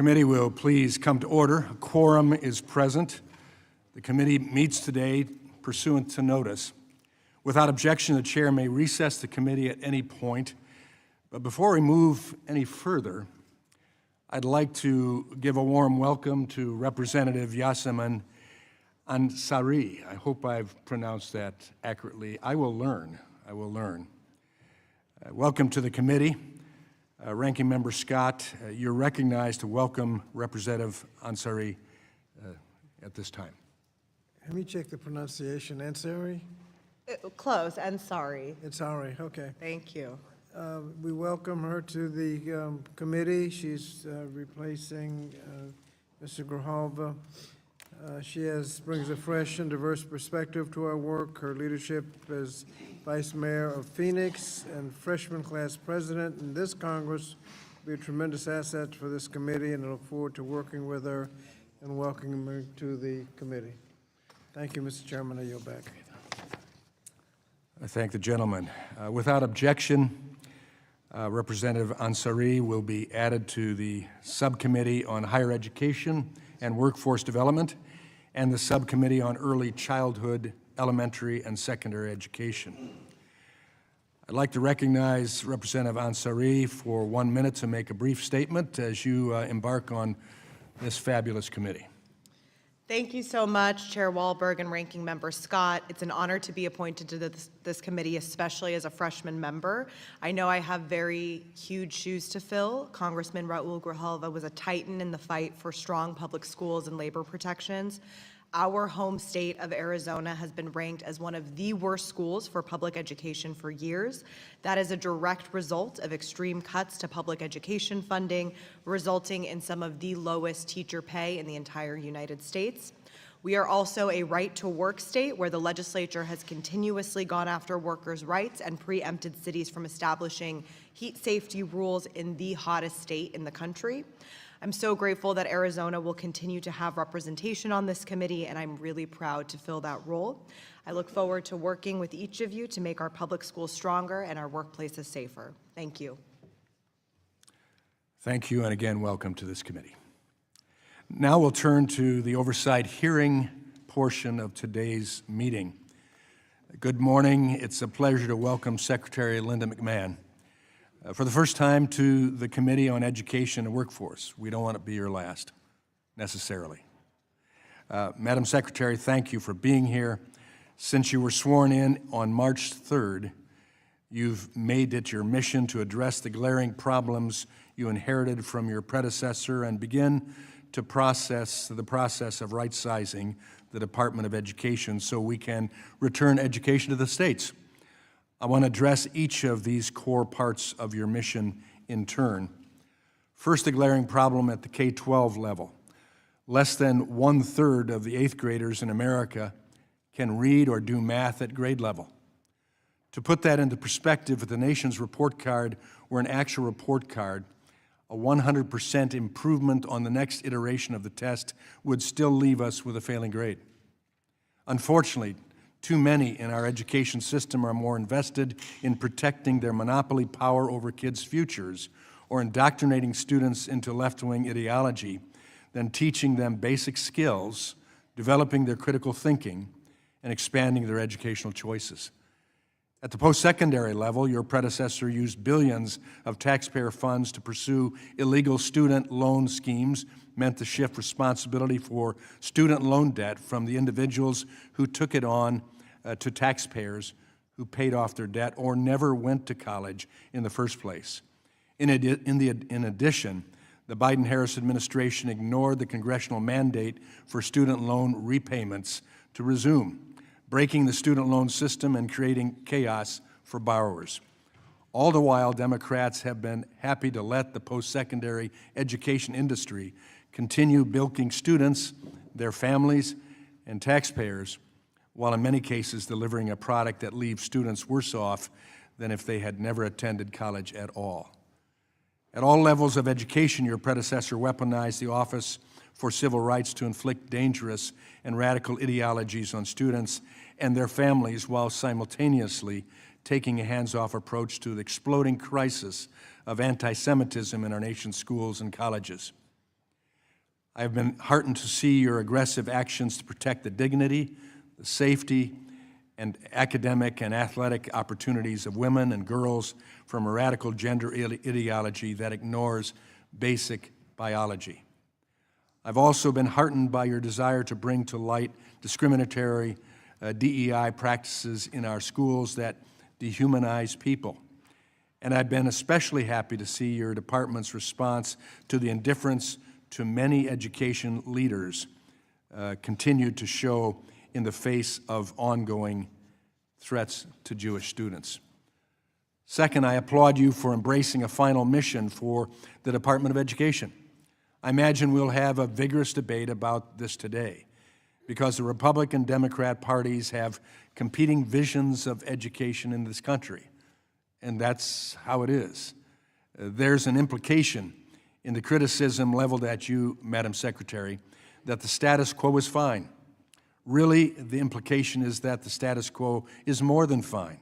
committee will please come to order. A quorum is present. The committee meets today pursuant to notice. Without objection, the chair may recess the committee at any point. But before we move any further, I'd like to give a warm welcome to Representative Yasemin Ansari. I hope I've pronounced that accurately. I will learn. Welcome to the committee. Ranking Member Scott, you're recognized to welcome Representative Ansari at this time. Let me check the pronunciation. Ansari? Close, Ansari. Ansari, okay. Thank you. We welcome her to the committee. She's replacing Mr. Grijalva. She brings a fresh and diverse perspective to our work. Her leadership as Vice Mayor of Phoenix and freshman class president in this Congress will be a tremendous asset for this committee, and I look forward to working with her and welcoming her to the committee. Thank you, Mr. Chairman. I yield back. I thank the gentleman. Without objection, Representative Ansari will be added to the Subcommittee on Higher Education and Workforce Development and the Subcommittee on Early Childhood, Elementary, and Secondary Education. I'd like to recognize Representative Ansari for 1 minute to make a brief statement as you embark on this fabulous committee. Thank you so much, Chair Wahlberg and Ranking Member Scott. It's an honor to be appointed to this committee, especially as a freshman member. I know I have very huge shoes to fill. Congressman Raul Grijalva was a titan in the fight for strong public schools and labor protections. Our home state of Arizona has been ranked as one of the worst schools for public education for years. That is a direct result of extreme cuts to public education funding, resulting in some of the lowest teacher pay in the entire United States. We are also a right-to-work state where the legislature has continuously gone after workers' rights and preempted cities from establishing heat safety rules in the hottest state in the country. I'm so grateful that Arizona will continue to have representation on this committee, and I'm really proud to fill that role. I look forward to working with each of you to make our public schools stronger and our workplaces safer. Thank you. Thank you, and again, welcome to this committee. Now we'll turn to the oversight hearing portion of today's meeting. Good morning. It's a pleasure to welcome Secretary Linda McMahon. For the first time to the Committee on Education and Workforce. We don't want to be your last, necessarily. Madam Secretary, thank you for being here. Since you were sworn in on March 3rd, you've made it your mission to address the glaring problems you inherited from your predecessor and begin to process the process of right-sizing the Department of Education so we can return education to the states. I want to address each of these core parts of your mission in turn. First, the glaring problem at the K-12 level. Less than 1/3 of the 8th graders in America can read or do math at grade level. To put that into perspective, if the nation's report card were an actual report card, a 100% improvement on the next iteration of the test would still leave us with a failing grade. Unfortunately, too many in our education system are more invested in protecting their monopoly power over kids' futures or indoctrinating students into left-wing ideology than teaching them basic skills, developing their critical thinking, and expanding their educational choices. At the post-secondary level, your predecessor used billions of taxpayer funds to pursue illegal student loan schemes meant to shift responsibility for student loan debt from the individuals who took it on to taxpayers who paid off their debt or never went to college in the first place. In addition, the Biden-Harris administration ignored the congressional mandate for student loan repayments to resume, breaking the student loan system and creating chaos for borrowers. All the while, Democrats have been happy to let the post-secondary education industry continue bilking students, their families, and taxpayers, while in many cases delivering a product that leaves students worse off than if they had never attended college at all. At all levels of education, your predecessor weaponized the Office for Civil Rights to inflict dangerous and radical ideologies on students and their families while simultaneously taking a hands-off approach to the exploding crisis of anti-Semitism in our nation's schools and colleges. I have been heartened to see your aggressive actions to protect the dignity, the safety, and academic and athletic opportunities of women and girls from a radical gender ideology that ignores basic biology. I've also been heartened by your desire to bring to light discriminatory DEI practices in our schools that dehumanize people. And I've been especially happy to see your department's response to the indifference to many education leaders continue to show in the face of ongoing threats to Jewish students. Second, I applaud you for embracing a final mission for the Department of Education. I imagine we'll have a vigorous debate about this today because the Republican Democrat parties have competing visions of education in this country, and that's how it is. There's an implication in the criticism leveled at you, Madam Secretary, that the status quo is fine. Really, the implication is that the status quo is more than fine.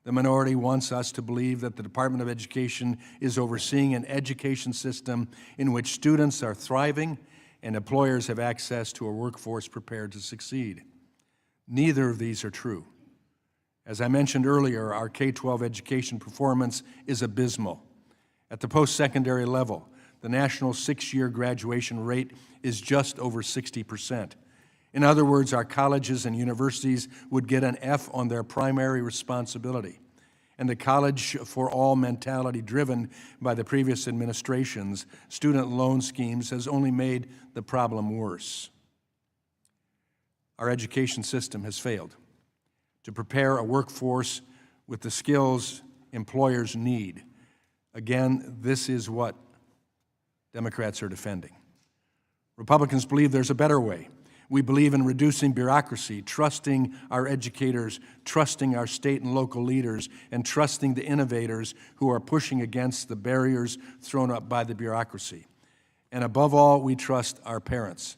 The minority wants us to believe that the Department of Education is overseeing an education system in which students are thriving and employers have access to a workforce prepared to succeed. Neither of these are true. As I mentioned earlier, our K-12 education performance is abysmal. At the post-secondary level, the national 6-year graduation rate is just over 60%. In other words, our colleges and universities would get an F on their primary responsibility. And the college for all mentality driven by the previous administration's student loan schemes has only made the problem worse. Our education system has failed to prepare a workforce with the skills employers need. Again, this is what Democrats are defending. Republicans believe there's a better way. We believe in reducing bureaucracy, trusting our educators, trusting our state and local leaders, and trusting the innovators who are pushing against the barriers thrown up by the bureaucracy. And above all, we trust our parents.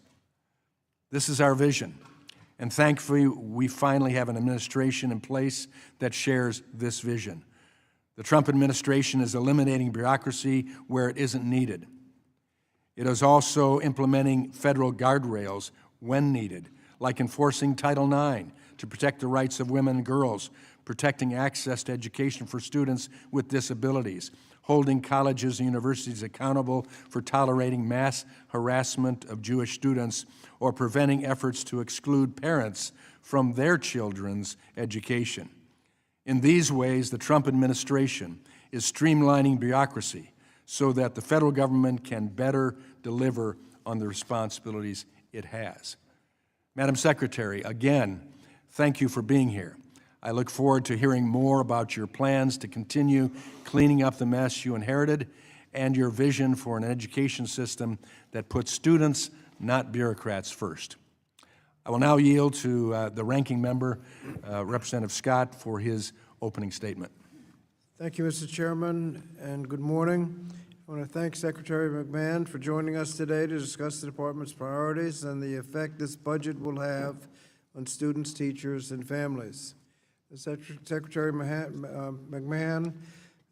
This is our vision. And thankfully, we finally have an administration in place that shares this vision. The Trump administration is eliminating bureaucracy where it isn't needed. It is also implementing federal guardrails when needed, like enforcing Title IX to protect the rights of women and girls, protecting access to education for students with disabilities, holding colleges and universities accountable for tolerating mass harassment of Jewish students, or preventing efforts to exclude parents from their children's education. In these ways, the Trump administration is streamlining bureaucracy so that the federal government can better deliver on the responsibilities it has. Madam Secretary, again, thank you for being here. I look forward to hearing more about your plans to continue cleaning up the mess you inherited and your vision for an education system that puts students, not bureaucrats, first. I will now yield to the ranking member, Representative Scott, for his opening statement. Thank you, Mr. Chairman, and good morning. I want to thank Secretary McMahon for joining us today to discuss the department's priorities and the effect this budget will have on students, teachers, and families. Secretary McMahon,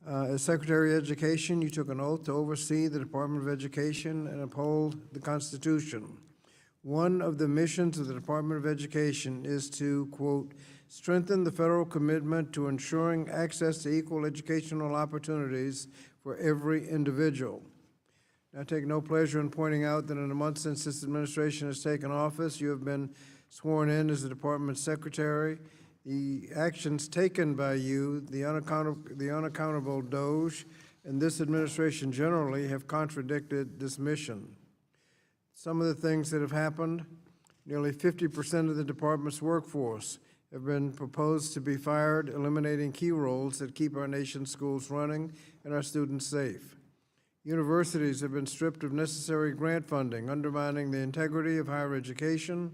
as Secretary of Education, you took an oath to oversee the Department of Education and uphold the Constitution. One of the missions of the Department of Education is to, quote, strengthen the federal commitment to ensuring access to equal educational opportunities for every individual. I take no pleasure in pointing out that in the months since this administration has taken office, you have been sworn in as the Department Secretary. The actions taken by you, the unaccountable DOGE, and this administration generally have contradicted this mission. Some of the things that have happened, nearly 50% of the department's workforce have been proposed to be fired, eliminating key roles that keep our nation's schools running and our students safe. Universities have been stripped of necessary grant funding, undermining the integrity of higher education.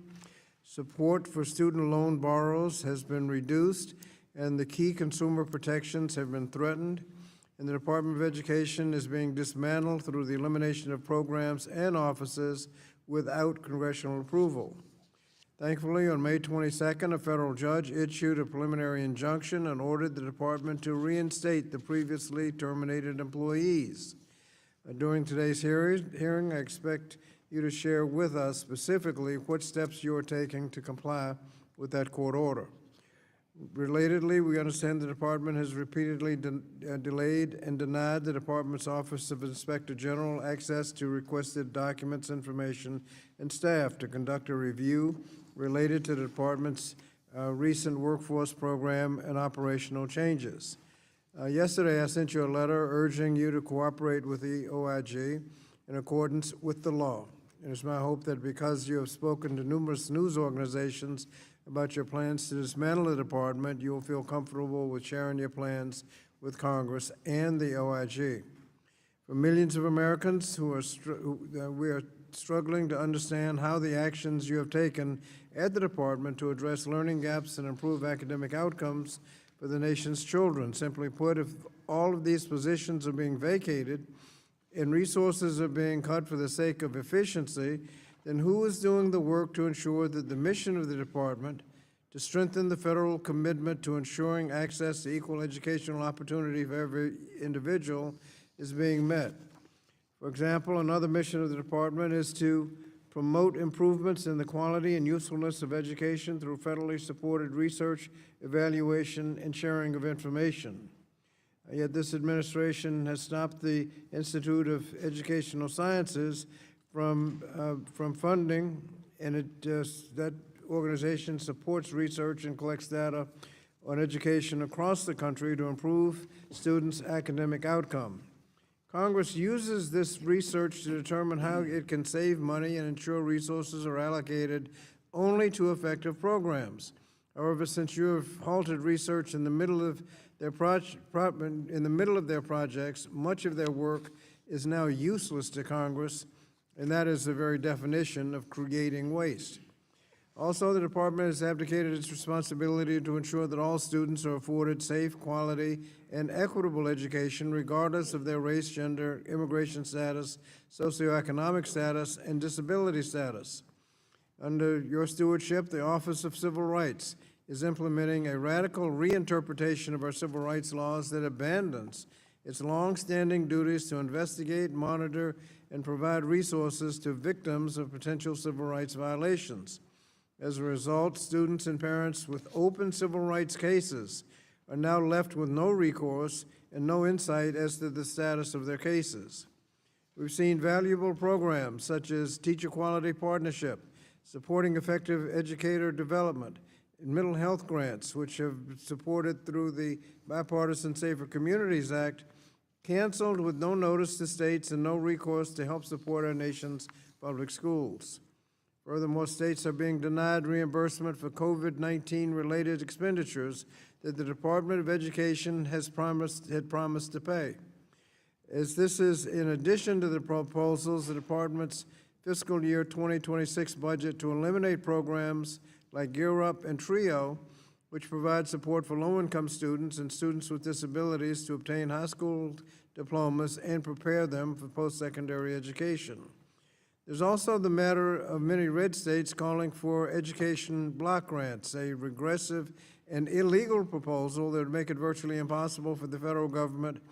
Support for student loan borrowers has been reduced, and the key consumer protections have been threatened. And the Department of Education is being dismantled through the elimination of programs and offices without congressional approval. Thankfully, on May 22nd, a federal judge issued a preliminary injunction and ordered the department to reinstate the previously terminated employees. During today's hearing, I expect you to share with us specifically what steps you are taking to comply with that court order. Relatedly, we understand the department has repeatedly delayed and denied the department's Office of Inspector General access to requested documents, information, and staff to conduct a review related to the department's recent workforce program and operational changes. Yesterday, I sent you a letter urging you to cooperate with the OIG in accordance with the law. It is my hope that because you have spoken to numerous news organizations about your plans to dismantle the department, you will feel comfortable with sharing your plans with Congress and the OIG. For millions of Americans we are struggling to understand how the actions you have taken at the department to address learning gaps and improve academic outcomes for the nation's children. Simply put, if all of these positions are being vacated and resources are being cut for the sake of efficiency, then who is doing the work to ensure that the mission of the department to strengthen the federal commitment to ensuring access to equal educational opportunity for every individual is being met? For example, another mission of the department is to promote improvements in the quality and usefulness of education through federally supported research, evaluation, and sharing of information. Yet this administration has stopped the Institute of Educational Sciences from funding, and that organization supports research and collects data on education across the country to improve students' academic outcome. Congress uses this research to determine how it can save money and ensure resources are allocated only to effective programs. However, since you have halted research in the middle of their projects, much of their work is now useless to Congress, and that is the very definition of creating waste. Also, the department has abdicated its responsibility to ensure that all students are afforded safe, quality, and equitable education regardless of their race, gender, immigration status, socioeconomic status, and disability status. Under your stewardship, the Office of Civil Rights is implementing a radical reinterpretation of our civil rights laws that abandons its longstanding duties to investigate, monitor, and provide resources to victims of potential civil rights violations. As a result, students and parents with open civil rights cases are now left with no recourse and no insight as to the status of their cases. We've seen valuable programs such as Teacher Quality Partnership, supporting effective educator development, and mental health grants, which have supported through the Bipartisan Safer Communities Act, canceled with no notice to states and no recourse to help support our nation's public schools. Furthermore, states are being denied reimbursement for COVID-19 related expenditures that the Department of Education had promised to pay. As this is in addition to the proposals, the department's fiscal year 2026 budget to eliminate programs like Gear Up and TRIO, which provide support for low-income students and students with disabilities to obtain high school diplomas and prepare them for post-secondary education. There's also the matter of many red states calling for education block grants, a regressive and illegal proposal that would make it virtually impossible for the federal government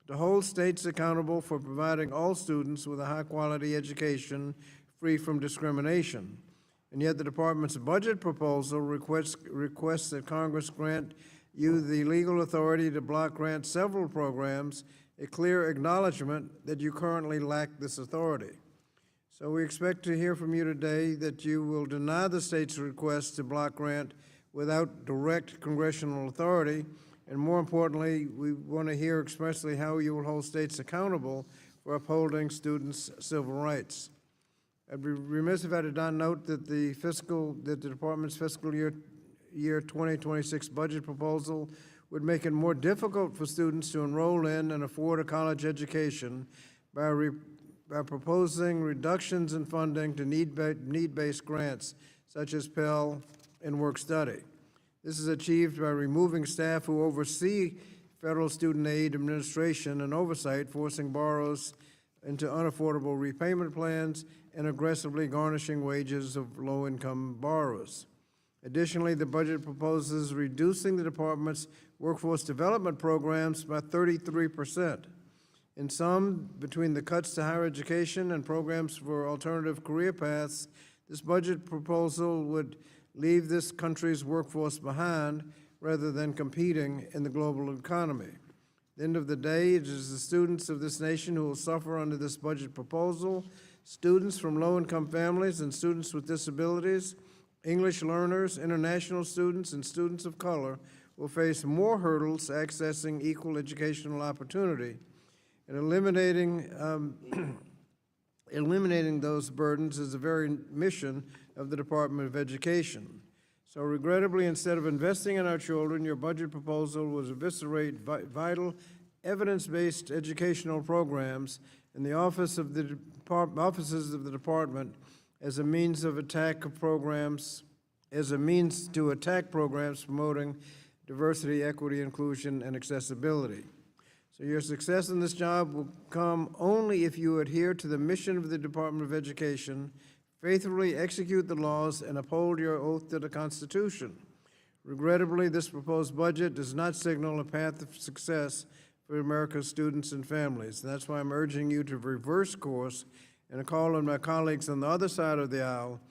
to hold states accountable for providing all students with a high-quality education free from discrimination. And yet the department's budget proposal requests that Congress grant you the legal authority to block grant several programs, a clear acknowledgement that you currently lack this authority. So we expect to hear from you today that you will deny the state's request to block grant without direct congressional authority, and more importantly, we want to hear expressly how you will hold states accountable for upholding students' civil rights. I'd be remiss if I did not note that the department's fiscal year 2026 budget proposal would make it more difficult for students to enroll in and afford a college education by proposing reductions in funding to need-based grants such as Pell and work study. This is achieved by removing staff who oversee federal student aid administration and oversight, forcing borrowers into unaffordable repayment plans and aggressively garnishing wages of low-income borrowers. Additionally, the budget proposes reducing the department's workforce development programs by 33%. In sum, between the cuts to higher education and programs for alternative career paths, this budget proposal would leave this country's workforce behind rather than competing in the global economy. At the end of the day, it is the students of this nation who will suffer under this budget proposal. Students from low-income families and students with disabilities, English learners, international students, and students of color will face more hurdles accessing equal educational opportunity. And eliminating those burdens is the very mission of the Department of Education. So regrettably, instead of investing in our children, your budget proposal was eviscerate vital, evidence-based educational programs in the offices of the department as a means to attack programs promoting diversity, equity, inclusion, and accessibility. So your success in this job will come only if you adhere to the mission of the Department of Education, faithfully execute the laws, and uphold your oath to the Constitution. Regrettably, this proposed budget does not signal a path of success for America's students and families. That's why I'm urging you to reverse course and call on my colleagues on the other side of the aisle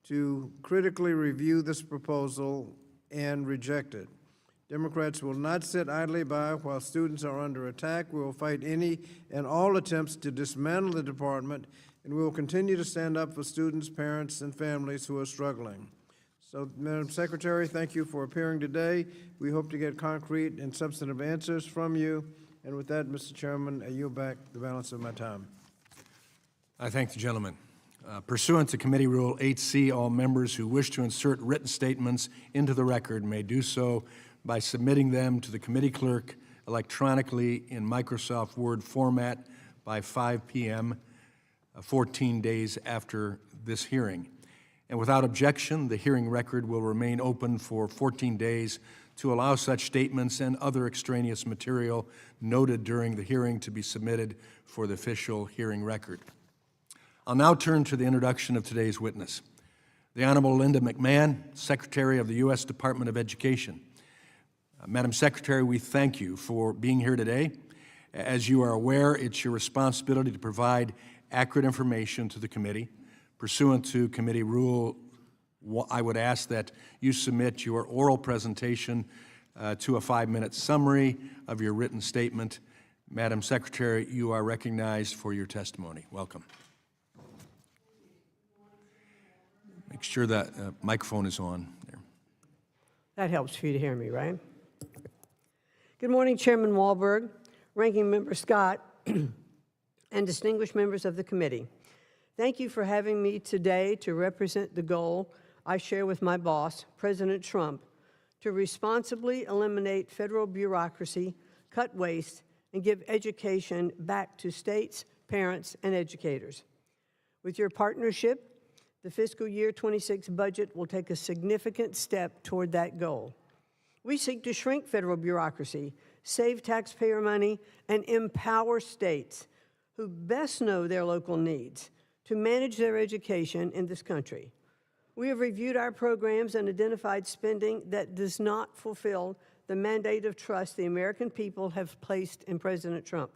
to critically review this proposal and reject it. Democrats will not sit idly by while students are under attack. We will fight any and all attempts to dismantle the department, and we will continue to stand up for students, parents, and families who are struggling. So, Madam Secretary, thank you for appearing today. We hope to get concrete and substantive answers from you. And with that, Mr. Chairman, I yield back the balance of my time. I thank the gentleman. Pursuant to Committee Rule 8C, all members who wish to insert written statements into the record may do so by submitting them to the committee clerk electronically in Microsoft Word format by 5 p.m. 14 days after this hearing. And without objection, the hearing record will remain open for 14 days to allow such statements and other extraneous material noted during the hearing to be submitted for the official hearing record. I'll now turn to the introduction of today's witness, the Honorable Linda McMahon, Secretary of the U.S. Department of Education. Madam Secretary, we thank you for being here today. As you are aware, it's your responsibility to provide accurate information to the committee. Pursuant to committee rule, I would ask that you submit your oral presentation to a 5-minute summary of your written statement. Madam Secretary, you are recognized for your testimony. Welcome. Make sure that microphone is on there. That helps for you to hear me, right? Good morning, Chairman Wahlberg, Ranking Member Scott, and distinguished members of the committee. Thank you for having me today to represent the goal I share with my boss, President Trump, to responsibly eliminate federal bureaucracy, cut waste, and give education back to states, parents, and educators. With your partnership, the fiscal year 26 budget will take a significant step toward that goal. We seek to shrink federal bureaucracy, save taxpayer money, and empower states who best know their local needs to manage their education in this country. We have reviewed our programs and identified spending that does not fulfill the mandate of trust the American people have placed in President Trump.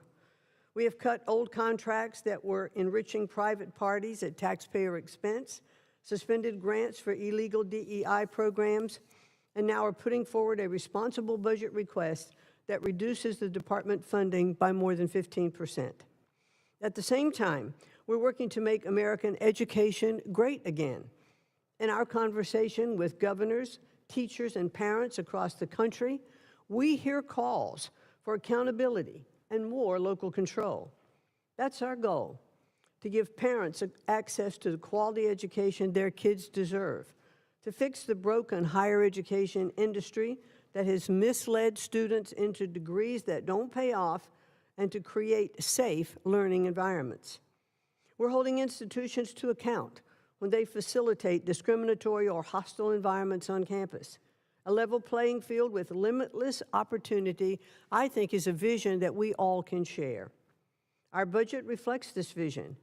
We have cut old contracts that were enriching private parties at taxpayer expense, suspended grants for illegal DEI programs, and now are putting forward a responsible budget request that reduces the department funding by more than 15%. At the same time, we're working to make American education great again. In our conversation with governors, teachers, and parents across the country, we hear calls for accountability and more local control. That's our goal, to give parents access to the quality education their kids deserve, to fix the broken higher education industry that has misled students into degrees that don't pay off, and to create safe learning environments. We're holding institutions to account when they facilitate discriminatory or hostile environments on campus. A level playing field with limitless opportunity, I think, is a vision that we all can share. Our budget reflects this vision.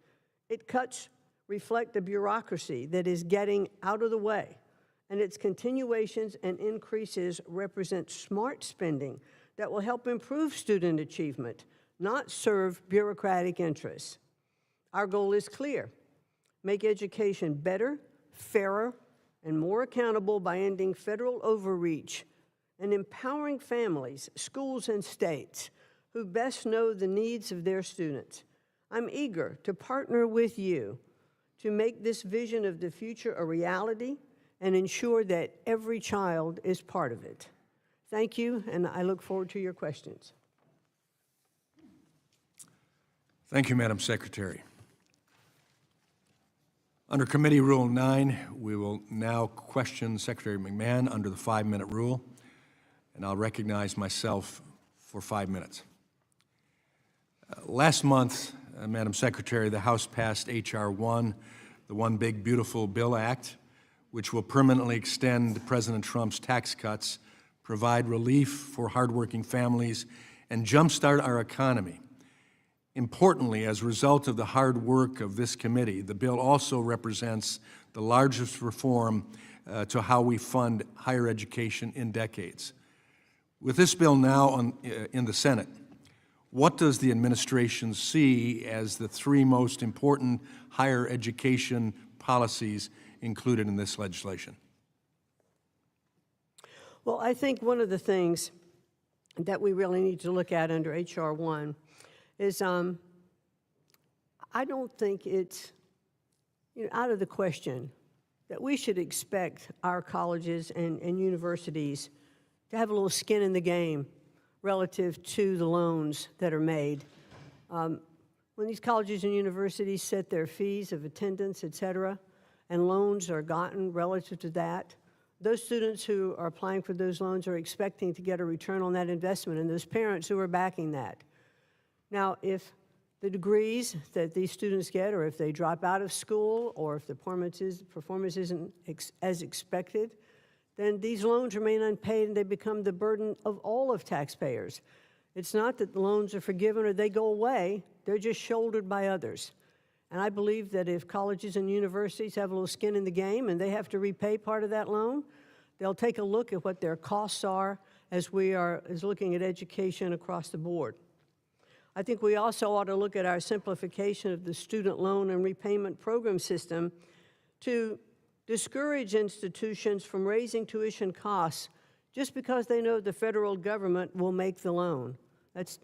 Its cuts reflect the bureaucracy that is getting out of the way, and its continuations and increases represent smart spending that will help improve student achievement, not serve bureaucratic interests. Our goal is clear: make education better, fairer, and more accountable by ending federal overreach and empowering families, schools, and states who best know the needs of their students. I'm eager to partner with you to make this vision of the future a reality and ensure that every child is part of it. Thank you, and I look forward to your questions. Thank you, Madam Secretary. Under Committee Rule 9, we will now question Secretary McMahon under the 5-minute rule, and I'll recognize myself for 5 minutes. Last month, Madam Secretary, the House passed H.R. 1, the One Big Beautiful Bill Act, which will permanently extend President Trump's tax cuts, provide relief for hardworking families, and jumpstart our economy. Importantly, as a result of the hard work of this committee, the bill also represents the largest reform to how we fund higher education in decades. With this bill now in the Senate, what does the administration see as the 3 most important higher education policies included in this legislation? Well, I think one of the things that we really need to look at under H.R. 1 is I don't think it's out of the question that we should expect our colleges and universities to have a little skin in the game relative to the loans that are made. When these colleges and universities set their fees of attendance, et cetera, and loans are gotten relative to that, those students who are applying for those loans are expecting to get a return on that investment, and those parents who are backing that. Now, if the degrees that these students get, or if they drop out of school, or if the performance isn't as expected, then these loans remain unpaid and they become the burden of all of taxpayers. It's not that the loans are forgiven or they go away, they're just shouldered by others. And I believe that if colleges and universities have a little skin in the game and they have to repay part of that loan, they'll take a look at what their costs are as looking at education across the board. I think we also ought to look at our simplification of the student loan and repayment program system to discourage institutions from raising tuition costs just because they know the federal government will make the loan. That's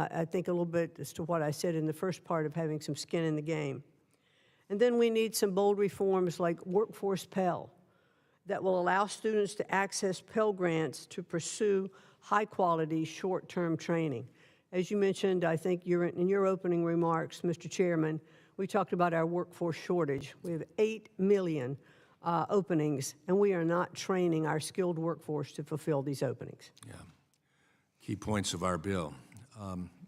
I think, a little bit as to what I said in the first part of having some skin in the game. And then we need some bold reforms like Workforce Pell that will allow students to access Pell Grants to pursue high-quality, short-term training. As you mentioned, I think in your opening remarks, Mr. Chairman, we talked about our workforce shortage. We have 8 million openings, and we are not training our skilled workforce to fulfill these openings. Yeah, key points of our bill.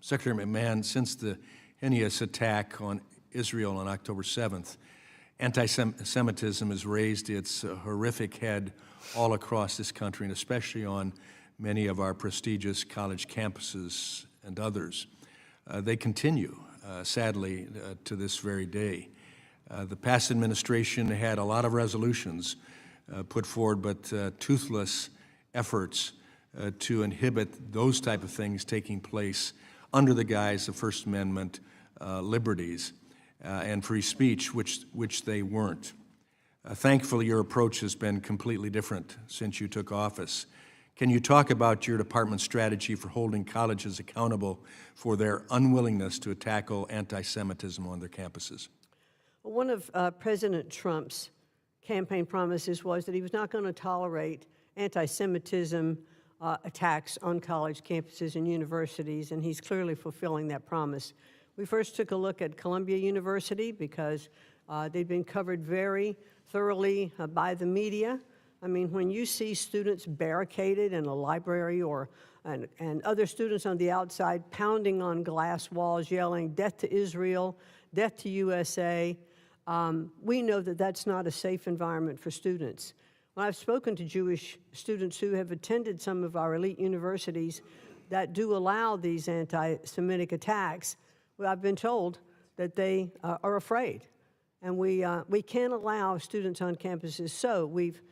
Secretary McMahon, since the heinous attack on Israel on October 7th, anti-Semitism has raised its horrific head all across this country, and especially on many of our prestigious college campuses and others. They continue, sadly, to this very day. The past administration had a lot of resolutions put forward, but toothless efforts to inhibit those type of things taking place under the guise of First Amendment liberties and free speech, which they weren't. Thankfully, your approach has been completely different since you took office. Can you talk about your department's strategy for holding colleges accountable for their unwillingness to tackle anti-Semitism on their campuses? One of President Trump's campaign promises was that he was not going to tolerate anti-Semitism attacks on college campuses and universities, and he's clearly fulfilling that promise. We first took a look at Columbia University because they've been covered very thoroughly by the media. I mean, when you see students barricaded in a library and other students on the outside pounding on glass walls, yelling, "Death to Israel, death to USA," we know that that's not a safe environment for students. When I've spoken to Jewish students who have attended some of our elite universities that do allow these anti-Semitic attacks, well, I've been told that they are afraid. And we can't allow students on campuses. So we've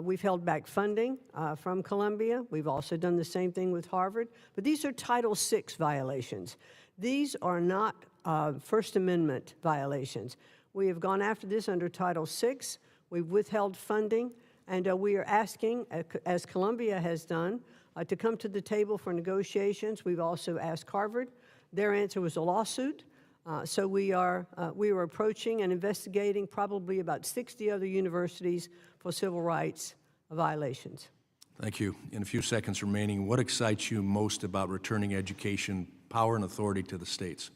We've held back funding from Columbia. We've also done the same thing with Harvard. But these are Title VI violations. These are not First Amendment violations. We have gone after this under Title VI. We've withheld funding, and we are asking, as Columbia has done, to come to the table for negotiations. We've also asked Harvard. Their answer was a lawsuit. So we are approaching and investigating probably about 60 other universities for civil rights violations. Thank you. In a few seconds remaining, what excites you most about returning education power and authority to the states?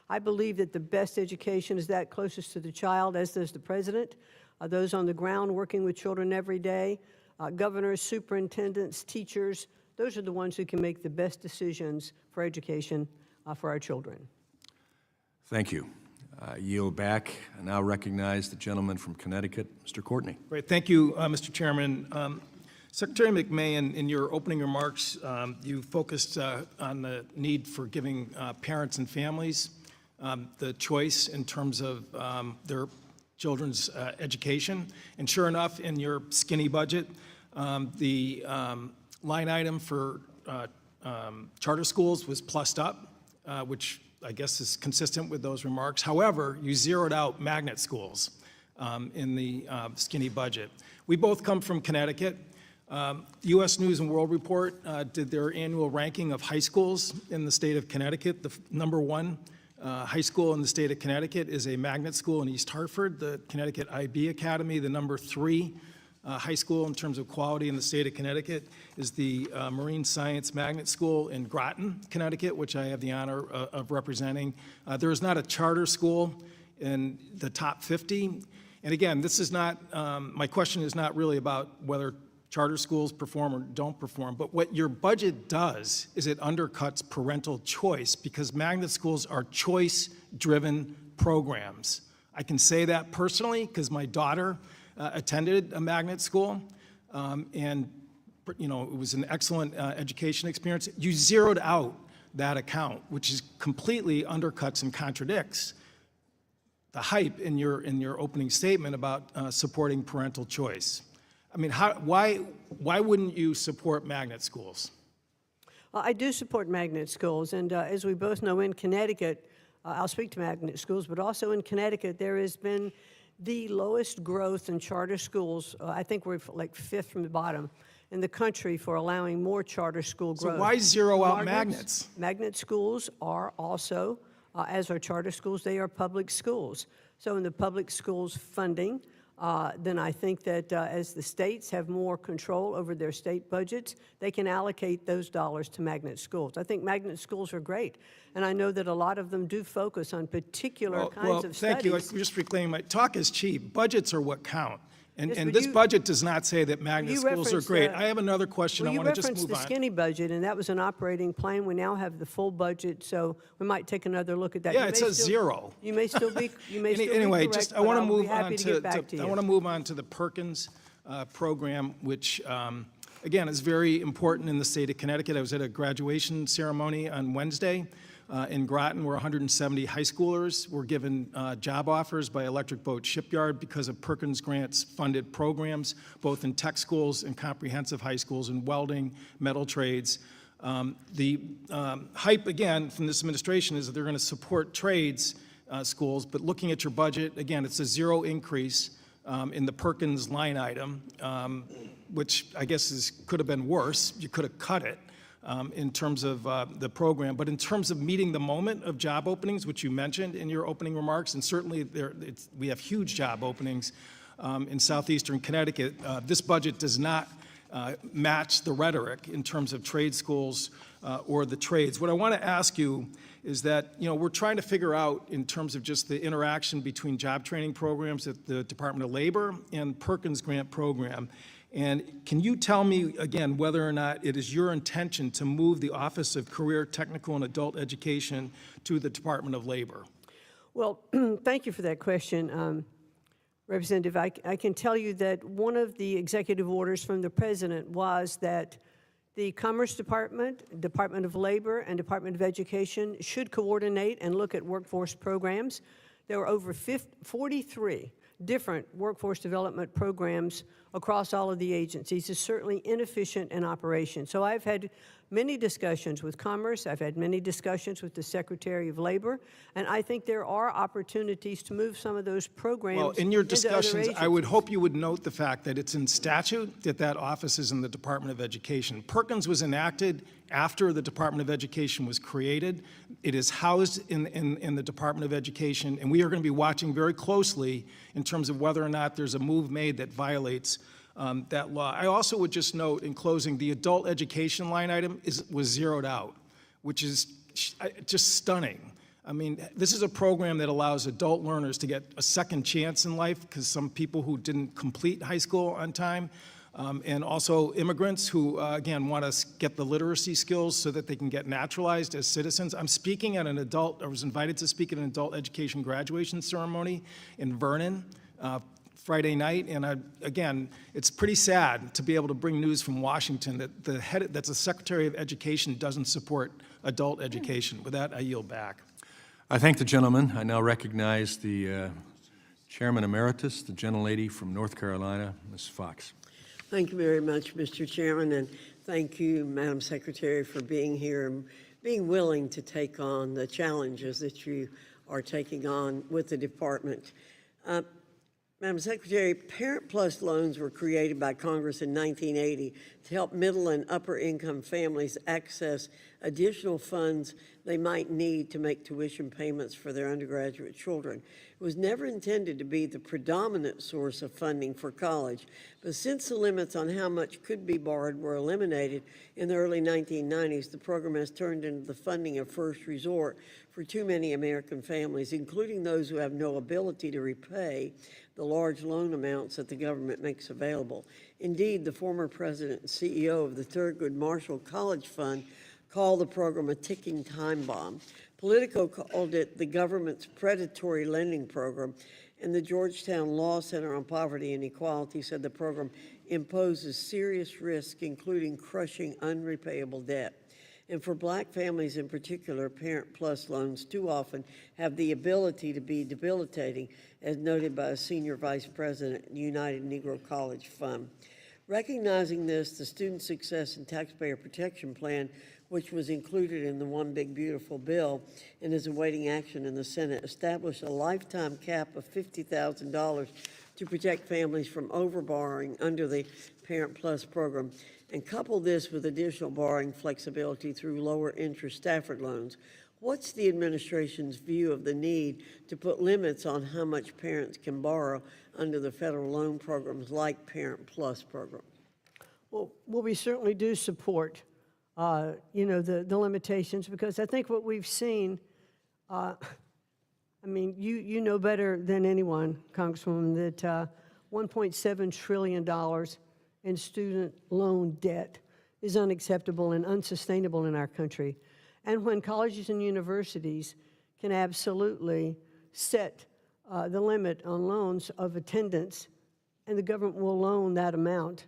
I believe that the best education is that closest to the child, as does the president. Those on the ground working with children every day, governors, superintendents, teachers, those are the ones who can make the best decisions for education for our children. Thank you. Yield back. I now recognize the gentleman from Connecticut, Mr. Courtney. Great. Thank you, Mr. Chairman. Secretary McMahon, in your opening remarks, you focused on the need for giving parents and families the choice in terms of their children's education. And sure enough, in your skinny budget, the line item for charter schools was plussed up, which I guess is consistent with those remarks. However, you zeroed out magnet schools in the skinny budget. We both come from Connecticut. U.S. News and World Report did their annual ranking of high schools in the state of Connecticut. The number one high school in the state of Connecticut is a magnet school in East Hartford, the Connecticut IB Academy. The number 3 high school in terms of quality in the state of Connecticut is the Marine Science Magnet School in Groton, Connecticut, which I have the honor of representing. There is not a charter school in the top 50. And again, this is not, my question is not really about whether charter schools perform or don't perform, but what your budget does is it undercuts parental choice, because magnet schools are choice-driven programs. I can say that personally because my daughter attended a magnet school, and it was an excellent education experience. You zeroed out that account, which is completely undercuts and contradicts the hype in your opening statement about supporting parental choice. I mean, why wouldn't you support magnet schools? I do support magnet schools, and as we both know, in Connecticut, I'll speak to magnet schools, but also in Connecticut, there has been the lowest growth in charter schools. I think we're like 5th from the bottom in the country for allowing more charter school growth. So why zero out magnets? Magnet schools are also, as are charter schools, they are public schools. So in the public schools funding, then I think that as the states have more control over their state budgets, they can allocate those dollars to magnet schools. I think magnet schools are great, and I know that a lot of them do focus on particular kinds of studies. Thank you. I'm just reclaiming my talk is cheap. Budgets are what count. And, Yes, and but this you- budget does not say that magnet you schools are referenced, great. I have another question. Well, I you want to just referenced move the on. skinny budget, and that was an operating plan. We now have the full budget, so we might take another look at that. Yeah, You it may says still- zero. You may still be, you may still be Anyway, correct, just I but want to I'll be move happy on to get back to I you. want to move on to the Perkins program, which again is very important in the state of Connecticut. I was at a graduation ceremony on Wednesday in Groton, where 170 high schoolers were given job offers by Electric Boat Shipyard because of Perkins grants funded programs, both in tech schools and comprehensive high schools in welding, metal trades. The hype, again, from this administration is that they're going to support trades schools, but looking at your budget, again, it's a zero increase in the Perkins line item, which I guess could have been worse. You could have cut it in terms of the program. But in terms of meeting the moment of job openings, which you mentioned in your opening remarks, and certainly we have huge job openings in southeastern Connecticut, this budget does not match the rhetoric in terms of trade schools or the trades. What I want to ask you is that, we're trying to figure out in terms of just the interaction between job training programs at the Department of Labor and Perkins grant program. And can you tell me, again, whether or not it is your intention to move the Office of Career, Technical, and Adult Education to the Department of Labor? Well, thank you for that question, Representative. I can tell you that one of the executive orders from the president was that the Commerce Department, Department of Labor, and Department of Education should coordinate and look at workforce programs. There were over 43 different workforce development programs across all of the agencies is certainly inefficient in operation. So I've had many discussions with Commerce, I've had many discussions with the Secretary of Labor, and I think there are opportunities to move some of those programs Well, in your into other discussions, I would agencies. hope you would note the fact that it's in statute that that office is in the Department of Education. Perkins was enacted after the Department of Education was created. It is housed in the Department of Education, and we are going to be watching very closely in terms of whether or not there's a move made that violates that law. I also would just note in closing, the adult education line item was zeroed out, which is just stunning. I mean, this is a program that allows adult learners to get a second chance in life because some people who didn't complete high school on time, and also immigrants who, again, want to get the literacy skills so that they can get naturalized as citizens. I was invited to speak at an adult education graduation ceremony in Vernon Friday night, and again, it's pretty sad to be able to bring news from Washington that the Secretary of Education doesn't support adult education. With that, I yield back. I thank the gentleman. I now recognize the Chairman Emeritus, the gentlelady from North Carolina, Ms. Fox. Thank you very much, Mr. Chairman, and thank you, Madam Secretary, for being here and being willing to take on the challenges that you are taking on with the department. Madam Secretary, Parent Plus loans were created by Congress in 1980 to help middle and upper income families access additional funds they might need to make tuition payments for their undergraduate children. It was never intended to be the predominant source of funding for college, but since the limits on how much could be borrowed were eliminated in the early 1990s, the program has turned into the funding of first resort for too many American families, including those who have no ability to repay the large loan amounts that the government makes available. Indeed, the former president and CEO of the Thurgood Marshall College Fund called the program a ticking time bomb. Politico called it the government's predatory lending program, and the Georgetown Law Center on Poverty and Equality said the program imposes serious risk, including crushing unrepayable debt. And for Black families in particular, Parent Plus loans too often have the ability to be debilitating, as noted by a senior vice president at the United Negro College Fund. Recognizing this, the Student Success and Taxpayer Protection Plan, which was included in the One Big Beautiful Bill and is awaiting action in the Senate, established a lifetime cap of $50,000 to protect families from overborrowing under the Parent Plus program, and couple this with additional borrowing flexibility through lower interest Stafford loans. What's the administration's view of the need to put limits on how much parents can borrow under the federal loan programs like Parent Plus program? Well, we certainly do support, the limitations, because I think what we've seen, you know better than anyone, Congresswoman, that $1.7 trillion in student loan debt is unacceptable and unsustainable in our country. And when colleges and universities can absolutely set the limit on loans of attendance, and the government will loan that amount,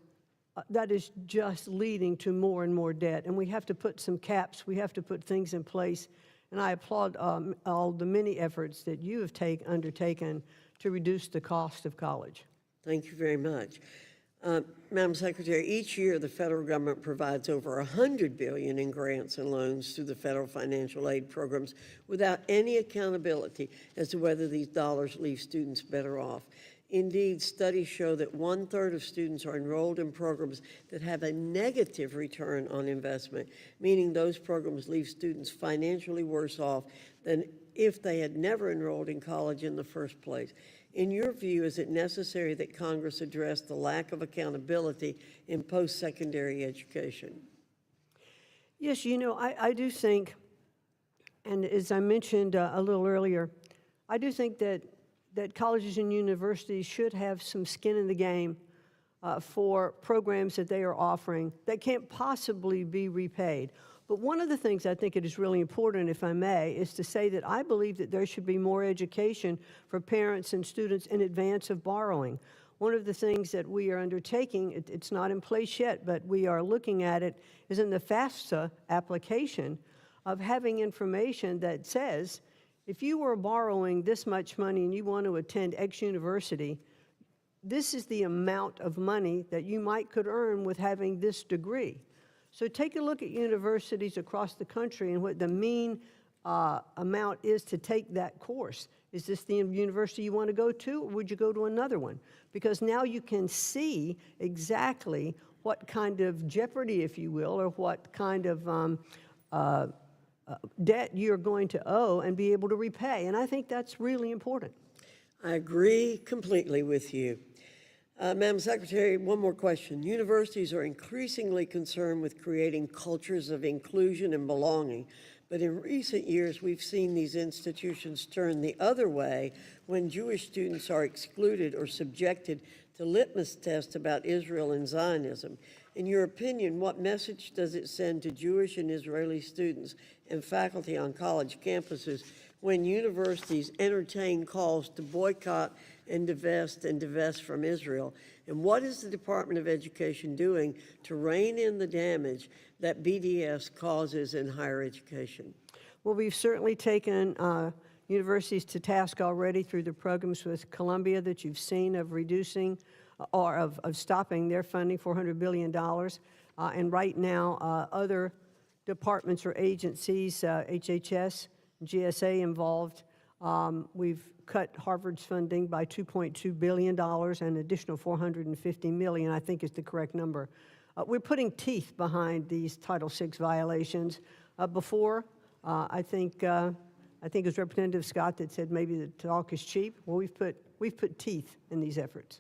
that is just leading to more and more debt. And we have to put some caps, we have to put things in place. And I applaud all the many efforts that you have undertaken to reduce the cost of college. Thank you very much. Madam Secretary, each year the federal government provides over $100 billion in grants and loans through the federal financial aid programs without any accountability as to whether these dollars leave students better off. Indeed, studies show that 1/3 of students are enrolled in programs that have a negative return on investment, meaning those programs leave students financially worse off than if they had never enrolled in college in the first place. In your view, is it necessary that Congress address the lack of accountability in post-secondary education? Yes, I do think, and as I mentioned a little earlier, I do think that colleges and universities should have some skin in the game for programs that they are offering that can't possibly be repaid. But one of the things I think it is really important, if I may, is to say that I believe that there should be more education for parents and students in advance of borrowing. One of the things that we are undertaking, it's not in place yet, but we are looking at it, is in the FAFSA application of having information that says if you were borrowing this much money and you want to attend X university, this is the amount of money that you could earn with having this degree. So take a look at universities across the country and what the mean amount is to take that course. Is this the university you want to go to, or would you go to another one? Because now you can see exactly what kind of jeopardy, if you will, or what kind of debt you're going to owe and be able to repay. And I think that's really important. I agree completely with you. Madam Secretary, one more question. Universities are increasingly concerned with creating cultures of inclusion and belonging, but in recent years, we've seen these institutions turn the other way when Jewish students are excluded or subjected to litmus tests about Israel and Zionism. In your opinion, what message does it send to Jewish and Israeli students and faculty on college campuses when universities entertain calls to boycott and divest from Israel? And what is the Department of Education doing to rein in the damage that BDS causes in higher education? Well, we've certainly taken universities to task already through the programs with Columbia that you've seen of reducing or of stopping their funding, $400 billion. And right now, other departments or agencies, HHS, GSA involved, we've cut Harvard's funding by $2.2 billion, and additional $450 million, I think is the correct number. We're putting teeth behind these Title VI violations. Before, I think it was Representative Scott that said maybe the talk is cheap. Well, we've put teeth in these efforts.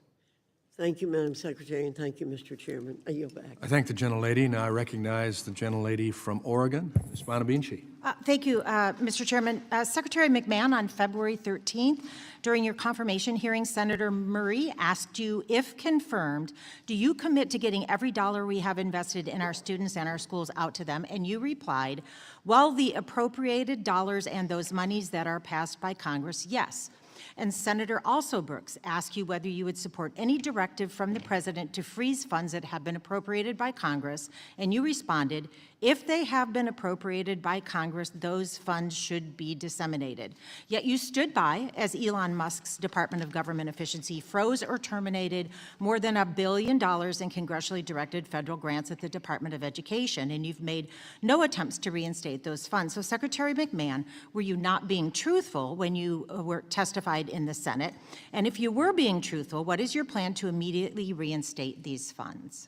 Thank you, Madam Secretary, and thank you, Mr. Chairman. I yield back. I thank the gentlelady. Now I recognize the gentlelady from Oregon, Ms. Bonabinci. Thank you, Mr. Chairman. Secretary McMahon, on February 13th, during your confirmation hearing, Senator Murray asked you, if confirmed, do you commit to getting every dollar we have invested in our students and our schools out to them? And you replied, well, the appropriated dollars and those monies that are passed by Congress, yes. And Senator also Brooks asked you whether you would support any directive from the president to freeze funds that have been appropriated by Congress, and you responded, if they have been appropriated by Congress, those funds should be disseminated. Yet you stood by as Elon Musk's Department of Government Efficiency froze or terminated more than $1 billion in congressionally directed federal grants at the Department of Education, and you've made no attempts to reinstate those funds. So Secretary McMahon, were you not being truthful when you were testified in the Senate? And if you were being truthful, what is your plan to immediately reinstate these funds?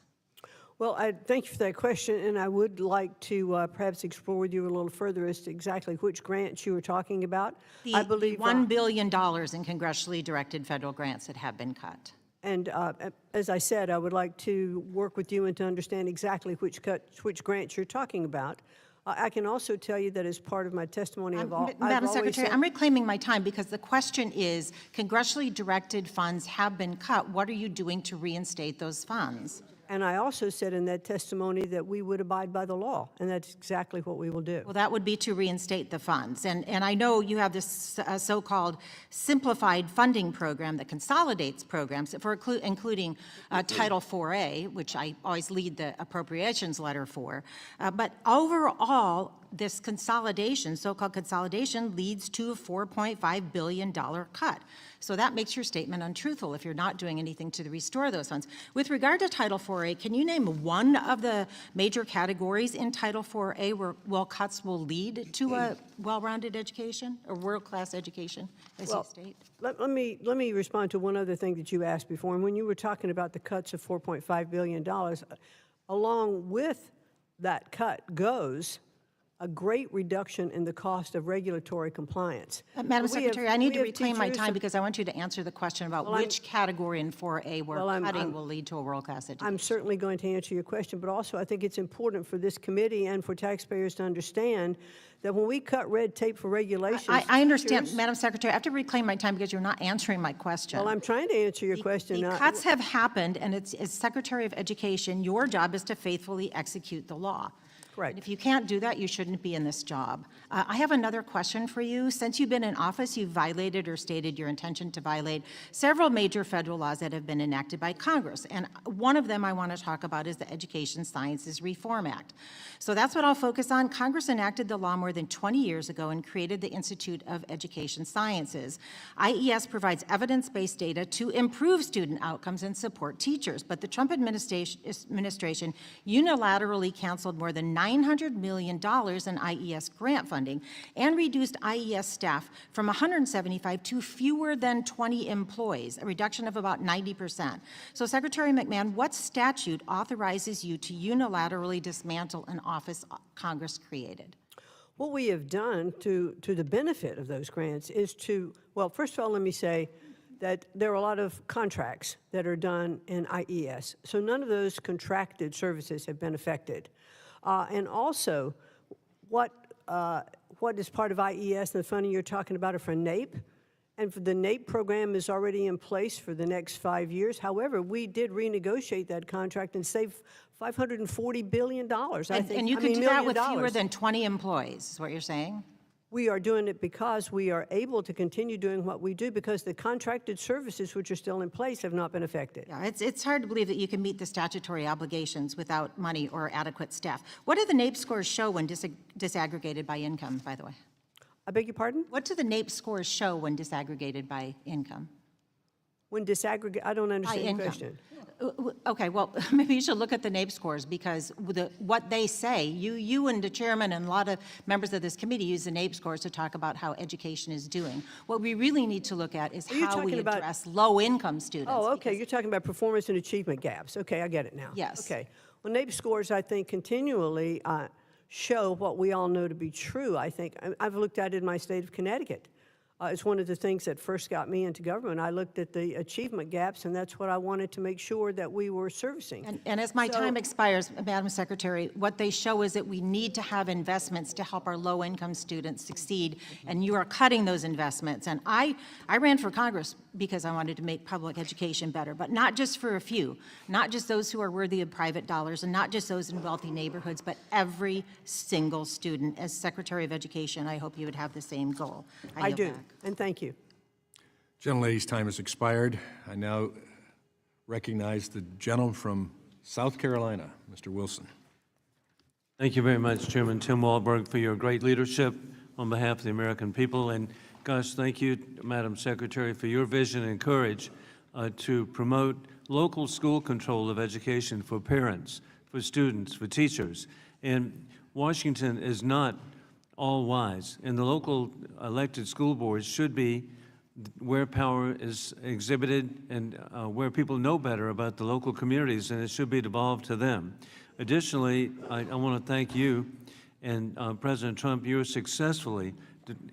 Well, thank you for that question, and I would like to perhaps explore with you a little further as to exactly which grants you were talking about. I believe the $1 billion in congressionally directed federal grants that have been cut. And as I said, I would like to work with you and to understand exactly which grants you're talking about. I can also tell you that as part of my testimony Madam Secretary, I'm reclaiming my time because the question is, congressionally directed funds have been cut. What are you doing to reinstate those funds? And I also said in that testimony that we would abide by the law, and that's exactly what we will do. Well, that would be to reinstate the funds. And I know you have this so-called simplified funding program that consolidates programs, for including Title IV-A, which I always lead the appropriations letter for. But overall, this consolidation, so-called consolidation, leads to a $4.5 billion cut. So that makes your statement untruthful if you're not doing anything to restore those funds. With regard to Title IV-A, can you name one of the major categories in Title IV-A where cuts will lead to a well-rounded education, or world-class education, as you state? Let me respond to one other thing that you asked before. And when you were talking about the cuts of $4.5 billion, along with that cut goes a great reduction in the cost of regulatory compliance. Madam Secretary, I need to reclaim my time because I want you to answer the question about which category in 4A where cutting will lead to a world-class education. I'm certainly going to answer your question, but also I think it's important for this committee and for taxpayers to understand that when we cut red tape for regulations... I understand, Madam Secretary. I have to reclaim my time because you're not answering my question. Well, I'm trying to answer your question. The cuts have happened, and as Secretary of Education, your job is to faithfully execute the law. Correct. And if you can't do that, you shouldn't be in this job. I have another question for you. Since you've been in office, you've violated or stated your intention to violate several major federal laws that have been enacted by Congress. And one of them I want to talk about is the Education Sciences Reform Act. So that's what I'll focus on. Congress enacted the law more than 20 years ago and created the Institute of Education Sciences. IES provides evidence-based data to improve student outcomes and support teachers. But the Trump administration unilaterally canceled more than $900 million in IES grant funding and reduced IES staff from 175 to fewer than 20 employees, a reduction of about 90%. So Secretary McMahon, what statute authorizes you to unilaterally dismantle an office Congress created? What we have done to the benefit of those grants is to, well, first of all, let me say that there are a lot of contracts that are done in IES. So none of those contracted services have been affected. And also, what is part of IES, and the funding you're talking about are for NAEP, and for the NAEP program is already in place for the next 5 years. However, we did renegotiate that contract and save $540 billion, I think. And you can do that with fewer than 20 employees, is what you're saying? We are doing it because we are able to continue doing what we do because the contracted services which are still in place have not been affected. Yeah, it's hard to believe that you can meet the statutory obligations without money or adequate staff. What do the NAEP scores show when disaggregated by income, by the way? I beg your pardon? What do the NAEP scores show when disaggregated by income? When disaggregate, I don't understand the income. question. Okay, well, maybe you should look at the NAEP scores because what they say, you and the chairman and a lot of members of this committee use the NAEP scores to talk about how education is doing. What we really need to look at is how we address low-income students. Oh, okay, you're talking about performance and achievement gaps. Okay, I get it now. Yes. Okay. Well, NAEP scores, I think, continually show what we all know to be true, I think. I've looked at it in my state of Connecticut. It's one of the things that first got me into government. I looked at the achievement gaps, and that's what I wanted to make sure that we were servicing. And as my time expires, Madam Secretary, what they show is that we need to have investments to help our low-income students succeed, and you are cutting those investments. And I ran for Congress because I wanted to make public education better, but not just for a few, not just those who are worthy of private dollars, and not just those in wealthy neighborhoods, but every single student. As Secretary of Education, I hope you would have the same goal. I yield do, back. and thank you. Gentlelady's time has expired. I now recognize the gentleman from South Carolina, Mr. Wilson. Thank you very much, Chairman Tim Walberg, for your great leadership on behalf of the American people. And gosh, thank you, Madam Secretary, for your vision and courage to promote local school control of education for parents, for students, for teachers. And Washington is not all wise, and the local elected school boards should be where power is exhibited and where people know better about the local communities, and it should be devolved to them. Additionally, I want to thank you and President Trump. You're successfully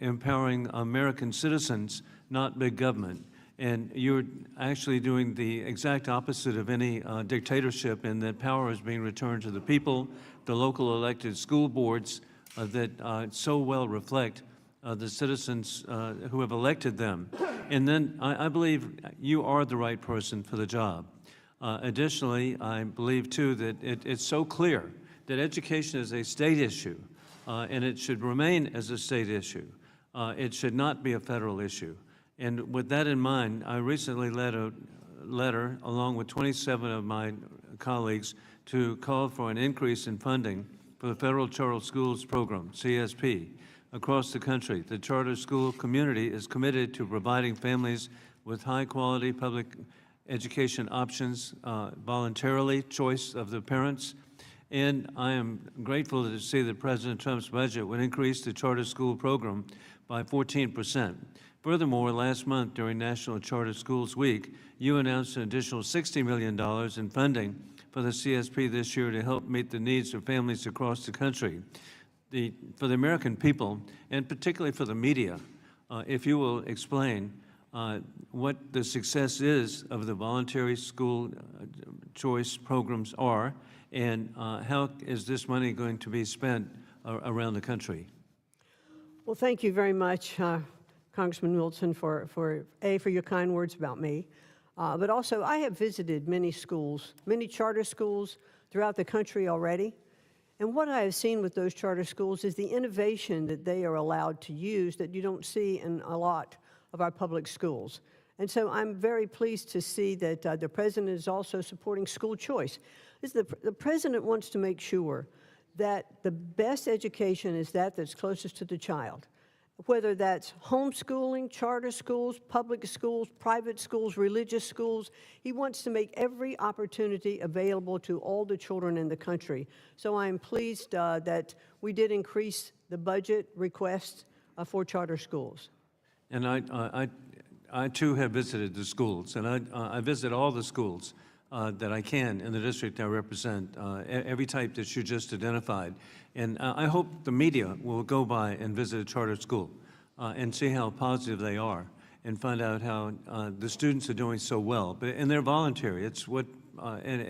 empowering American citizens, not big government. And you're actually doing the exact opposite of any dictatorship in that power is being returned to the people, the local elected school boards that so well reflect the citizens who have elected them. And then I believe you are the right person for the job. Additionally, I believe, too, that it's so clear that education is a state issue, and it should remain as a state issue. It should not be a federal issue. And with that in mind, I recently led a letter, along with 27 of my colleagues, to call for an increase in funding for the Federal Charter Schools Program, CSP, across the country. The charter school community is committed to providing families with high-quality public education options voluntarily, choice of the parents. And I am grateful to see that President Trump's budget would increase the charter school program by 14%. Furthermore, last month during National Charter Schools Week, you announced an additional $60 million in funding for the CSP this year to help meet the needs of families across the country. For the American people, and particularly for the media, if you will explain what the success is of the voluntary school choice programs are, and how is this money going to be spent around the country? Well, thank you very much, Congressman Wilson, for your kind words about me. But also, I have visited many schools, many charter schools throughout the country already. And what I have seen with those charter schools is the innovation that they are allowed to use that you don't see in a lot of our public schools. And so I'm very pleased to see that the president is also supporting school choice. The president wants to make sure that the best education is that's closest to the child, whether that's homeschooling, charter schools, public schools, private schools, religious schools. He wants to make every opportunity available to all the children in the country. So I am pleased that we did increase the budget request for charter schools. And I too have visited the schools, and I visit all the schools that I can in the district I represent, every type that you just identified. And I hope the media will go by and visit a charter school and see how positive they are and find out how the students are doing so well. And they're voluntary. It's what, and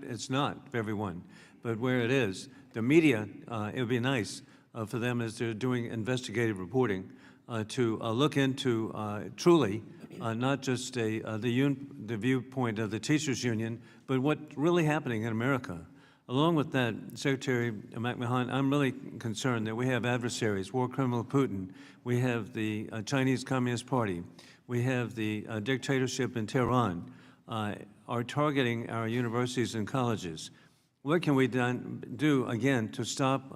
it's not for everyone, but where it is, the media, it would be nice for them as they're doing investigative reporting to look into truly not just the viewpoint of the teachers union, but what's really happening in America. Along with that, Secretary McMahon, I'm really concerned that we have adversaries, war criminal Putin, we have the Chinese Communist Party, we have the dictatorship in Tehran, are targeting our universities and colleges. What can we do, again, to stop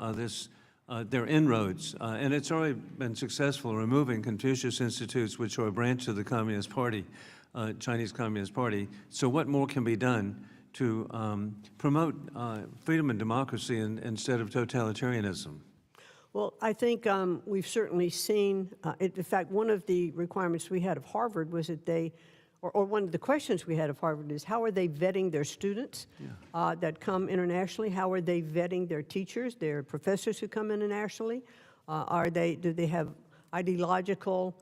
their inroads? And it's already been successful in removing Confucius Institutes, which are a branch of the Communist Party, Chinese Communist Party. So what more can be done to promote freedom and democracy instead of totalitarianism? Well, I think we've certainly seen, in fact, one of the requirements we had of Harvard was that they, or one of the questions we had of Harvard is, how are they vetting their students that come internationally? How are they vetting their teachers, their professors who come internationally? Do they have ideological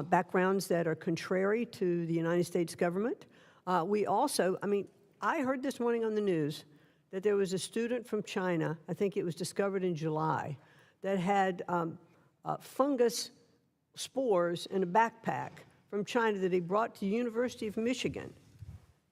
backgrounds that are contrary to the United States government? We also, I heard this morning on the news that there was a student from China, I think it was discovered in July, that had fungus spores in a backpack from China that he brought to the University of Michigan.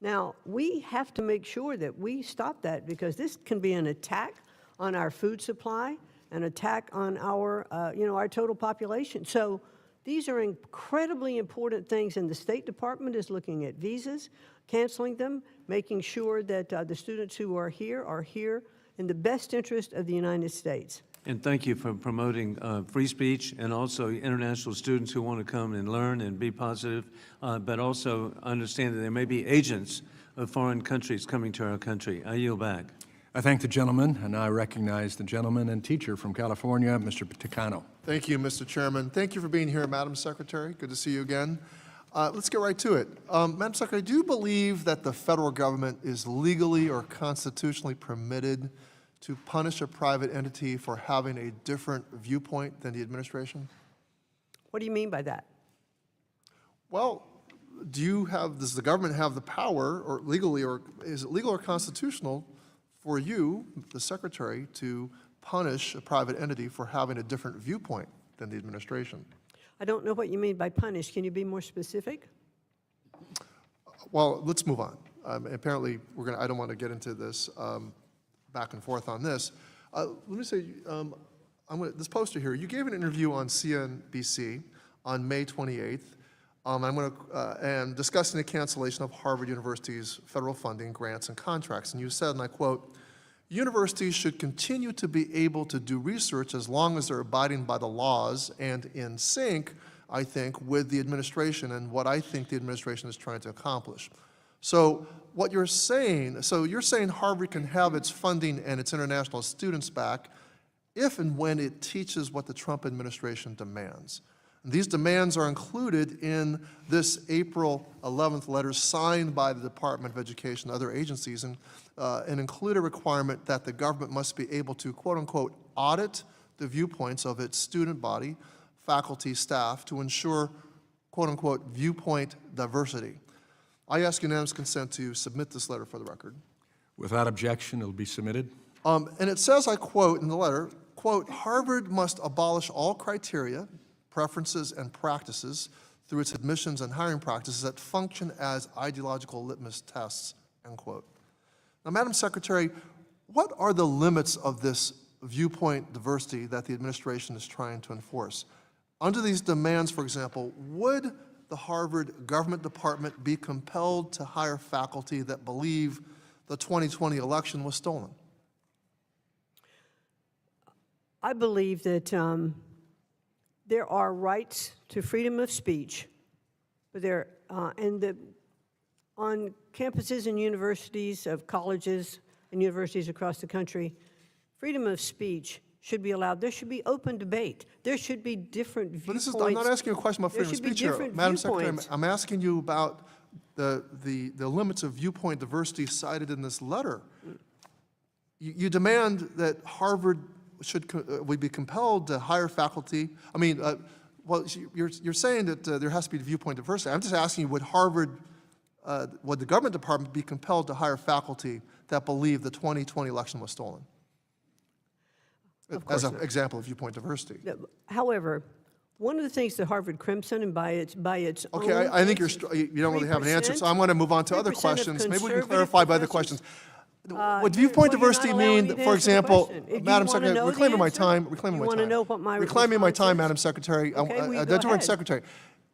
Now, we have to make sure that we stop that, because this can be an attack on our food supply, an attack on our, our total population. So these are incredibly important things, and the State Department is looking at visas, canceling them, making sure that the students who are here in the best interest of the United States. And thank you for promoting free speech, and also international students who want to come and learn and be positive, but also understand that there may be agents of foreign countries coming to our country. I yield back. I thank the gentleman, and I recognize the gentleman and teacher from California, Mr. Ticano. Thank you, Mr. Chairman. Thank you for being here, Madam Secretary. Good to see you again. Let's get right to it. Madam Secretary, do you believe that the federal government is legally or constitutionally permitted to punish a private entity for having a different viewpoint than the administration? What do you mean by that? Well, does the government have the power, or legally, or is it legal or constitutional for you, the Secretary, to punish a private entity for having a different viewpoint than the administration? I don't know what you mean by punish. Can you be more specific? Well, let's move on. Apparently, I don't want to get into this back and forth on this. Let me say, this poster here, you gave an interview on CNBC on May 28th, and discussing the cancellation of Harvard University's federal funding, grants, and contracts. And you said, and I quote, "Universities should continue to be able to do research as long as they're abiding by the laws and in sync, I think, with the administration and what I think the administration is trying to accomplish." So what you're saying, Harvard can have its funding and its international students back if and when it teaches what the Trump administration demands. And these demands are included in this April 11th letter signed by the Department of Education and other agencies, and include a requirement that the government must be able to, quote unquote, audit the viewpoints of its student body, faculty, staff, to ensure, quote unquote, viewpoint diversity. I ask unanimous consent to submit this letter for the record. Without objection, it'll be submitted. And it says, I quote in the letter, quote, "Harvard must abolish all criteria, preferences, and practices through its admissions and hiring practices that function as ideological litmus tests," end quote. Now, Madam Secretary, what are the limits of this viewpoint diversity that the administration is trying to enforce? Under these demands, for example, would the Harvard government department be compelled to hire faculty that believe the 2020 election was stolen? I believe that there are rights to freedom of speech, but on campuses and universities of colleges and universities across the country, freedom of speech should be allowed. There should be open debate. There should be different viewpoints. But I'm not asking you a question about freedom of speech here. Madam Secretary, I'm asking you about the limits of viewpoint diversity cited in this letter. You demand that Harvard would be compelled to hire faculty. I mean, well, you're saying that there has to be viewpoint diversity. I'm just asking you, would the government department be compelled to hire faculty that believe the 2020 election was stolen? As an example of viewpoint diversity. However, one of the things that Harvard Crimson, and by its Okay, own I think you don't really have an answer, so I'm going to move on to other 3% of questions. Maybe we can conservative clarify by other questions. Would viewpoint well, you're not diversity allowing mean, me to for answer the example, question. If you Madam wanna Secretary, know the reclaiming my answer, time, reclaiming you my wanna time. know what my Reclaiming my response time, is? Madam Secretary. Okay, well, you go The Direct ahead. Secretary.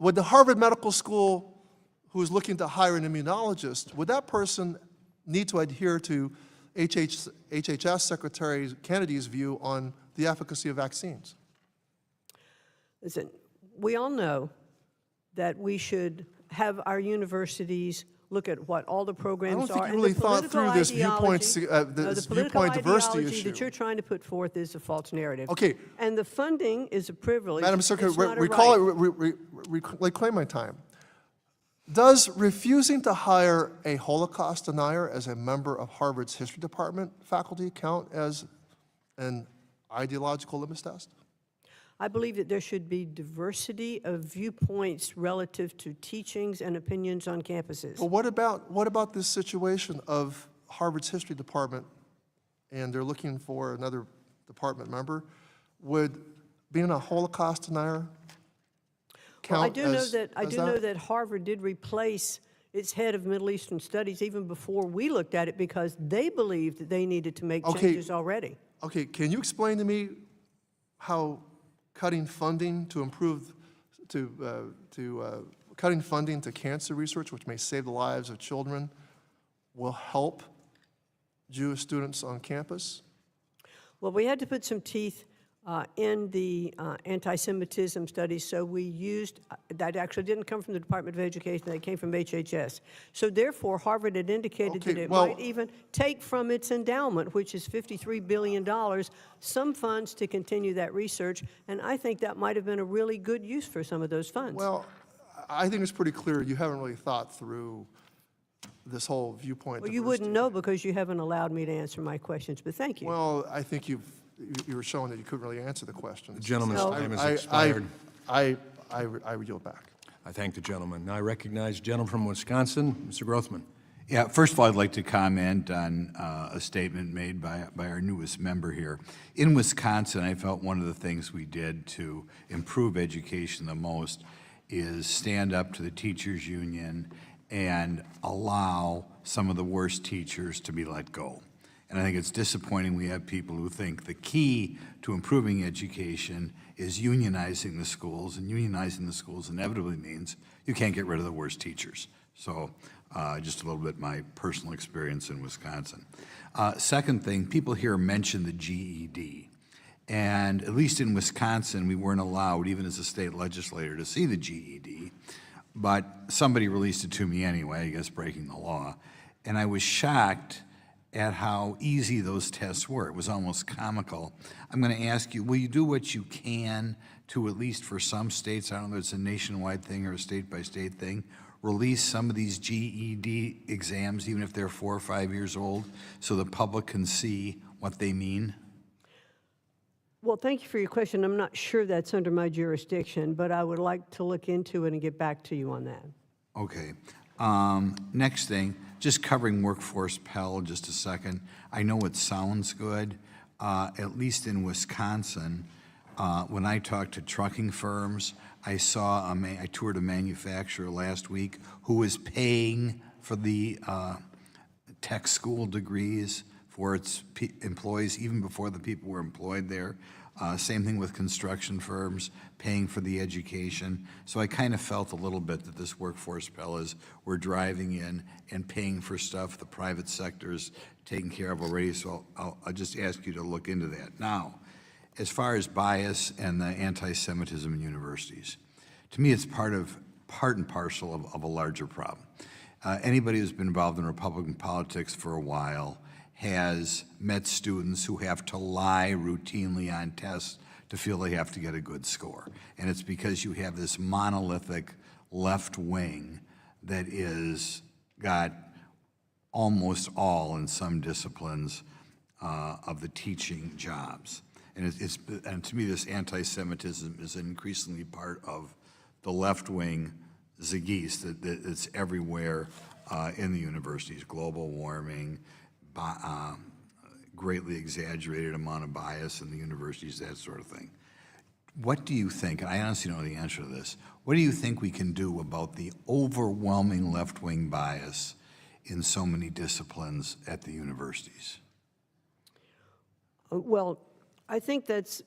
Would the Harvard Medical School, who is looking to hire an immunologist, would that person need to adhere to HHS Secretary Kennedy's view on the efficacy of vaccines? Listen, we all know that we should have our universities look at what all the I programs don't think are. you and really the thought through this political this the political viewpoint diversity ideology issue. that you're trying to put forth is a false narrative. Okay. And the funding is a privilege. Madam It's Secretary, not a right. reclaim my time. Does refusing to hire a Holocaust denier as a member of Harvard's history department faculty count as an ideological litmus test? I believe that there should be diversity of viewpoints relative to teachings and opinions on campuses. Well, what about this situation of Harvard's history department, and they're looking for another department member? Would being a Holocaust denier count Well, I do as know that Harvard did replace its head of Middle Eastern studies even before we looked at it because they believed that they needed to make changes already. Okay, can you explain to me how cutting funding to cutting funding to cancer research, which may save the lives of children, will help Jewish students on campus? Well, we had to put some teeth in the anti-Semitism studies, so we used, that actually didn't come from the Department of Education, that came from HHS. So therefore, Harvard had indicated that it might even take from its endowment, which is $53 billion, some funds to continue that research, and I think that might have been a really good use for some of those funds. Well, I think it's pretty clear you haven't really thought through this whole viewpoint Well, you diversity. wouldn't know because you haven't allowed me to answer my questions, but thank you. Well, I think you were showing that you couldn't really answer the questions. The gentleman's No. time has expired. I yield back. I thank the gentleman. Now I recognize the gentleman from Wisconsin, Mr. Grothman. Yeah, first of all, I'd like to comment on a statement made by our newest member here. In Wisconsin, I felt one of the things we did to improve education the most is stand up to the teachers' union and allow some of the worst teachers to be let go. And I think it's disappointing we have people who think the key to improving education is unionizing the schools, and unionizing the schools inevitably means you can't get rid of the worst teachers. So just a little bit my personal experience in Wisconsin. Second thing, people here mention the GED. And at least in Wisconsin, we weren't allowed, even as a state legislator, to see the GED. But somebody released it to me anyway, I guess breaking the law. And I was shocked at how easy those tests were. It was almost comical. I'm going to ask you, will you do what you can to, at least for some states, I don't know if it's a nationwide thing or a state-by-state thing, release some of these GED exams, even if they're 4 or 5 years old, so the public can see what they mean? Well, thank you for your question. I'm not sure that's under my jurisdiction, but I would like to look into it and get back to you on that. Okay. Next thing, just covering workforce Pell just a second. I know it sounds good, at least in Wisconsin. When I talked to trucking firms, I toured a manufacturer last week who was paying for the tech school degrees for its employees, even before the people were employed there. Same thing with construction firms, paying for the education. So I kind of felt a little bit that this workforce bill is, we're driving in and paying for stuff the private sector's taking care of already, so I'll just ask you to look into that. Now, as far as bias and the anti-Semitism in universities, to me it's part and parcel of a larger problem. Anybody who's been involved in Republican politics for a while has met students who have to lie routinely on tests to feel they have to get a good score. And it's because you have this monolithic left wing that is got almost all, in some disciplines, of the teaching jobs. And and to me, this anti-Semitism is increasingly part of the left wing zageese that's everywhere in the universities. Global warming, greatly exaggerated amount of bias in the universities, that sort of thing. What do you think, and I honestly don't know the answer to this, what do you think we can do about the overwhelming left-wing bias in so many disciplines at the universities? Well, I think that's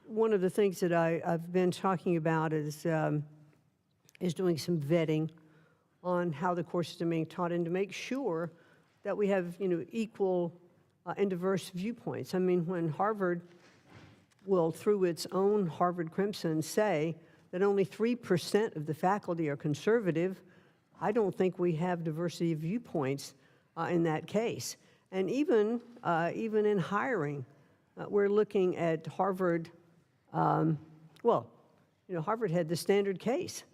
one of the things that I've been talking about is doing some vetting on how the courses are being taught and to make sure that we have, equal and diverse viewpoints. I mean, when Harvard will, through its own Harvard Crimson, say that only 3% of the faculty are conservative, I don't think we have diversity of viewpoints in that case. And even in hiring, we're looking at Harvard. Harvard had the standard case.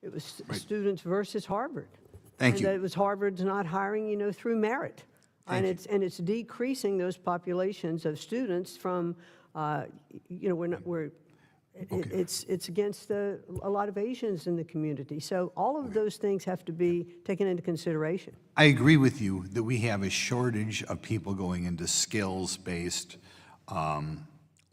It was students versus Harvard. Thank you. And it was Harvard's not hiring, through merit. It's decreasing those populations of students from, it's against a lot of Asians in the community. So all of those things have to be taken into consideration. I agree with you that we have a shortage of people going into skills-based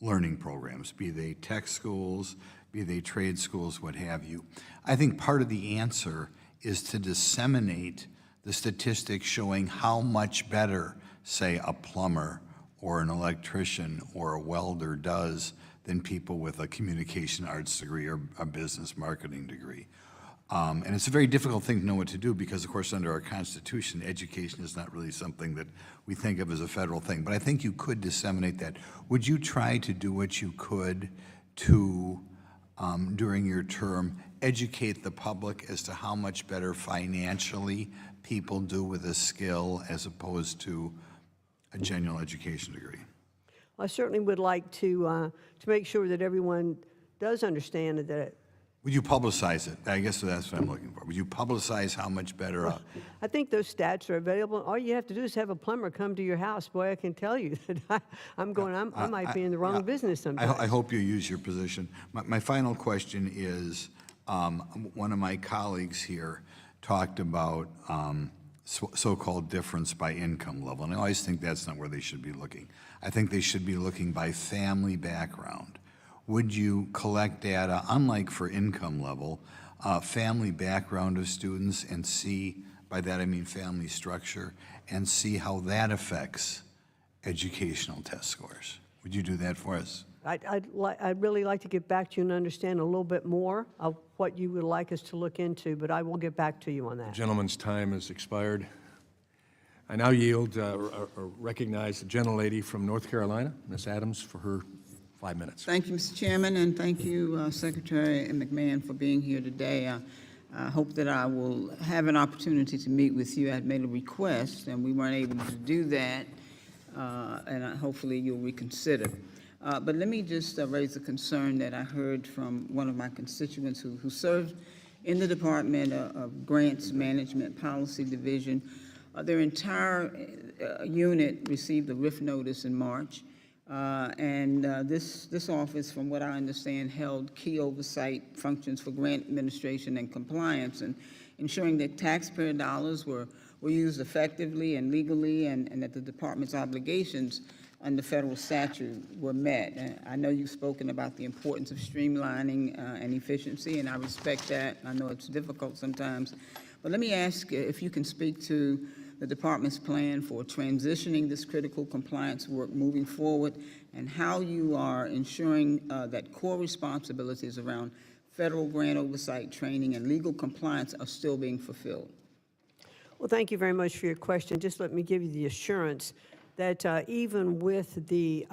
learning programs, be they tech schools, be they trade schools, what have you. I think part of the answer is to disseminate the statistics showing how much better, say, a plumber or an electrician or a welder does than people with a communication arts degree or a business marketing degree. And it's a very difficult thing to know what to do because, of course, under our Constitution, education is not really something that we think of as a federal thing. But I think you could disseminate that. Would you try to do what you could to, during your term, educate the public as to how much better financially people do with a skill as opposed to a general education degree? I certainly would like to make sure that everyone does understand that. Would you publicize it? I guess that's what I'm looking for. Would you publicize how much better? I think those stats are available. All you have to do is have a plumber come to your house. Boy, I can tell you that I might be in the wrong business sometimes. I hope you use your position. My final question is, one of my colleagues here talked about so-called difference by income level, and I always think that's not where they should be looking. I think they should be looking by family background. Would you collect data, unlike for income level, family background of students and see, by that I mean family structure, and see how that affects educational test scores? Would you do that for us? I'd really like to get back to you and understand a little bit more of what you would like us to look into, but I will get back to you on that. The gentleman's time has expired. I now yield or recognize the gentlelady from North Carolina, Ms. Adams, for her 5 minutes. Thank you, Mr. Chairman, and thank you, Secretary McMahon, for being here today. I hope that I will have an opportunity to meet with you. I had made a request, and we weren't able to do that, and hopefully you'll reconsider. But let me just raise a concern that I heard from one of my constituents who served in the Department of Grants Management Policy Division. Their entire unit received a RIF notice in March. This office, from what I understand, held key oversight functions for grant administration and compliance, and ensuring that taxpayer dollars were used effectively and legally, and that the department's obligations under federal statute were met. And I know you've spoken about the importance of streamlining and efficiency, and I respect that. I know it's difficult sometimes. But let me ask if you can speak to the department's plan for transitioning this critical compliance work moving forward, and how you are ensuring that core responsibilities around federal grant oversight, training, and legal compliance are still being fulfilled. Well, thank you very much for your question. Just let me give you the assurance that even with the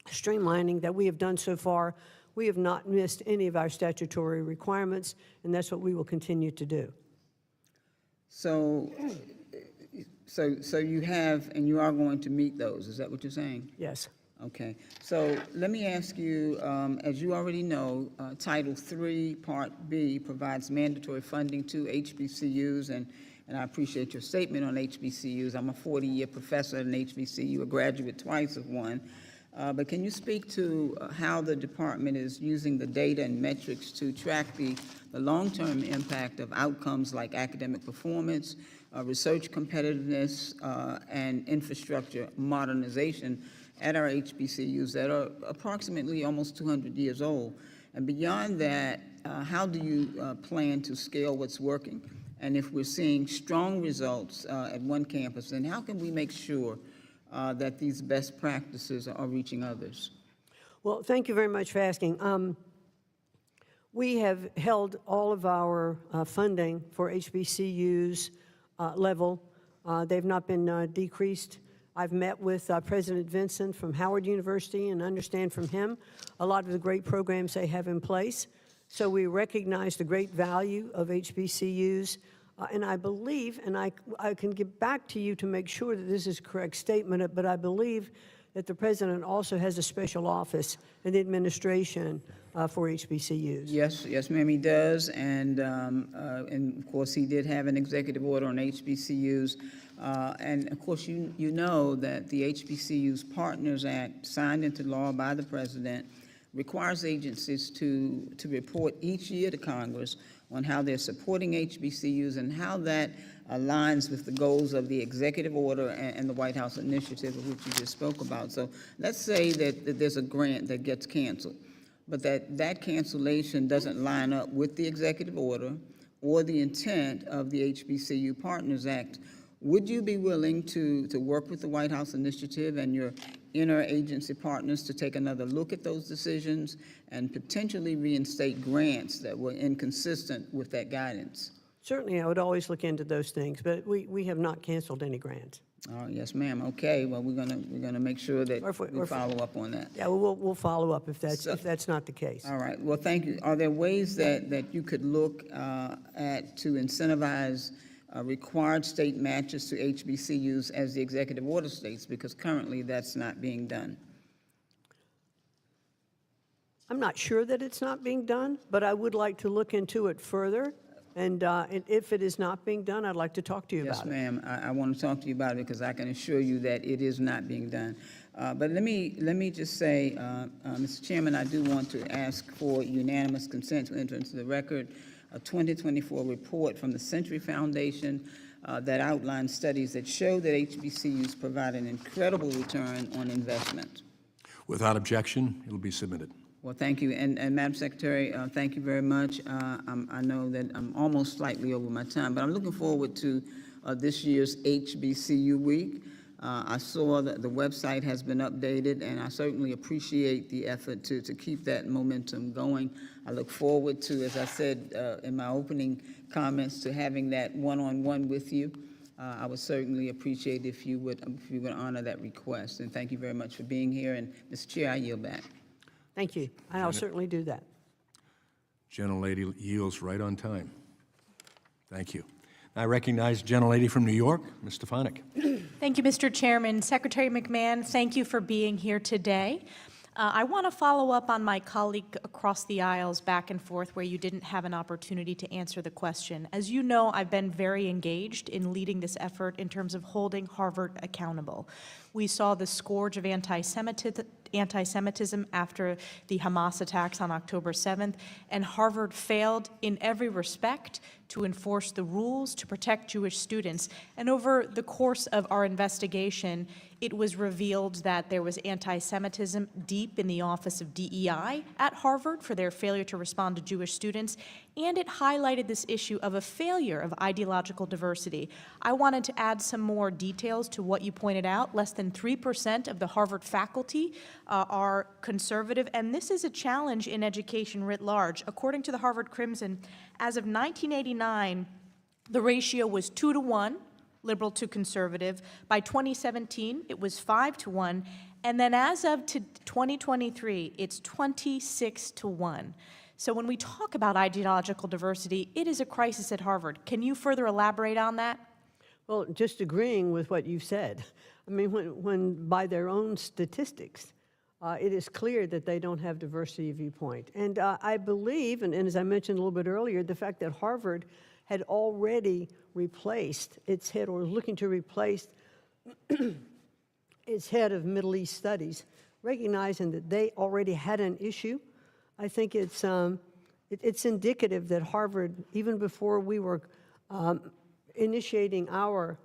streamlining that we have done so far, we have not missed any of our statutory requirements, and that's what we will continue to do. So you have, and you are going to meet those, is that what you're saying? Yes. Okay, so let me ask you, as you already know, Title III, Part B provides mandatory funding to HBCUs, and I appreciate your statement on HBCUs. I'm a 40-year professor at an HBCU, a graduate twice of one. But can you speak to how the department is using the data and metrics to track the long-term impact of outcomes like academic performance, research competitiveness, and infrastructure modernization at our HBCUs that are approximately almost 200 years old? And beyond that, how do you plan to scale what's working? And if we're seeing strong results at one campus, then how can we make sure that these best practices are reaching others? Well, thank you very much for asking. We have held all of our funding for HBCUs level. They've not been decreased. I've met with President Vinson from Howard University and understand from him a lot of the great programs they have in place. So we recognize the great value of HBCUs. And I believe, and I can get back to you to make sure that this is a correct statement, but I believe that the president also has a special office in the administration for HBCUs. Yes, ma'am, he does, and of course he did have an executive order on HBCUs, and of course you know that the HBCUs Partners Act, signed into law by the president, requires agencies to report each year to Congress on how they're supporting HBCUs and how that aligns with the goals of the executive order and the White House initiative, of which you just spoke about. So let's say that there's a grant that gets canceled, but that cancellation doesn't line up with the executive order or the intent of the HBCU Partners Act. Would you be willing to work with the White House initiative and your interagency partners to take another look at those decisions and potentially reinstate grants that were inconsistent with that guidance? Certainly, I would always look into those things, but we have not canceled any grants. Oh, yes, ma'am. Okay, well, we're gonna make sure that we follow up on that. Yeah, we'll follow up if that's not the case. All right, well, thank you. Are there ways that you could look at to incentivize required state matches to HBCUs as the executive order states? Because currently that's not being done. I'm not sure that it's not being done, but I would like to look into it further. And if it is not being done, I'd like to talk to you about it. Yes, ma'am. I want to talk to you about it because I can assure you that it is not being done. But let me just say, Mr. Chairman, I do want to ask for unanimous consent to enter into the record a 2024 report from the Century Foundation that outlines studies that show that HBCUs provide an incredible return on investment. Without objection, it'll be submitted. Well, thank you. And Madam Secretary, thank you very much. I know that I'm almost slightly over my time, but I'm looking forward to this year's HBCU Week. I saw that the website has been updated, and I certainly appreciate the effort to keep that momentum going. I look forward to, as I said in my opening comments, to having that one-on-one with you. I would certainly appreciate if you would honor that request. And thank you very much for being here. And Mr. Chair, I yield back. Thank you. And I'll certainly do that. Gentlelady yields right on time. Thank you. I recognize Gentlelady from New York, Ms. Stefanik. Thank you, Mr. Chairman. Secretary McMahon, thank you for being here today. I want to follow up on my colleague across the aisles back and forth where you didn't have an opportunity to answer the question. As you know, I've been very engaged in leading this effort in terms of holding Harvard accountable. We saw the scourge of anti-Semitism after the Hamas attacks on October 7th, and Harvard failed in every respect to enforce the rules to protect Jewish students. And over the course of our investigation, It was revealed that there was anti-Semitism deep in the Office of DEI at Harvard for their failure to respond to Jewish students, and it highlighted this issue of a failure of ideological diversity. I wanted to add some more details to what you pointed out. Less than 3% of the Harvard faculty are conservative, and this is a challenge in education writ large. According to the Harvard Crimson, as of 1989, the ratio was 2 to 1. Liberal to conservative. By 2017, it was 5 to 1, and then as of 2023, it's 26 to 1. So when we talk about ideological diversity, it is a crisis at Harvard. Can you further elaborate on that? Well, just agreeing with what you've said. I mean, when by their own statistics, it is clear that they don't have diversity of viewpoint. And I believe, and as I mentioned a little bit earlier, the fact that Harvard had already replaced its head, or was looking to replace its head of Middle East Studies, recognizing that they already had an issue. I think it's indicative that Harvard, even before we were initiating our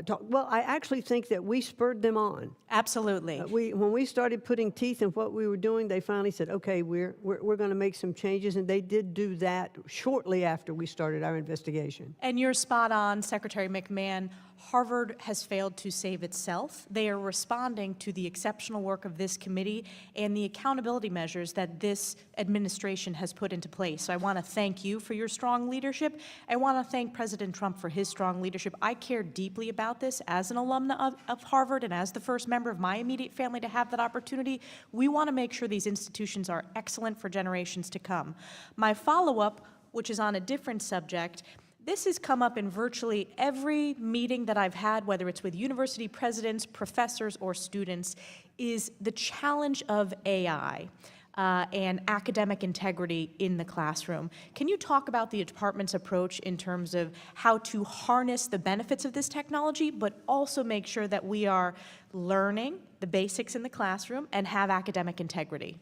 talk, well, I actually think that we spurred them on. Absolutely. When we started putting teeth in what we were doing, they finally said, okay, we're going to make some changes, and they did do that shortly after we started our investigation. And you're spot on, Secretary McMahon. Harvard has failed to save itself. They are responding to the exceptional work of this committee and the accountability measures that this administration has put into place. So I want to thank you for your strong leadership. I want to thank President Trump for his strong leadership. I care deeply about this as an alumna of Harvard and as the first member of my immediate family to have that opportunity. We want to make sure these institutions are excellent for generations to come. My follow-up, which is on a different subject, this has come up in virtually every meeting that I've had, whether it's with university presidents, professors, or students, is the challenge of AI and academic integrity in the classroom. Can you talk about the department's approach in terms of how to harness the benefits of this technology, but also make sure that we are learning the basics in the classroom and have academic integrity?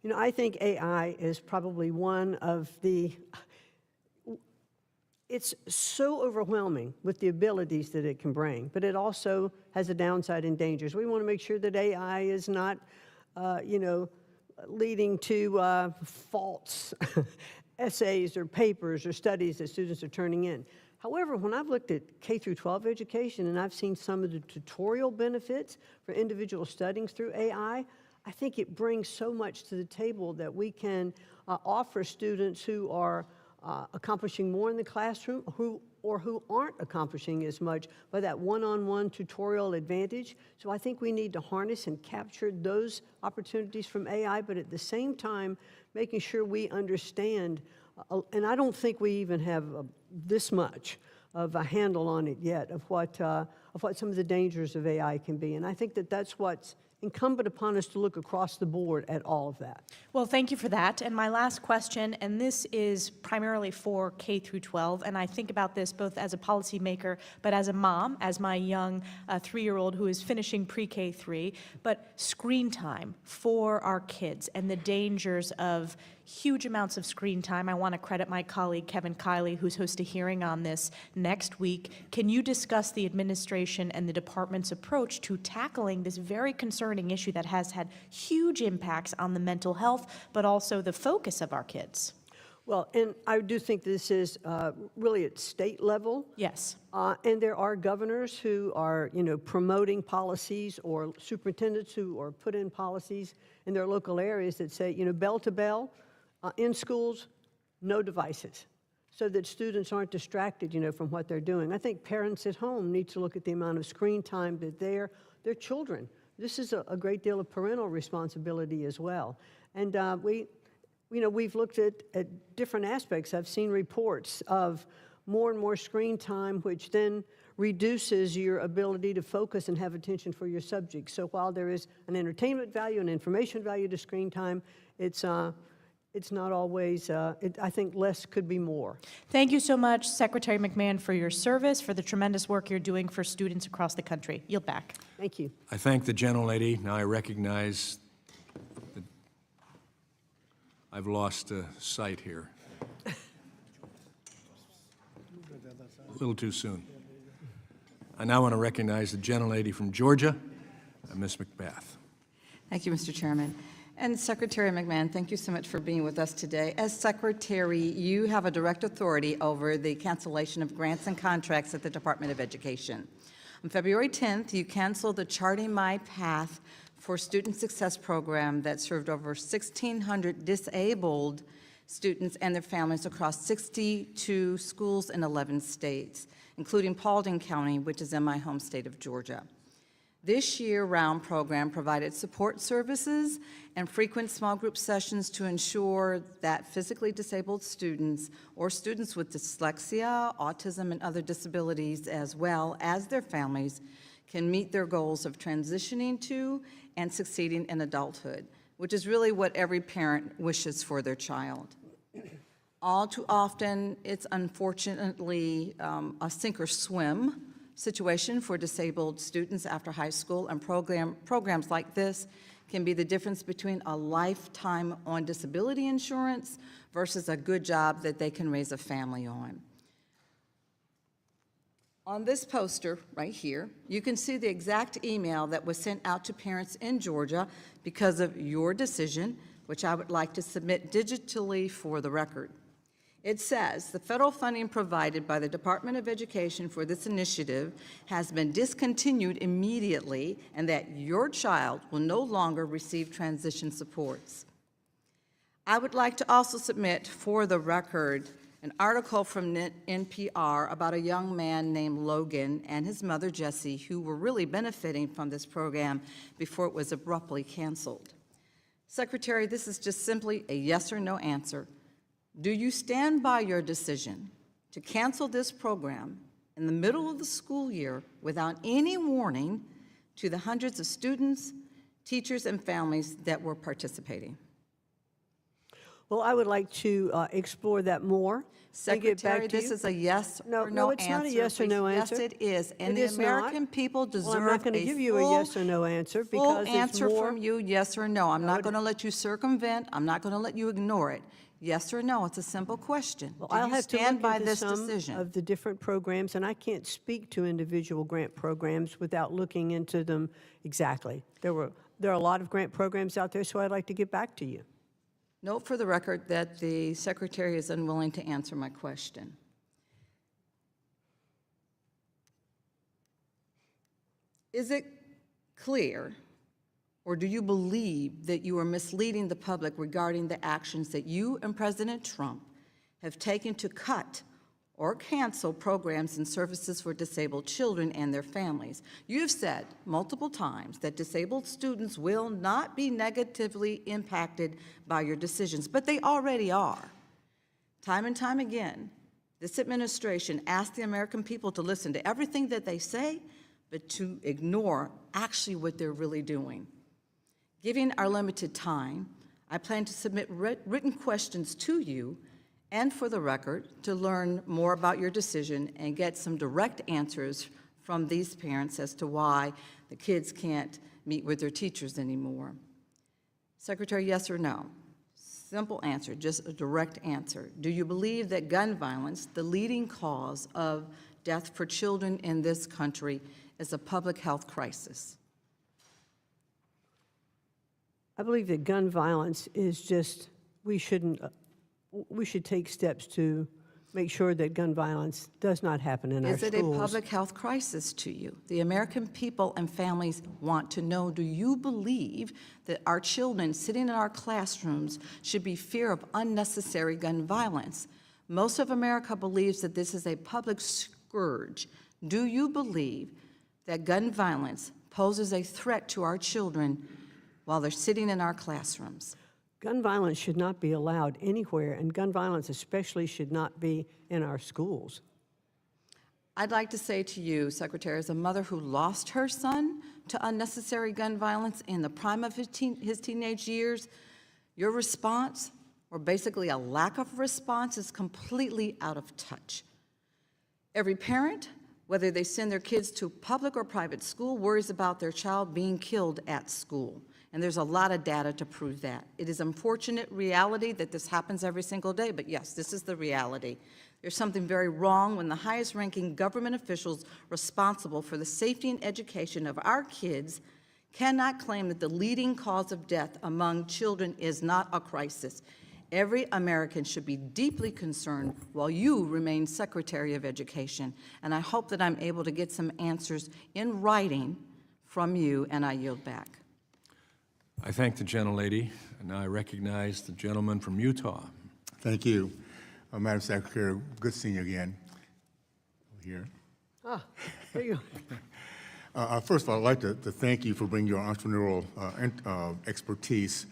You know, I think AI is probably one of the it's so overwhelming with the abilities that it can bring, but it also has a downside and dangers. We want to make sure that AI is not, leading to false essays or papers or studies that students are turning in. However, when I've looked at K through 12 education and I've seen some of the tutorial benefits for individual studying through AI, I think it brings so much to the table that we can offer students who are accomplishing more in the classroom who aren't accomplishing as much by that one-on-one tutorial advantage. So I think we need to harness and capture those opportunities from AI, but at the same time, making sure we understand, and I don't think we even have this much of a handle on it yet, of what some of the dangers of AI can be. And I think that that's what's incumbent upon us to look across the board at all of that. Well, thank you for that. And my last question, and this is primarily for K through 12, and I think about this both as a policymaker, but as a mom, as my young 3-year-old who is finishing pre-K 3, but screen time for our kids and the dangers of huge amounts of screen time. I want to credit my colleague Kevin Kiley, who's hosting a hearing on this next week. Can you discuss the administration and the department's approach to tackling this very concerning issue that has had huge impacts on the mental health, but also the focus of our kids? Well, and I do think this is really at state level. Yes. And there are governors who are, promoting policies, or superintendents who are put in policies in their local areas that say, bell to bell, in schools, no devices, so that students aren't distracted, from what they're doing. I think parents at home need to look at the amount of screen time that their children. This is a great deal of parental responsibility as well. And we've looked at different aspects. I've seen reports of more and more screen time, which then reduces your ability to focus and have attention for your subject. So while there is an entertainment value and information value to screen time, it's not always, I think less could be more. Thank you so much, Secretary McMahon, for your service, for the tremendous work you're doing for students across the country. Yield back. Thank you. I thank the gentlelady. Now I recognize that I've lost sight here. A little too soon. I now want to recognize the gentlelady from Georgia, Ms. McBath. Thank you, Mr. Chairman. And Secretary McMahon, thank you so much for being with us today. As Secretary, you have a direct authority over the cancellation of grants and contracts at the Department of Education. On February 10th, you canceled the Charting My Path for Student Success program that served over 1,600 disabled students and their families across 62 schools in 11 states, including Paulding County, which is in my home state of Georgia. This year-round program provided support services and frequent small group sessions to ensure that physically disabled students or students with dyslexia, autism, and other disabilities, as well as their families, can meet their goals of transitioning to and succeeding in adulthood, which is really what every parent wishes for their child. All too often, it's unfortunately a sink or swim situation for disabled students after high school, and programs like this can be the difference between a lifetime on disability insurance versus a good job that they can raise a family on. On this poster right here, you can see the exact email that was sent out to parents in Georgia because of your decision, which I would like to submit digitally for the record. It says, the federal funding provided by the Department of Education for this initiative has been discontinued immediately, and that your child will no longer receive transition supports. I would like to also submit for the record an article from NPR about a young man named Logan and his mother Jessie, who were really benefiting from this program before it was abruptly canceled. Secretary, this is just simply a yes or no answer. Do you stand by your decision to cancel this program in the middle of the school year without any warning to the hundreds of students, teachers, and families that were participating? Well, I would like to explore that more. and get back Secretary, to this you. is a yes No, or no, no it's not a answer, yes or no please. answer. Yes, it is, and It the is not. American people deserve Well, I'm not going to give you a yes or no answer full because it's answer more. from you, yes or no. I'm not going to let you circumvent. I'm not going to let you ignore it. Yes or no, it's a simple question. Well, Do I'll you have to stand look by into this some decision? of the different programs, and I can't speak to individual grant programs without looking into them exactly. There are a lot of grant programs out there, so I'd like to get back to you. Note for the record that the Secretary is unwilling to answer my question. Is it clear, or do you believe that you are misleading the public regarding the actions that you and President Trump have taken to cut or cancel programs and services for disabled children and their families? You've said multiple times that disabled students will not be negatively impacted by your decisions, but they already are. Time and time again, this administration asks the American people to listen to everything that they say, but to ignore actually what they're really doing. Given our limited time, I plan to submit written questions to you and for the record to learn more about your decision and get some direct answers from these parents as to why the kids can't meet with their teachers anymore. Secretary, yes or no? Simple answer, just a direct answer. Do you believe that gun violence, the leading cause of death for children in this country, is a public health crisis? I believe that gun violence is just, we should take steps to make sure that gun violence does not happen in our Is schools. it a public health crisis to you? The American people and families want to know, do you believe that our children sitting in our classrooms should be fear of unnecessary gun violence? Most of America believes that this is a public scourge. Do you believe that gun violence poses a threat to our children while they're sitting in our classrooms? Gun violence should not be allowed anywhere, and gun violence especially should not be in our schools. I'd like to say to you, Secretary, as a mother who lost her son to unnecessary gun violence in the prime of his teenage years, your response, or basically a lack of response, is completely out of touch. Every parent, whether they send their kids to public or private school, worries about their child being killed at school. And there's a lot of data to prove that. It is unfortunate reality that this happens every single day, but yes, this is the reality. There's something very wrong when the highest-ranking government officials responsible for the safety and education of our kids cannot claim that the leading cause of death among children is not a crisis. Every American should be deeply concerned while you remain Secretary of Education. And I hope that I'm able to get some answers in writing from you, and I yield back. I thank the gentlelady, and now I recognize the gentleman from Utah. Thank you. Madam Secretary, good seeing you again. Here. Ah, there you go. First of all, I'd like to thank you for bringing your entrepreneurial expertise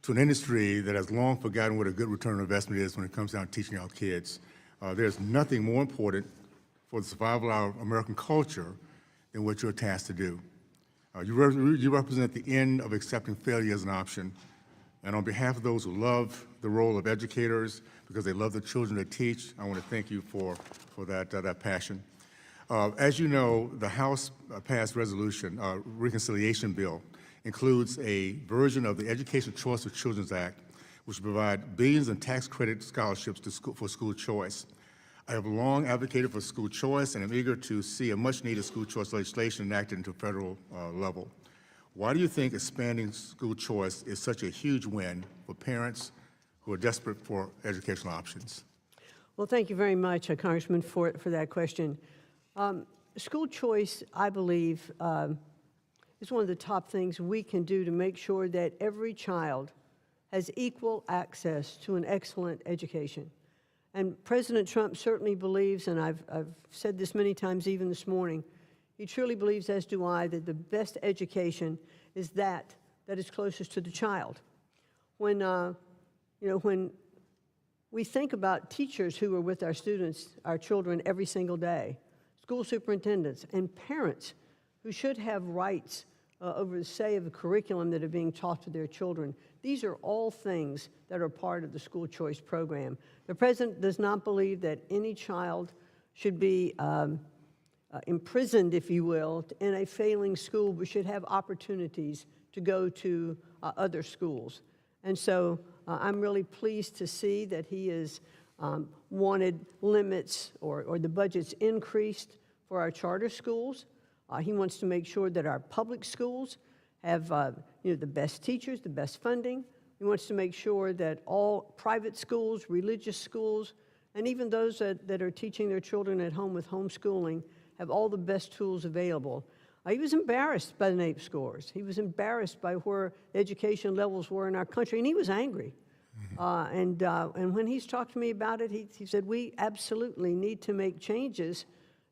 to an industry that has long forgotten what a good return on investment is when it comes down to teaching our kids. There's nothing more important for the survival of our American culture than what you're tasked to do. You represent the end of accepting failure as an option. And on behalf of those who love the role of educators because they love the children they teach, I want to thank you for that passion. As you know, the House passed resolution, reconciliation bill, includes a version of the Education Choice for Children's Act, which will provide billions in tax credit scholarships for school choice. I have long advocated for school choice, and I'm eager to see a much-needed school choice legislation enacted into federal level. Why do you think expanding school choice is such a huge win for parents who are desperate for educational options? Well, thank you very much, Congressman, for that question. School choice, I believe, is one of the top things we can do to make sure that every child has equal access to an excellent education. And President Trump certainly believes, and I've said this many times even this morning, he truly believes, as do I, that the best education is that is closest to the child. When, when we think about teachers who are with our students, our children, every single day, school superintendents and parents who should have rights over the say of the curriculum that are being taught to their children. These are all things that are part of the school choice program. The president does not believe that any child should be imprisoned, if you will, in a failing school, but should have opportunities to go to other schools. And so I'm really pleased to see that he has wanted limits or the budget's increased for our charter schools. He wants to make sure that our public schools have the best teachers, the best funding. He wants to make sure that all private schools, religious schools, and even those that are teaching their children at home with homeschooling have all the best tools available. He was embarrassed by the NAEP scores. He was embarrassed by where education levels were in our country, and he was angry. And when he's talked to me about it, he said, we absolutely need to make changes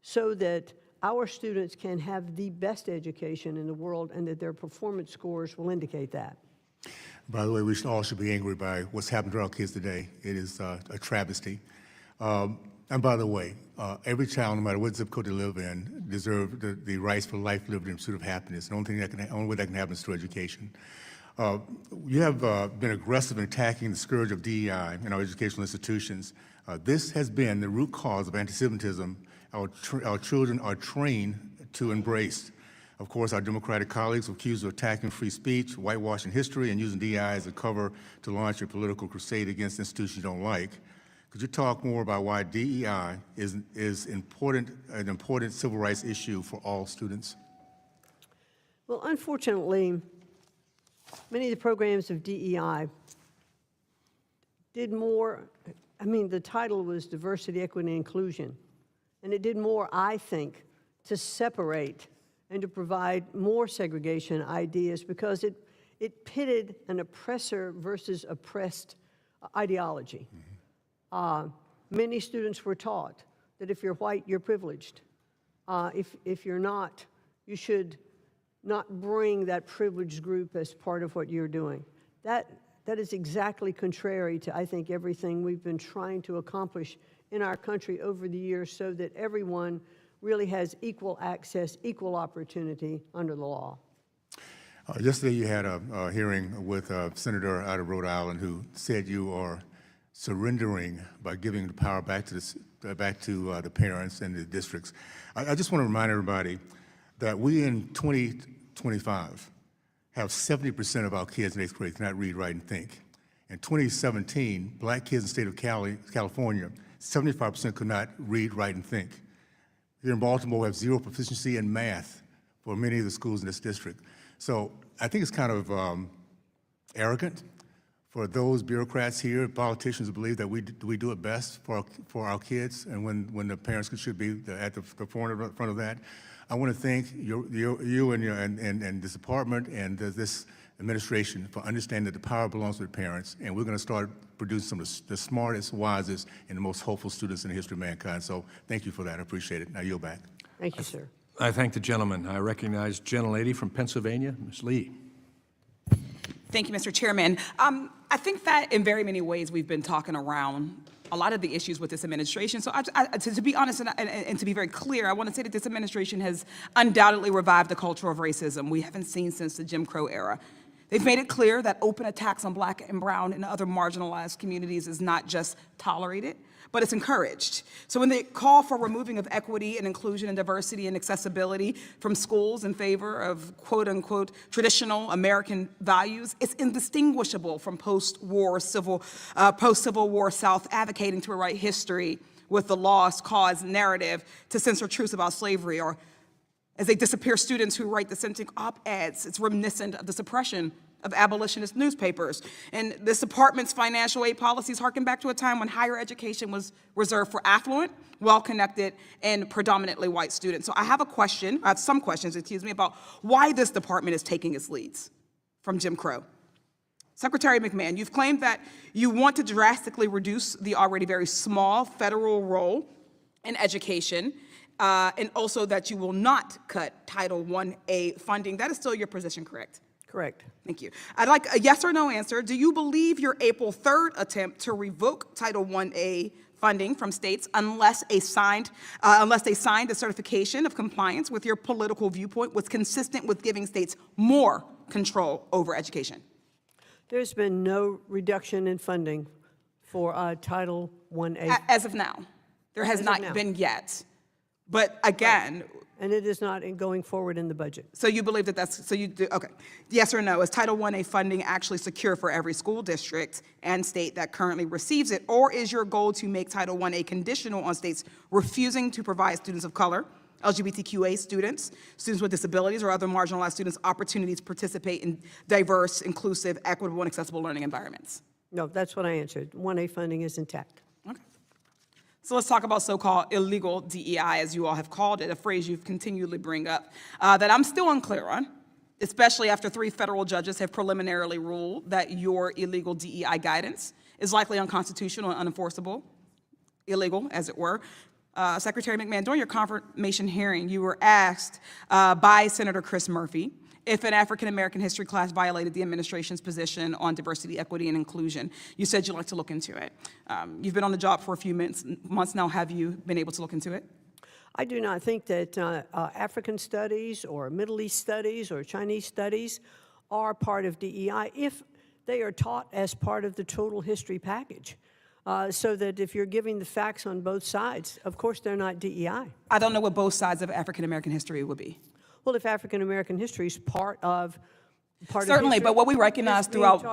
so that our students can have the best education in the world and that their performance scores will indicate that. By the way, we all should be angry by what's happened to our kids today. It is a travesty. And by the way, every child, no matter what zip code they live in, deserves the rights for life, liberty, and pursuit of happiness. The only way that can happen is through education. You have been aggressive in attacking the scourge of DEI in our educational institutions. This has been the root cause of anti-Semitism our children are trained to embrace. Of course, our Democratic colleagues are accused of attacking free speech, whitewashing history, and using DEI as a cover to launch a political crusade against institutions you don't like. Could you talk more about why DEI is an important civil rights issue for all students? Well, unfortunately, many of the programs of DEI did more, the title was Diversity, Equity, and Inclusion, and it did more, I think, to separate and to provide more segregation ideas because it pitted an oppressor versus oppressed ideology. Many students were taught that if you're white, you're privileged. If you're not, you should not bring that privileged group as part of what you're doing. That is exactly contrary to, I think, everything we've been trying to accomplish in our country over the years so that everyone really has equal access, equal opportunity under the law. Yesterday you had a hearing with a senator out of Rhode Island who said you are surrendering by giving the power back to the parents and the districts. I just want to remind everybody that we in 2025 have 70% of our kids in 8th grade cannot read, write, and think. In 2017, black kids in the state of California, 75% could not read, write, and think. Here in Baltimore, we have zero proficiency in math for many of the schools in this district. So I think it's kind of arrogant for those bureaucrats here, politicians, who believe that we do it best for our kids, and when the parents should be at the front of that. I want to thank you and this department and this administration for understanding that the power belongs to the parents, and we're going to start producing some of the smartest, wisest, and the most hopeful students in the history of mankind. So thank you for that. I appreciate it. Now yield back. Thank you, sir. I thank the gentleman. I recognize gentlelady from Pennsylvania, Ms. Lee. Thank you, Mr. Chairman. I think that in very many ways we've been talking around a lot of the issues with this administration. So to be honest and to be very clear, I want to say that this administration has undoubtedly revived the culture of racism we haven't seen since the Jim Crow era. They've made it clear that open attacks on black and brown and other marginalized communities is not just tolerated, but it's encouraged. So when they call for removing of equity and inclusion and diversity and accessibility from schools in favor of quote unquote traditional American values, it's indistinguishable from post-Civil War South advocating to rewrite history with the lost cause narrative to censor truths about slavery, or as they disappear students who write dissenting op-eds. It's reminiscent of the suppression of abolitionist newspapers. And this department's financial aid policies harken back to a time when higher education was reserved for affluent, well-connected, and predominantly white students. So I have some questions, about why this department is taking its leads from Jim Crow. Secretary McMahon, you've claimed that you want to drastically reduce the already very small federal role in education, and also that you will not cut Title I-A funding. That is still your position, correct? Correct. Thank you. I'd like a yes or no answer. Do you believe your April 3rd attempt to revoke Title I-A funding from states unless they signed a certification of compliance with your political viewpoint was consistent with giving states more control over education? There's been no reduction in funding for Title I-A. As of now. There has not been yet. But again, right. And it is not going forward in the budget. So you believe that okay. Yes or no, is Title I-A funding actually secure for every school district and state that currently receives it? Or is your goal to make Title I-A conditional on states refusing to provide students of color, LGBTQA students, students with disabilities, or other marginalized students opportunities to participate in diverse, inclusive, equitable, and accessible learning environments? No, that's what I answered. I-A funding is intact. So let's talk about so-called illegal DEI, as you all have called it, a phrase you've continually bring up, that I'm still unclear on, especially after 3 federal judges have preliminarily ruled that your illegal DEI guidance is likely unconstitutional and unenforceable, illegal, as it were. Secretary McMahon, during your confirmation hearing, you were asked by Senator Chris Murphy if an African-American history class violated the administration's position on diversity, equity, and inclusion. You said you'd like to look into it. You've been on the job for a few months now. Have you been able to look into it? I do not think that African studies or Middle East studies or Chinese studies are part of DEI if they are taught as part of the total history package. So that if you're giving the facts on both sides, of course they're not DEI. I don't know what both sides of African-American history would be. Well, if African-American history is part of certainly, history, but what we recognize throughout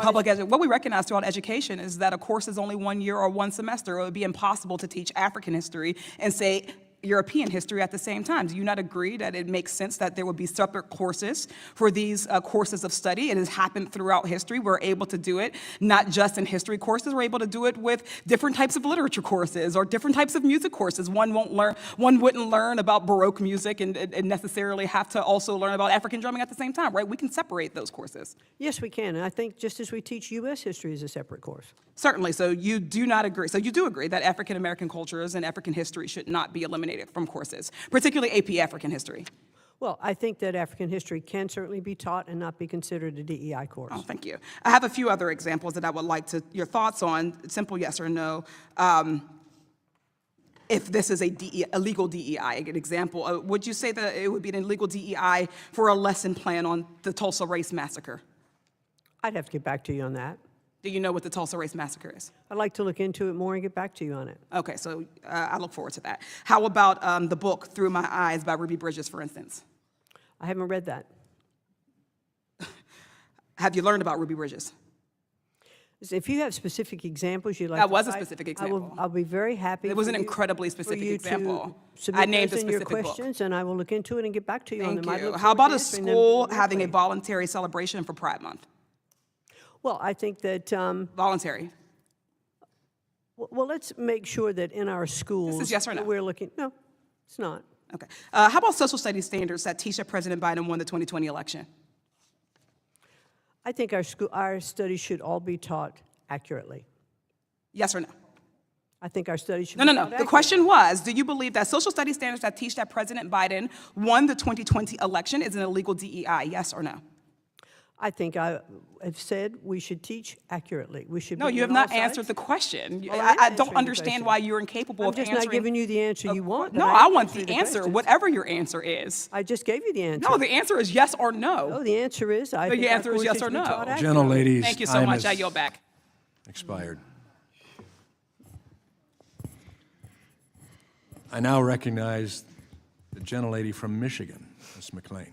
education is that a course is only 1 year or 1 semester. It would be impossible to teach African history and say European history at the same time. Do you not agree that it makes sense that there would be separate courses for these courses of study? It has happened throughout history. We're able to do it not just in history courses. We're able to do it with different types of literature courses or different types of music courses. One wouldn't learn about Baroque music and necessarily have to also learn about African drumming at the same time, right? We can separate those courses. Yes, we can. And I think just as we teach U.S. history as a separate course. Certainly. So you do not agree. So you do agree that African American cultures and African history should not be eliminated from courses, particularly AP African history. Well, I think that African history can certainly be taught and not be considered a DEI course. Oh, thank you. I have a few other examples that I would like your thoughts on, simple yes or no. If this is a legal DEI, an example, would you say that it would be an illegal DEI for a lesson plan on the Tulsa Race Massacre? I'd have to get back to you on that. Do you know what the Tulsa Race Massacre is? I'd like to look into it more and get back to you on it. Okay, so I look forward to that. How about the book Through My Eyes by Ruby Bridges, for instance? I haven't read that. Have you learned about Ruby Bridges? If you have specific examples you'd like That to was a cite, specific example. I'll be very happy. It was for an you- incredibly for specific you to example. submit I named those a in your specific book. questions, and I will look into it and get back to you on them. Thank I'd you. look How forward about to a answering them school having a directly. voluntary celebration for Pride Month? Well, I think that, Voluntary. well, let's make sure that in our schools. yes or no? that We're looking, no, it's not. Okay. How about social studies standards that teach that President Biden won the 2020 election? I think our studies should all be taught accurately. Yes or no? I think our studies should No, be no, taught no. accurately. The question was, do you believe that social studies standards that teach that President Biden won the 2020 election is an illegal DEI? Yes or no? I think I have said we should teach accurately. We should. No, bring you have in all not answered sides. the question. Well, I am I answering don't the understand question. why you're incapable I'm of just answering. not giving you the answer you want. but No, am I want answering the answer, question. whatever your answer is. I just gave you the answer. No, the answer is yes or no. No, the answer is I No, think your our answer is courses yes or should be no. taught Gentle accurately. ladies, Thank you so time much. I has yield back. expired. I now recognize the gentlelady from Michigan, Ms. McLean.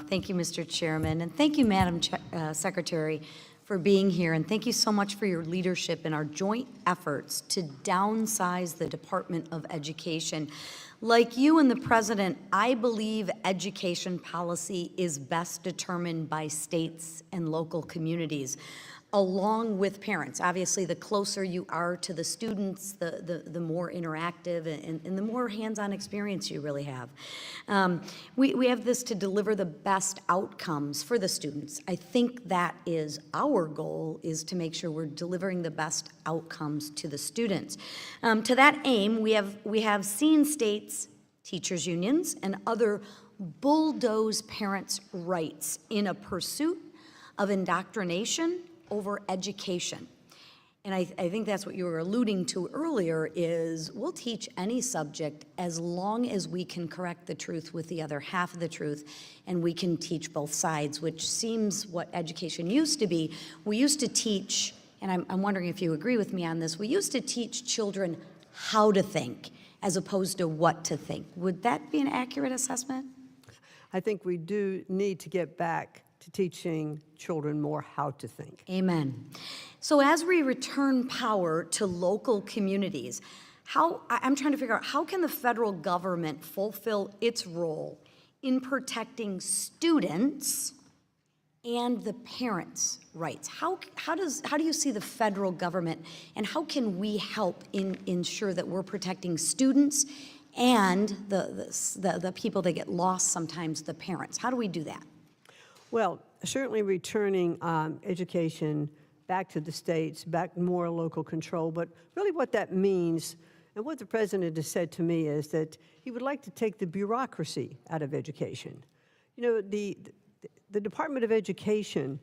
Thank you, Mr. Chairman, and thank you, Madam Secretary, for being here, and thank you so much for your leadership in our joint efforts to downsize the Department of Education. Like you and the President, I believe education policy is best determined by states and local communities, along with parents. Obviously, the closer you are to the students, the more interactive and the more hands-on experience you really have. We have this to deliver the best outcomes for the students. I think that is our goal, is to make sure we're delivering the best outcomes to the students. To that aim, we have seen states, teachers unions, and other bulldoze parents' rights in a pursuit of indoctrination over education. And I think that's what you were alluding to earlier, is we'll teach any subject as long as we can correct the truth with the other half of the truth, and we can teach both sides, which seems what education used to be. We used to teach, and I'm wondering if you agree with me on this, we used to teach children how to think as opposed to what to think. Would that be an accurate assessment? I think we do need to get back to teaching children more how to think. Amen. So as we return power to local communities, I'm trying to figure out, how can the federal government fulfill its role in protecting students and the parents' rights? How do you see the federal government, and how can we help ensure that we're protecting students and the people that get lost sometimes, the parents? How do we do that? Well, certainly returning education back to the states, back more local control, but really what that means, and what the president has said to me, is that he would like to take the bureaucracy out of education. You know, the Department of Education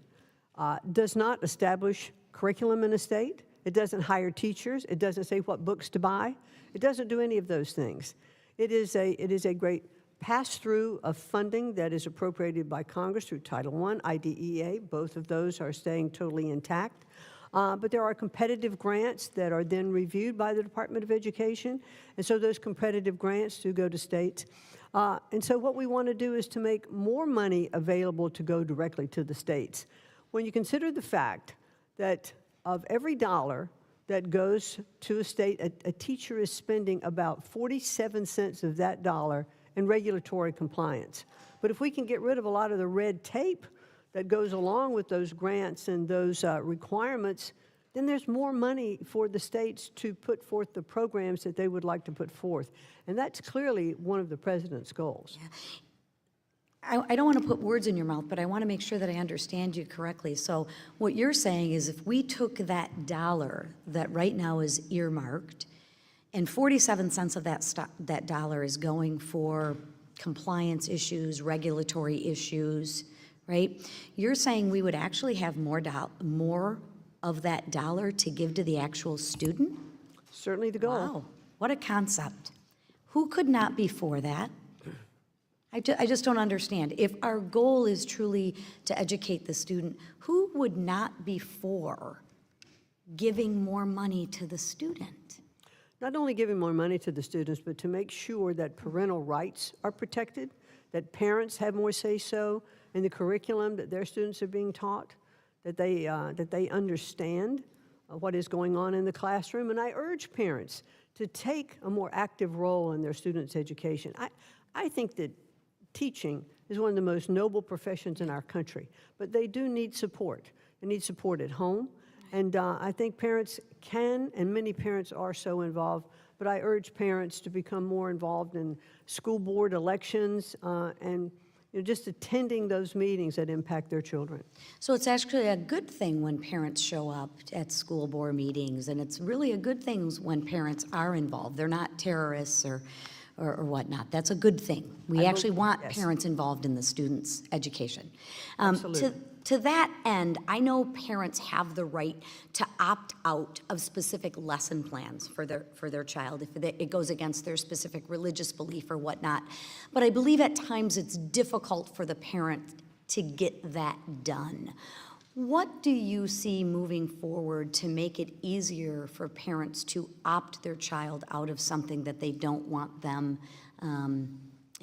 does not establish curriculum in a state. It doesn't hire teachers. It doesn't say what books to buy. It doesn't do any of those things. It is a great pass-through of funding that is appropriated by Congress through Title I, IDEA. Both of those are staying totally intact. But there are competitive grants that are then reviewed by the Department of Education, and so those competitive grants do go to states. And so what we want to do is to make more money available to go directly to the states. When you consider the fact that of every dollar that goes to a state, a teacher is spending about 47 cents of that dollar in regulatory compliance. But if we can get rid of a lot of the red tape that goes along with those grants and those requirements, then there's more money for the states to put forth the programs that they would like to put forth. And that's clearly one of the president's goals. I don't want to put words in your mouth, but I want to make sure that I understand you correctly. So what you're saying is, if we took that dollar that right now is earmarked, and 47 cents of that dollar is going for compliance issues, regulatory issues, right? You're saying we would actually have more of that dollar to give to the actual student? Certainly the goal. Wow, what a concept. Who could not be for that? I just don't understand. If our goal is truly to educate the student, who would not be for giving more money to the student? Not only giving more money to the students, but to make sure that parental rights are protected, that parents have more say-so, in the curriculum that their students are being taught, that they understand what is going on in the classroom. And I urge parents to take a more active role in their students' education. I think that teaching is one of the most noble professions in our country, but they do need support. They need support at home, and I think parents can, and many parents are so involved, but I urge parents to become more involved in school board elections and just attending those meetings that impact their children. So it's actually a good thing when parents show up at school board meetings, and it's really a good thing when parents are involved. They're not terrorists or whatnot. That's a good thing. We actually want parents involved in the students' education. Absolutely. To that end, I know parents have the right to opt out of specific lesson plans for their child if it goes against their specific religious belief or whatnot. But I believe at times it's difficult for the parent to get that done. What do you see moving forward to make it easier for parents to opt their child out of something that they don't want them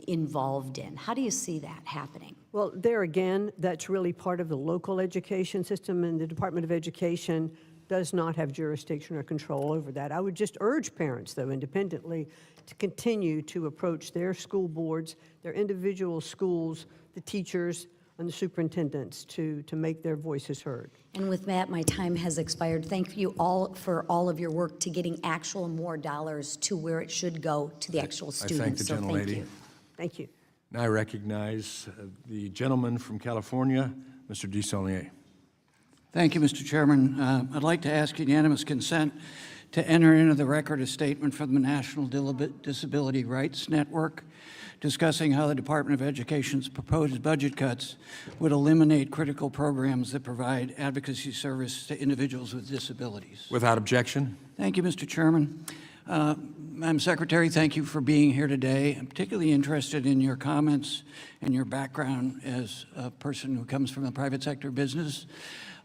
involved in? How do you see that happening? Well, there again, that's really part of the local education system, and the Department of Education does not have jurisdiction or control over that. I would just urge parents, though, independently, to continue to approach their school boards, their individual schools, the teachers, and the superintendents to make their voices heard. And with that, my time has expired. Thank you all for all of your work to getting actual more dollars to where it should go, to the actual students. I thank the gentlelady. Thank you. Now I recognize the gentleman from California, Mr. DeSaulnier. Thank you, Mr. Chairman. I'd like to ask unanimous consent to enter into the record a statement from the National Disability Rights Network discussing how the Department of Education's proposed budget cuts would eliminate critical programs that provide advocacy service to individuals with disabilities. Without objection. Thank you, Mr. Chairman. Madam Secretary, thank you for being here today. I'm particularly interested in your comments and your background as a person who comes from the private sector business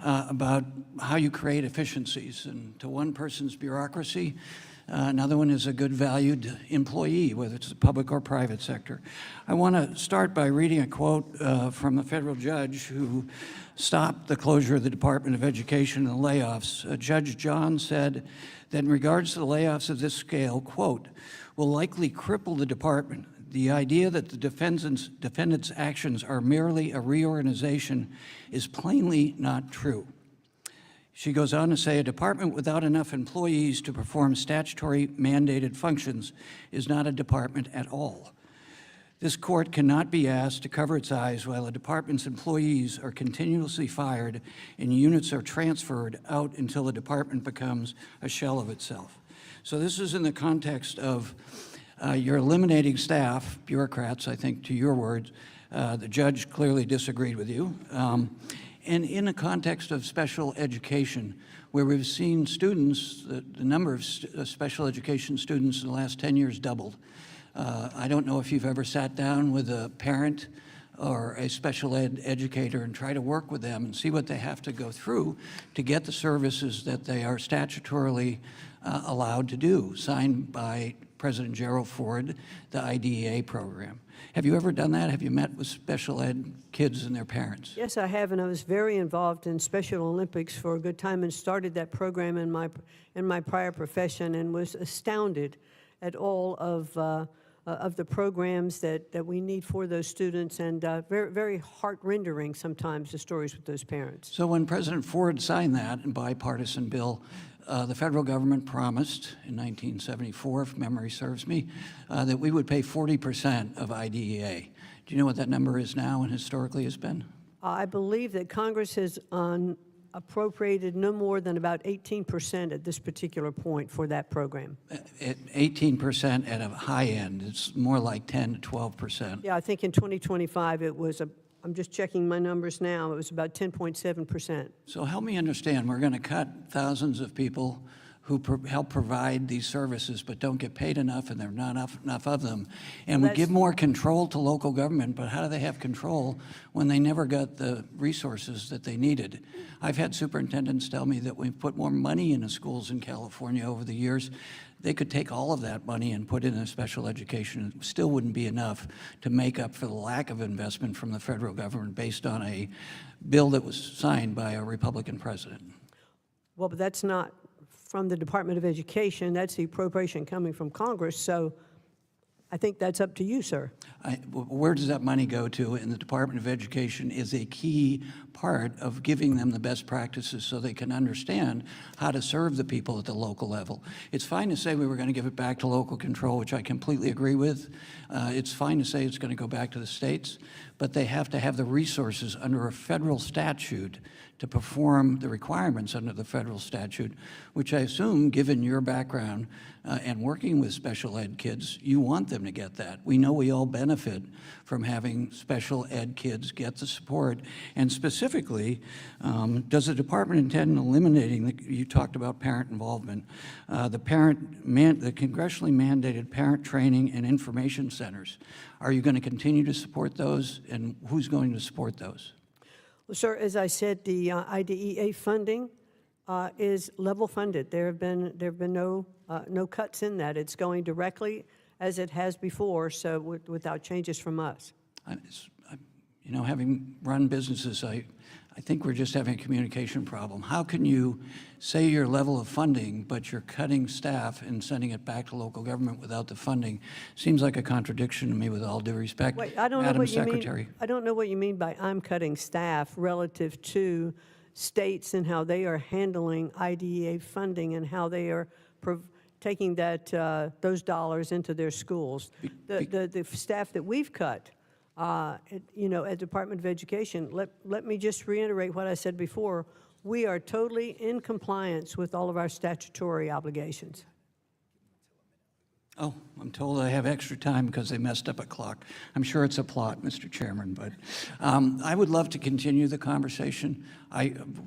about how you create efficiencies. And to one person's bureaucracy, another one is a good valued employee, whether it's the public or private sector. I want to start by reading a quote from a federal judge who stopped the closure of the Department of Education and the layoffs. Judge John said that in regards to the layoffs of this scale, quote, will likely cripple the department. The idea that the defendant's actions are merely a reorganization is plainly not true. She goes on to say, a department without enough employees to perform statutory mandated functions is not a department at all. This court cannot be asked to cover its eyes while a department's employees are continuously fired and units are transferred out until the department becomes a shell of itself. So this is in the context of you're eliminating staff, bureaucrats, I think, to your words. The judge clearly disagreed with you. And in the context of special education, where we've seen students, the number of special education students in the last 10 years doubled. I don't know if you've ever sat down with a parent or a special ed educator and try to work with them and see what they have to go through to get the services that they are statutorily allowed to do, signed by President Gerald Ford, the IDEA program. Have you ever done that? Have you met with special ed kids and their parents? Yes, I have, and I was very involved in Special Olympics for a good time and started that program in my prior profession and was astounded at all of the programs that we need for those students, and very, very heart-rendering sometimes, the stories with those parents. So when President Ford signed that bipartisan bill, the federal government promised in 1974, if memory serves me, that we would pay 40% of IDEA. Do you know what that number is now and historically has been? I believe that Congress has appropriated no more than about 18% at this particular point for that program. 18% at a high end. It's more like 10 to 12%. Yeah, I think in 2025 it was I'm just checking my numbers now, it was about 10.7%. So help me understand, we're going to cut thousands of people who help provide these services but don't get paid enough, and there are not enough of them. And we give more control to local government, but how do they have control when they never got the resources that they needed? I've had superintendents tell me that we've put more money into schools in California over the years. They could take all of that money and put it in special education. It still wouldn't be enough to make up for the lack of investment from the federal government based on a bill that was signed by a Republican president. Well, but that's not from the Department of Education. That's the appropriation coming from Congress. So I think that's up to you, sir. Where does that money go to? And the Department of Education is a key part of giving them the best practices so they can understand how to serve the people at the local level. It's fine to say we were going to give it back to local control, which I completely agree with. It's fine to say it's going to go back to the states, but they have to have the resources under a federal statute to perform the requirements under the federal statute, which I assume, given your background and working with special ed kids, you want them to get that. We know we all benefit from having special ed kids get the support. And specifically, does the department intend on eliminating, you talked about parent involvement, the congressionally mandated parent training and information centers? Are you going to continue to support those, and who's going to support those? Well, sir, as I said, the IDEA funding is level funded. There have been no cuts in that. It's going directly as it has before, so without changes from us. You know, having run businesses, I think we're just having a communication problem. How can you say your level of funding, but you're cutting staff and sending it back to local government without the funding? Seems like a contradiction to me, with all due respect. Wait, I don't know Madam what you Secretary. mean. I don't know what you mean by I'm cutting staff relative to states and how they are handling IDEA funding and how they are taking those dollars into their schools. The staff that we've cut, at Department of Education, let me just reiterate what I said before. We are totally in compliance with all of our statutory obligations. Oh, I'm told I have extra time because they messed up a clock. I'm sure it's a plot, Mr. Chairman, but I would love to continue the conversation.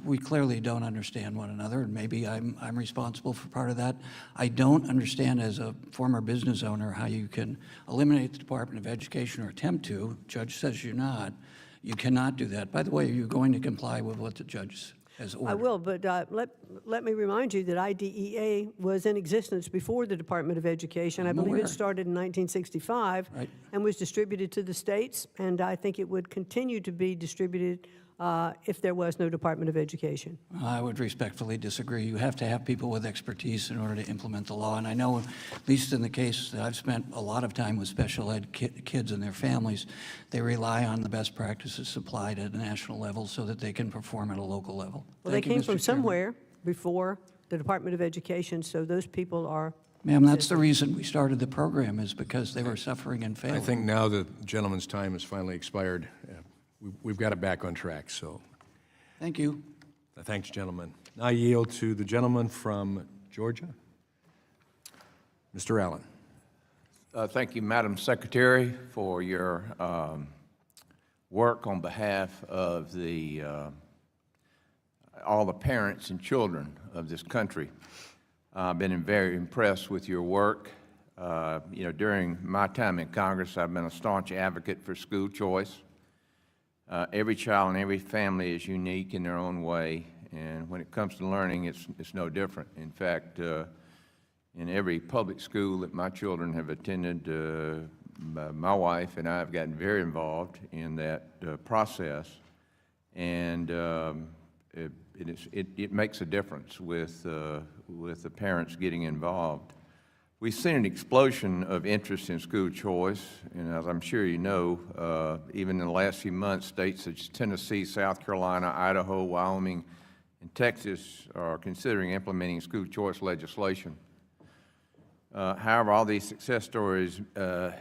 We clearly don't understand one another, and maybe I'm responsible for part of that. I don't understand, as a former business owner, how you can eliminate the Department of Education, or attempt to. Judge says you're not. You cannot do that. By the way, are you going to comply with what the judge has ordered? I will, but let me remind you that IDEA was in existence before the Department of Education. I believe aware. it started in 1965 Right. and was distributed to the states, and I think it would continue to be distributed if there was no Department of Education. I would respectfully disagree. You have to have people with expertise in order to implement the law. And I know, at least in the case that I've spent a lot of time with special ed kids and their families, they rely on the best practices supplied at a national level so that they can perform at a local level. Well, Thank they you, came Mr. from Chairman. somewhere before the Department of Education, so those people are. Ma'am, that's the reason we started the program, is because they were suffering and failing. I think now the gentleman's time has finally expired. We've got it back on track, so Thank you. thanks, gentlemen. Now I yield to the gentleman from Georgia, Mr. Allen. Thank you, Madam Secretary, for your work on behalf of all the parents and children of this country. I've been very impressed with your work. During my time in Congress, I've been a staunch advocate for school choice. Every child and every family is unique in their own way, and when it comes to learning, it's no different. In fact, in every public school that my children have attended, my wife and I have gotten very involved in that process, and it makes a difference with the parents getting involved. We've seen an explosion of interest in school choice, and as I'm sure you know, even in the last few months, states such as Tennessee, South Carolina, Idaho, Wyoming, and Texas are considering implementing school choice legislation. However, all these success stories,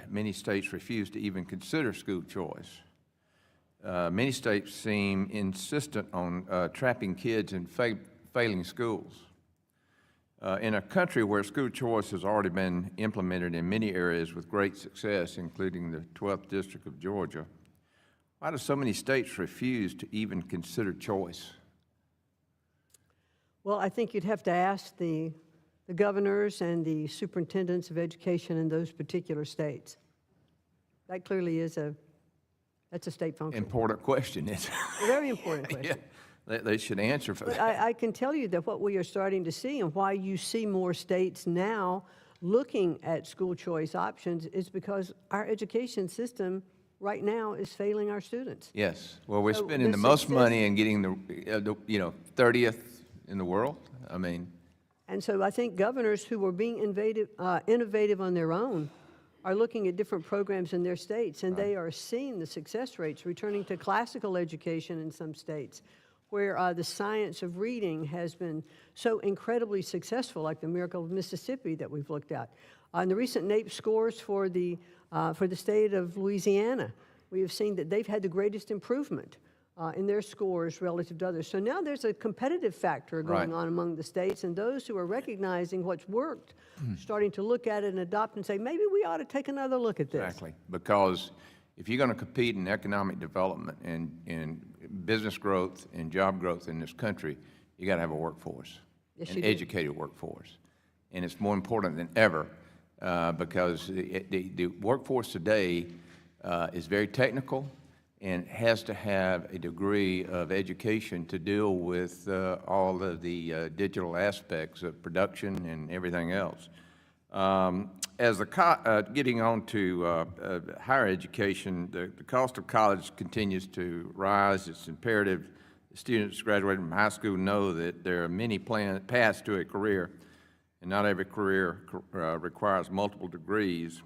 many states refuse to even consider school choice. Many states seem insistent on trapping kids in failing schools. In a country where school choice has already been implemented in many areas with great success, including the 12th District of Georgia, why do so many states refuse to even consider choice? Well, I think you'd have to ask the the governors and the superintendents of education in those particular states. That clearly is that's a state function. Important question, isn't A very important it? question. Yeah, they should answer for But that. I can tell you that what we are starting to see and why you see more states now looking at school choice options is because our education system right now is failing our students. Yes, well, we're So spending the the most success- money and getting the 30th in the world. I mean, And so I think governors who are being innovative on their own are looking at different programs in their states, and they are seeing the success rates, returning to classical education in some states, where the science of reading has been so incredibly successful, like the Miracle of Mississippi that we've looked at. On the recent NAEP scores for the state of Louisiana, we have seen that they've had the greatest improvement in their scores relative to others. So now there's a competitive factor going Right. on among the states, and those who are recognizing what's worked, starting to look at it and adopt and say, maybe we ought to take another look at this. exactly, because if you're going to compete in economic development and business growth and job growth in this country, you got to have a workforce, Yes, an you do. educated workforce. And it's more important than ever because the workforce today is very technical and has to have a degree of education to deal with all of the digital aspects of production and everything else. As getting on to higher education, the cost of college continues to rise. It's imperative students graduating from high school know that there are many paths to a career, and not every career requires multiple degrees.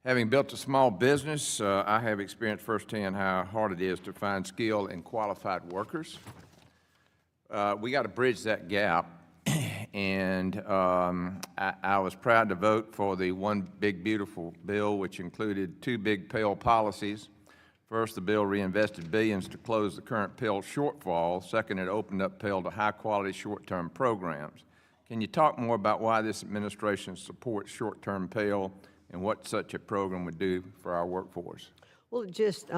Having built a small business, I have experienced firsthand how hard it is to find skilled and qualified workers. We got to bridge that gap, and I was proud to vote for the One Big Beautiful bill, which included two big Pell policies. First, the bill reinvested billions to close the current Pell shortfall. Second, it opened up Pell to high-quality short-term programs. Can you talk more about why this administration supports short-term Pell and what such a program would do for our workforce? Well, just,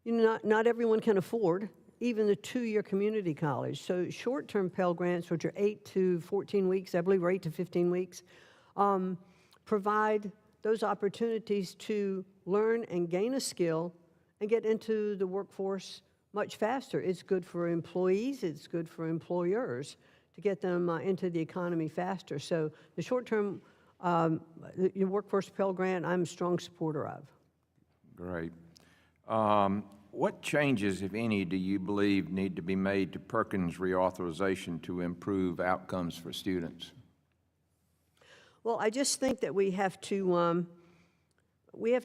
not everyone can afford even the 2-year community college. So short-term Pell Grants, which are 8 to 14 weeks, I believe, or 8 to 15 weeks, provide those opportunities to learn and gain a skill and get into the workforce much faster. It's good for employees, it's good for employers to get them into the economy faster. So the short-term your workforce Pell Grant, I'm a strong supporter of. Great. What changes, if any, do you believe need to be made to Perkins reauthorization to improve outcomes for students? Well, I just think that we have to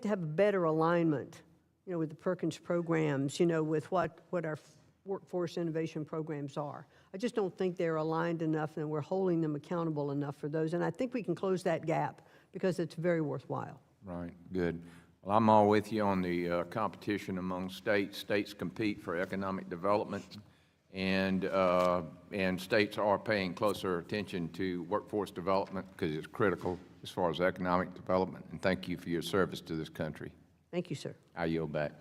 have a better alignment, with the Perkins programs, with what our workforce innovation programs are. I just don't think they're aligned enough and we're holding them accountable enough for those. And I think we can close that gap because it's very worthwhile. Right, good. Well, I'm all with you on the competition among states. States compete for economic development, and states are paying closer attention to workforce development because it's critical as far as economic development. And thank you for your service to this country. Thank you, sir. I yield back.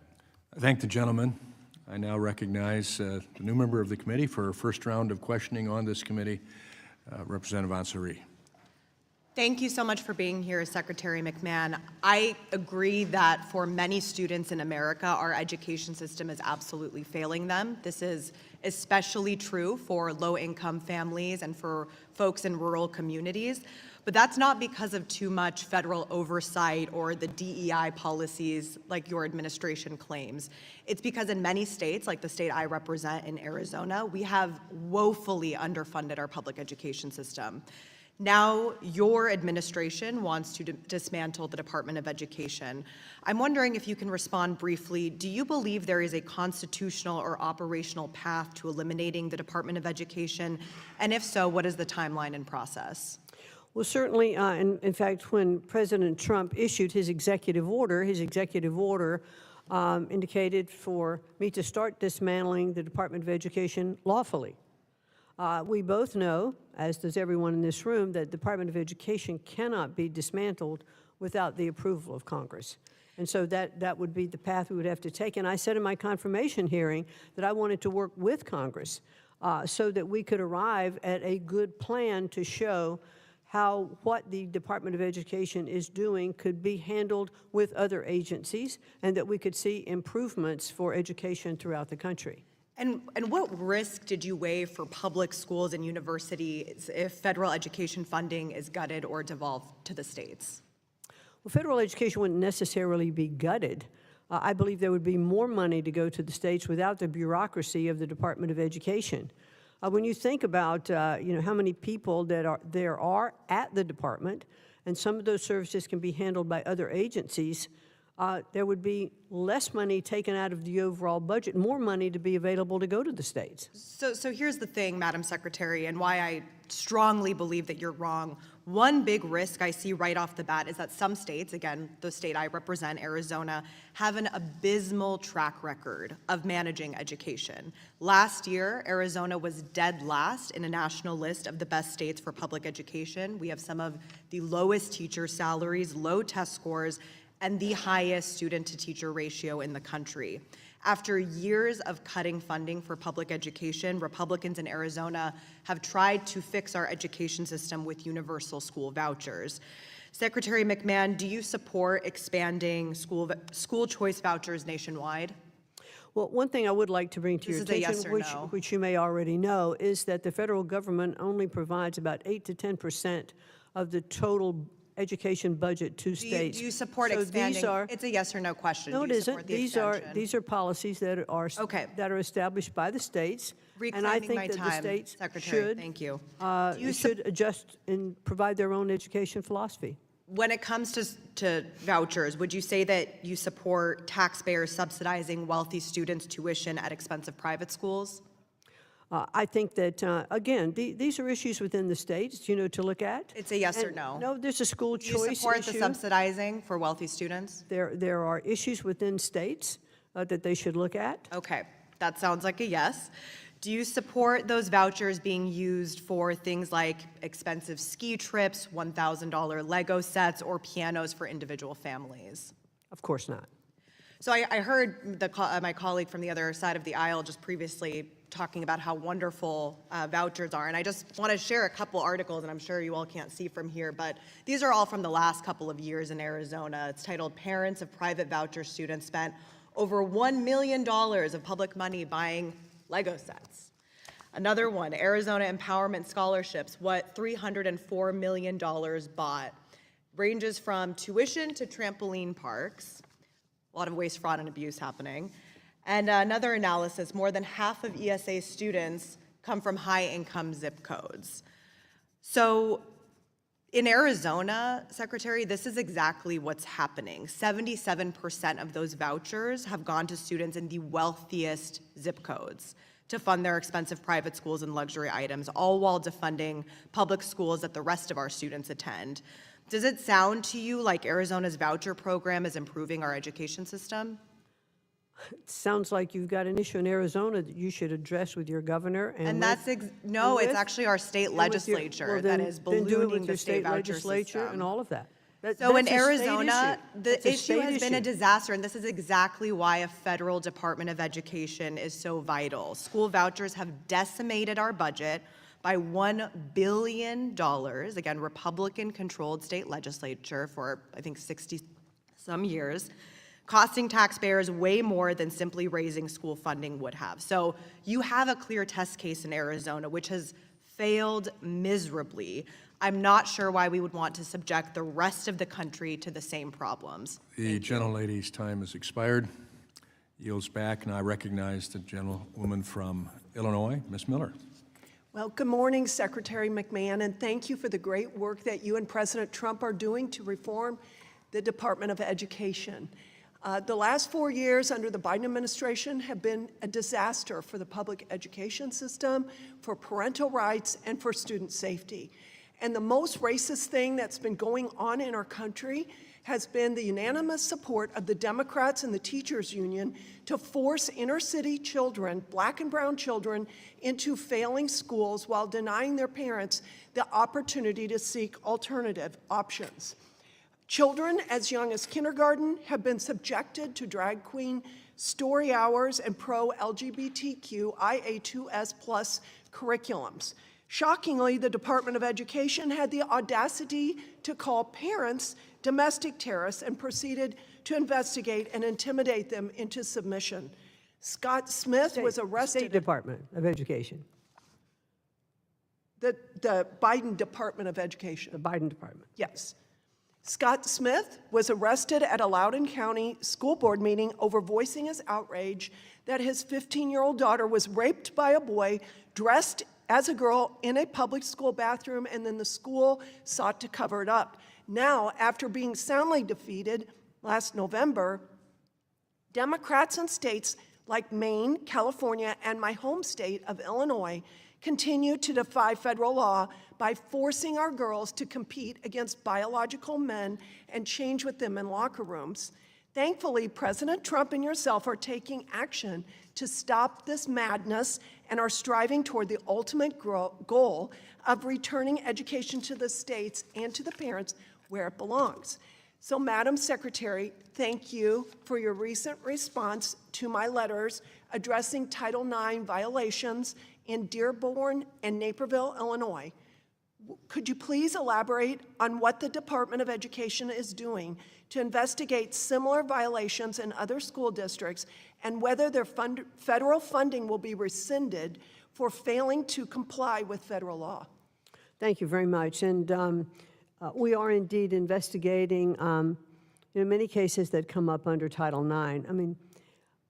I thank the gentleman. I now recognize the new member of the committee for a first round of questioning on this committee, Representative Ansari. Thank you so much for being here, Secretary McMahon. I agree that for many students in America, our education system is absolutely failing them. This is especially true for low-income families and for folks in rural communities. But that's not because of too much federal oversight or the DEI policies like your administration claims. It's because in many states, like the state I represent in Arizona, we have woefully underfunded our public education system. Now your administration wants to dismantle the Department of Education. I'm wondering if you can respond briefly. Do you believe there is a constitutional or operational path to eliminating the Department of Education? And if so, what is the timeline and process? Well, certainly, in fact, when President Trump issued his executive order indicated for me to start dismantling the Department of Education lawfully. We both know, as does everyone in this room, that the Department of Education cannot be dismantled without the approval of Congress. And so that would be the path we would have to take. And I said in my confirmation hearing that I wanted to work with Congress so that we could arrive at a good plan to show how what the Department of Education is doing could be handled with other agencies, and that we could see improvements for education throughout the country. And what risk did you weigh for public schools and universities if federal education funding is gutted or devolved to the states? Well, federal education wouldn't necessarily be gutted. I believe there would be more money to go to the states without the bureaucracy of the Department of Education. When you think about how many people there are at the department, and some of those services can be handled by other agencies, there would be less money taken out of the overall budget, more money to be available to go to the states. So here's the thing, Madam Secretary, and why I strongly believe that you're wrong. One big risk I see right off the bat is that some states, again, the state I represent, Arizona, have an abysmal track record of managing education. Last year, Arizona was dead last in a national list of the best states for public education. We have some of the lowest teacher salaries, low test scores, and the highest student-to-teacher ratio in the country. After years of cutting funding for public education, Republicans in Arizona have tried to fix our education system with universal school vouchers. Secretary McMahon, do you support expanding school choice vouchers nationwide? Well, one thing I would like to bring to your attention, yes or no. which you may already know, is that the federal government only provides about 8 to 10% of the total education budget to states. Do you support So expanding? these are, It's a yes or no question. no, Do it you isn't. support the These expansion? are policies that are established by the states, and I Reclaiming think my that the time, states Secretary. Thank you. should adjust and provide their own education philosophy. When it comes to vouchers, would you say that you support taxpayers subsidizing wealthy students' tuition at expense of private schools? I think that, again, these are issues within the states, to look at. It's a yes or And no. No, there's a school Do you choice support issue. the subsidizing for wealthy students? There are issues within states that they should look at. Okay, that sounds like a yes. Do you support those vouchers being used for things like expensive ski trips, $1,000 Lego sets, or pianos for individual families? Of course not. So I heard my colleague from the other side of the aisle just previously talking about how wonderful vouchers are, and I just want to share a couple articles, and I'm sure you all can't see from here, but these are all from the last couple of years in Arizona. It's titled "Parents of Private Voucher Students Spent Over $1 Million of Public Money Buying Lego Sets." Another one, Arizona Empowerment Scholarships, what $304 million bought. Ranges from tuition to trampoline parks. A lot of waste, fraud, and abuse happening. And another analysis, more than half of ESA students come from high-income zip codes. So in Arizona, Secretary, this is exactly what's happening. 77% of those vouchers have gone to students in the wealthiest zip codes to fund their expensive private schools and luxury items, all while defunding public schools that the rest of our students attend. Does it sound to you like Arizona's voucher program is improving our education system? It sounds like you've got an issue in Arizona that you should address with your governor and that's no, it's actually our state and with your- legislature well, that then- is then do it ballooning with the your state voucher legislature system. and all of that. So in That's a state Arizona, issue. the That's a issue state has been a issue. disaster, and this is exactly why a federal Department of Education is so vital. School vouchers have decimated our budget by $1 billion, again, Republican-controlled state legislature for, I think, 60-some years, costing taxpayers way more than simply raising school funding would have. So you have a clear test case in Arizona, which has failed miserably. I'm not sure why we would want to subject the rest of the country to the same problems. The gentlelady's time has expired. Yields back, and I recognize the gentlewoman from Illinois, Ms. Miller. Well, good morning, Secretary McMahon, and thank you for the great work that you and President Trump are doing to reform the Department of Education. The last 4 years under the Biden administration have been a disaster for the public education system, for parental rights, and for student safety. And the most racist thing that's been going on in our country has been the unanimous support of the Democrats and the teachers union to force inner city children, black and brown children, into failing schools while denying their parents the opportunity to seek alternative options. Children as young as kindergarten have been subjected to drag queen story hours and pro-LGBTQ IA2S plus curriculums. Shockingly, the Department of Education had the audacity to call parents domestic terrorists and proceeded to investigate and intimidate them into submission. Scott Smith was arrested. State Department of Education. The Biden Department of Education. The Biden Department. Yes. Scott Smith was arrested at a Loudoun County school board meeting over voicing his outrage that his 15-year-old daughter was raped by a boy dressed as a girl in a public school bathroom, and then the school sought to cover it up. Now, after being soundly defeated last November, Democrats in states like Maine, California, and my home state of Illinois continue to defy federal law by forcing our girls to compete against biological men and change with them in locker rooms. Thankfully, President Trump and yourself are taking action to stop this madness and are striving toward the ultimate goal of returning education to the states and to the parents where it belongs. So, Madam Secretary, thank you for your recent response to my letters addressing Title IX violations in Dearborn and Naperville, Illinois. Could you please elaborate on what the Department of Education is doing to investigate similar violations in other school districts and whether their federal funding will be rescinded for failing to comply with federal law? Thank you very much. And we are indeed investigating many cases that come up under Title IX. I mean,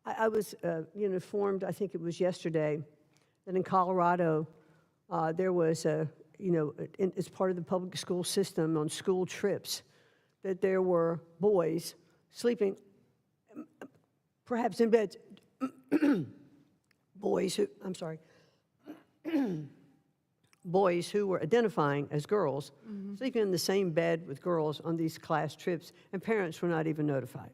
I was informed, I think it was yesterday, that in Colorado there was as part of the public school system on school trips, that there were boys sleeping perhaps in beds, boys who were identifying as girls, sleeping in the same bed with girls on these class trips, and parents were not even notified.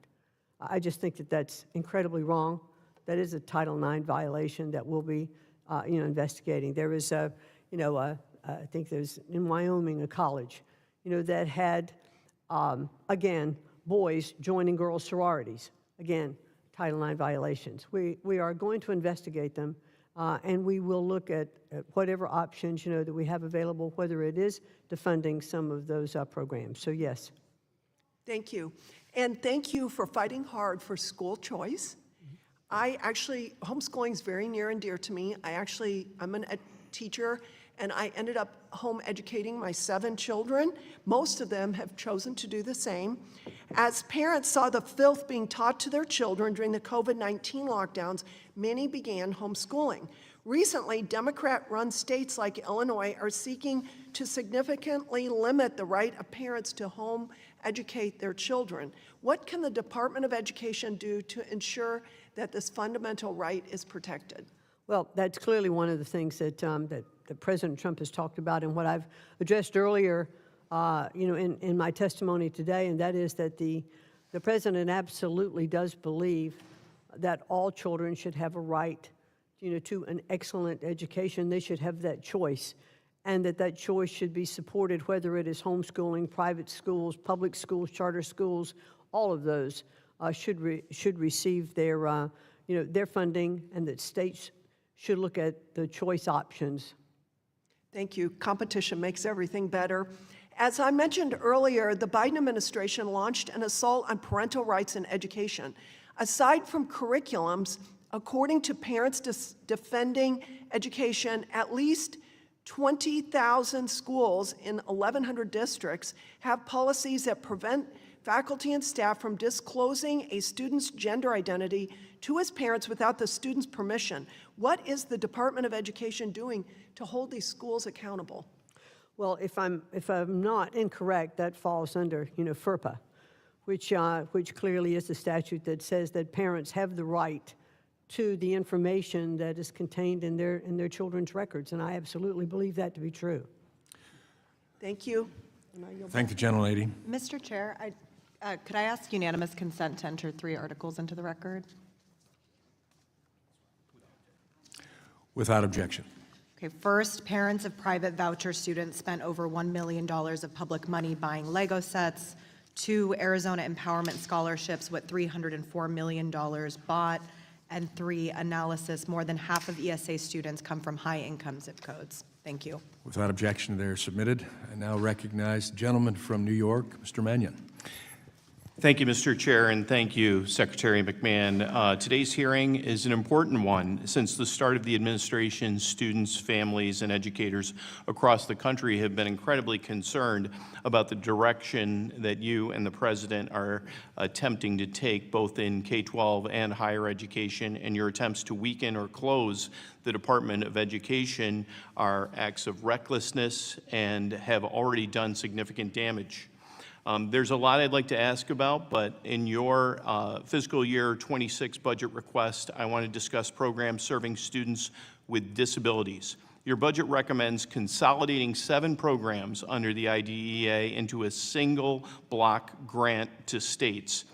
I just think that that's incredibly wrong. That is a Title IX violation that we'll be investigating. There was I think there's in Wyoming a college, that had, again, boys joining girls' sororities. Again, Title IX violations. We are going to investigate them, and we will look at whatever options, that we have available, whether it is defunding some of those programs. So, yes. Tehank you. And thank you for fighting hard for school choice. Homeschooling is very near and dear to me. I'm a teacher, and I ended up home educating my 7 children. Most of them have chosen to do the same. As parents saw the filth being taught to their children during the COVID-19 lockdowns, many began homeschooling. Recently, Democrat-run states like Illinois are seeking to significantly limit the right of parents to home educate their children. What can the Department of Education do to ensure that this fundamental right is protected? Well, that's clearly one of the things that President Trump has talked about, and what I've addressed earlier, in my testimony today, and that is that the president absolutely does believe that all children should have a right, to an excellent education. They should have that choice, and that choice should be supported, whether it is homeschooling, private schools, public schools, charter schools. All of those should receive their funding, and that states should look at the choice options. Thank you. Competition makes everything better. As I mentioned earlier, the Biden administration launched an assault on parental rights in education. Aside from curriculums, according to Parents Defending Education, at least 20,000 schools in 1,100 districts have policies that prevent faculty and staff from disclosing a student's gender identity to his parents without the student's permission. What is the Department of Education doing to hold these schools accountable? Well, if I'm not incorrect, that falls under FERPA, which clearly is the statute that says that parents have the right to the information that is contained in their children's records, and I absolutely believe that to be true. Thank you. Thank the gentlelady. Mr. Chair, could I ask unanimous consent to enter 3 articles into the record? Without objection. Okay, first, parents of private voucher students spent over $1 million of public money buying Lego sets. 2, Arizona Empowerment Scholarships with $304 million bought. And 3, analysis, more than half of ESA students come from high-income zip codes. Thank you. Without objection, they're submitted. I now recognize the gentleman from New York, Mr. Mannion. Thank you, Mr. Chair, and thank you, Secretary McMahon. Today's hearing is an important one. Since the start of the administration, students, families, and educators across the country have been incredibly concerned about the direction that you and the President are attempting to take, both in K-12 and higher education, and your attempts to weaken or close the Department of Education are acts of recklessness and have already done significant damage. There's a lot I'd like to ask about, but in your fiscal year 26 budget request, I want to discuss programs serving students with disabilities. Your budget recommends consolidating 7 programs under the IDEA into a single block grant to states.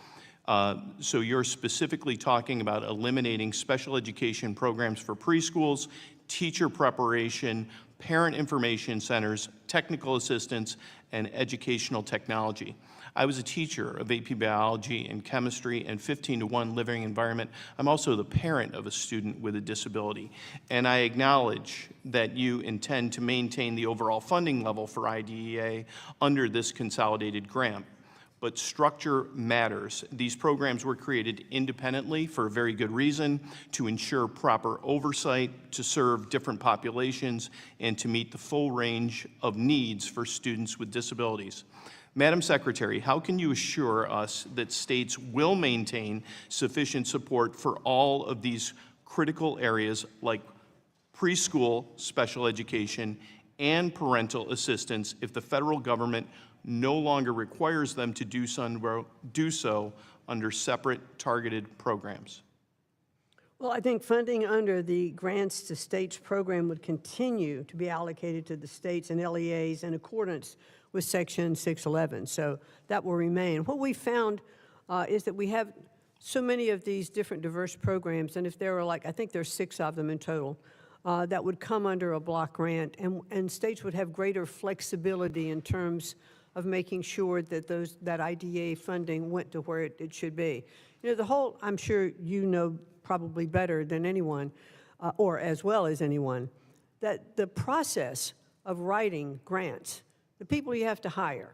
So you're specifically talking about eliminating special education programs for preschools, teacher preparation, parent information centers, technical assistance, and educational technology. I was a teacher of AP biology and chemistry and 15-to-1 living environment. I'm also the parent of a student with a disability. And I acknowledge that you intend to maintain the overall funding level for IDEA under this consolidated grant. But structure matters. These programs were created independently for a very good reason, to ensure proper oversight, to serve different populations, and to meet the full range of needs for students with disabilities. Madam Secretary, how can you assure us that states will maintain sufficient support for all of these critical areas like preschool special education and parental assistance if the federal government no longer requires them to do so under separate targeted programs? Well, I think funding under the Grants to States program would continue to be allocated to the states and LEAs in accordance with Section 611. So that will remain. What we found is that we have so many of these different diverse programs, and if there are I think there's 6 of them in total, that would come under a block grant, and states would have greater flexibility in terms of making sure that that IDEA funding went to where it should be. You know, the whole, I'm sure you know probably better than anyone, or as well as anyone, that the process of writing grants, the people you have to hire,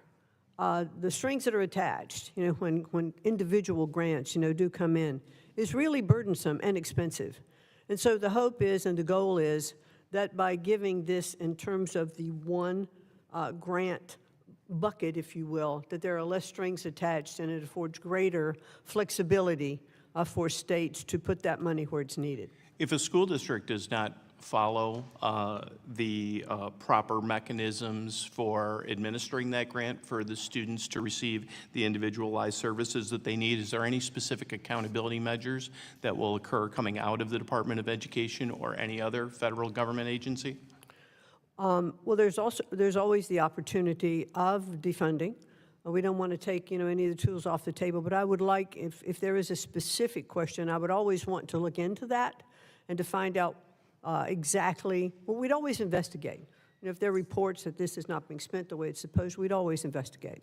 the strings that are attached, you know, when individual grants, you know, do come in, is really burdensome and expensive. And so the hope is, and the goal is, that by giving this in terms of the one grant bucket, if you will, that there are less strings attached and it affords greater flexibility for states to put that money where it's needed. If a school district does not follow the proper mechanisms for administering that grant for the students to receive the individualized services that they need, is there any specific accountability measures that will occur coming out of the Department of Education or any other federal government agency? Well, there's always the opportunity of defunding. We don't want to take, you know, any of the tools off the table, but I would like, if there is a specific question, I would always want to look into that and to find out exactly, well, we'd always investigate. You know, if there are reports that this is not being spent the way it's supposed, we'd always investigate.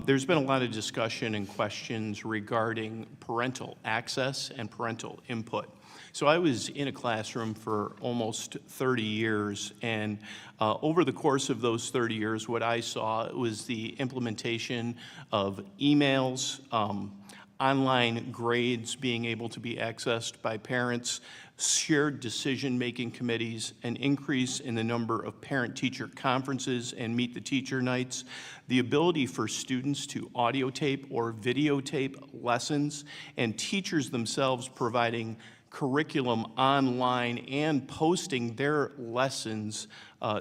There's been a lot of discussion and questions regarding parental access and parental input. So I was in a classroom for almost 30 years, and over the course of those 30 years, what I saw was the implementation of emails, online grades being able to be accessed by parents, shared decision-making committees, an increase in the number of parent-teacher conferences and meet the teacher nights, the ability for students to audio tape or videotape lessons, and teachers themselves providing curriculum online and posting their lessons,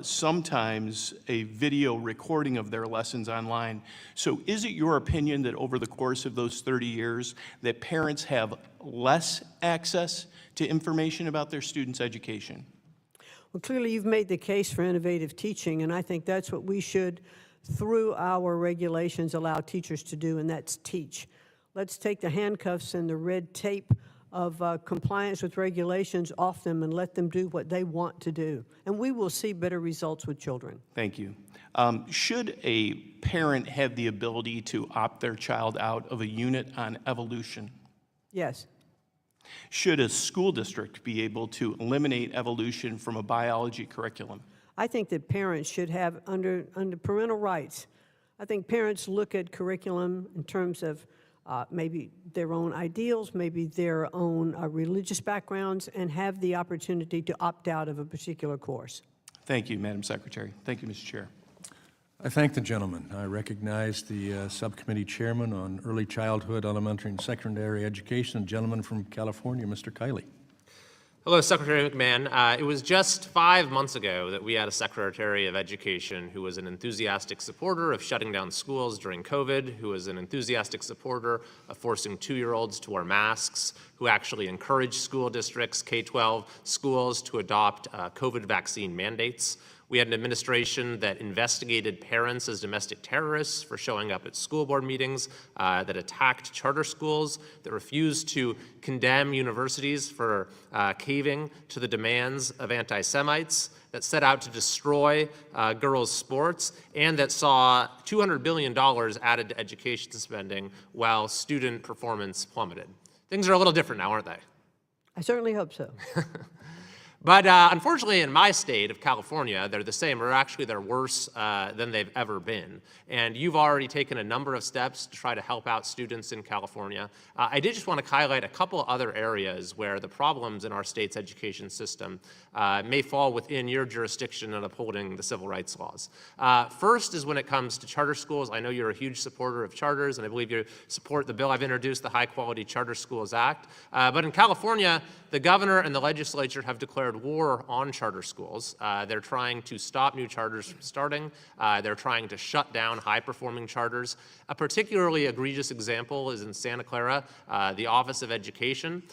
sometimes a video recording of their lessons online. So is it your opinion that over the course of those 30 years that parents have less access to information about their students' education? Well, clearly you've made the case for innovative teaching, and I think that's what we should, through our regulations, allow teachers to do, and that's teach. Let's take the handcuffs and the red tape of compliance with regulations off them and let them do what they want to do. And we will see better results with children. Thank you. Should a parent have the ability to opt their child out of a unit on evolution? Yes. Should a school district be able to eliminate evolution from a biology curriculum? I think that parents should have, under parental rights, I think parents look at curriculum in terms of maybe their own ideals, maybe their own religious backgrounds, and have the opportunity to opt out of a particular course. Thank you, Madam Secretary. Thank you, Mr. Chair. I thank the gentleman. I recognize the subcommittee chairman on early childhood, elementary, and secondary education, a gentleman from California, Mr. Kiley. Hello, Secretary McMahon. It was just 5 months ago that we had a Secretary of Education who was an enthusiastic supporter of shutting down schools during COVID, who was an enthusiastic supporter of forcing 2-year-olds to wear masks, who actually encouraged school districts, K-12 schools, to adopt COVID vaccine mandates. We had an administration that investigated parents as domestic terrorists for showing up at school board meetings, that attacked charter schools, that refused to condemn universities for caving to the demands of anti-Semites, that set out to destroy girls' sports, and that saw $200 billion added to education spending while student performance plummeted. Things are a little different now, aren't they? I certainly hope so. But unfortunately, in my state of California, they're the same, or actually they're worse than they've ever been. And you've already taken a number of steps to try to help out students in California. I did just want to highlight a couple other areas where the problems in our state's education system may fall within your jurisdiction in upholding the civil rights laws. First is when it comes to charter schools. I know you're a huge supporter of charters, and I believe you support the bill I've introduced, the High Quality Charter Schools Act. But in California, the governor and the legislature have declared war on charter schools. They're trying to stop new charters from starting. They're trying to shut down high-performing charters. A particularly egregious example is in Santa Clara. The Office of Education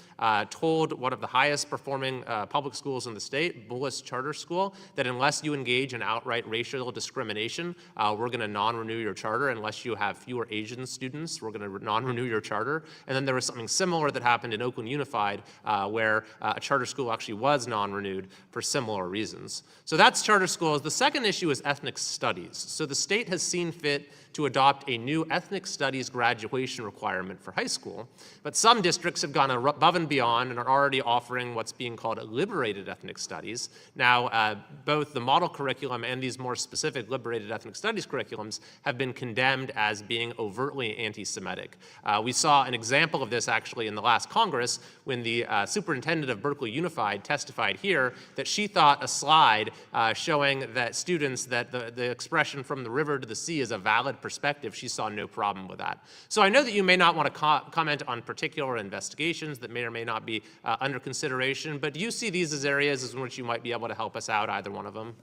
told one of the highest-performing public schools in the state, Bullis Charter School, that unless you engage in outright racial discrimination, we're going to non-renew your charter. Unless you have fewer Asian students, we're going to non-renew your charter. And then there was something similar that happened in Oakland Unified, where a charter school actually was non-renewed for similar reasons. So that's charter schools. The second issue is ethnic studies. So the state has seen fit to adopt a new ethnic studies graduation requirement for high school, but some districts have gone above and beyond and are already offering what's being called liberated ethnic studies. Now, both the model curriculum and these more specific liberated ethnic studies curriculums have been condemned as being overtly anti-Semitic. We saw an example of this actually in the last Congress when the superintendent of Berkeley Unified testified here that she thought a slide showing that students that the expression from the river to the sea is a valid perspective, she saw no problem with that. So I know that you may not want to comment on particular investigations that may or may not be under consideration, but do you see these as areas in which you might be able to help us out, either one of them?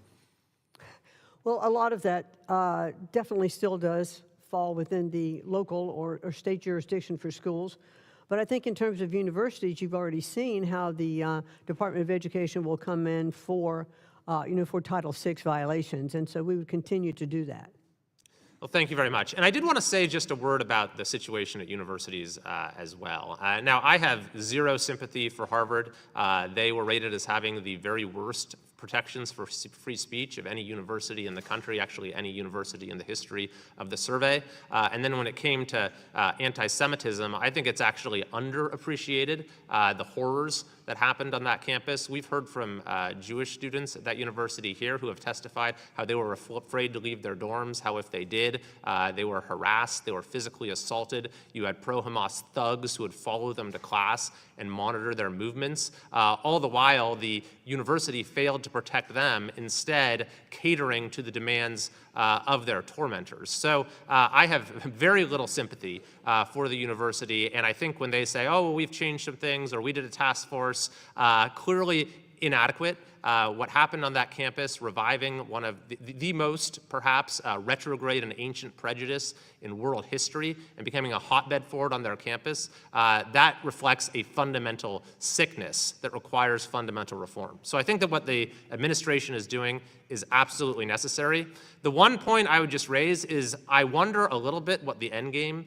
Well, a lot of that definitely still does fall within the local or state jurisdiction for schools. But I think in terms of universities, you've already seen how the Department of Education will come in for Title VI violations, and so we would continue to do that. Well, thank you very much. And I did want to say just a word about the situation at universities as well. Now, I have zero sympathy for Harvard. They were rated as having the very worst protections for free speech of any university in the country, actually any university in the history of the survey. And then when it came to anti-Semitism, I think it's actually underappreciated, the horrors that happened on that campus. We've heard from Jewish students at that university here who have testified how they were afraid to leave their dorms, how if they did, they were harassed, they were physically assaulted. You had pro-Hamas thugs who would follow them to class and monitor their movements. All the while, the university failed to protect them, instead catering to the demands of their tormentors. So I have very little sympathy for the university, and I think when they say, oh, well, we've changed some things, or we did a task force, clearly inadequate. What happened on that campus, reviving one of the most, perhaps, retrograde and ancient prejudice in world history and becoming a hotbed for it on their campus, that reflects a fundamental sickness that requires fundamental reform. So I think that what the administration is doing is absolutely necessary. The one point I would just raise is I wonder a little bit what the end game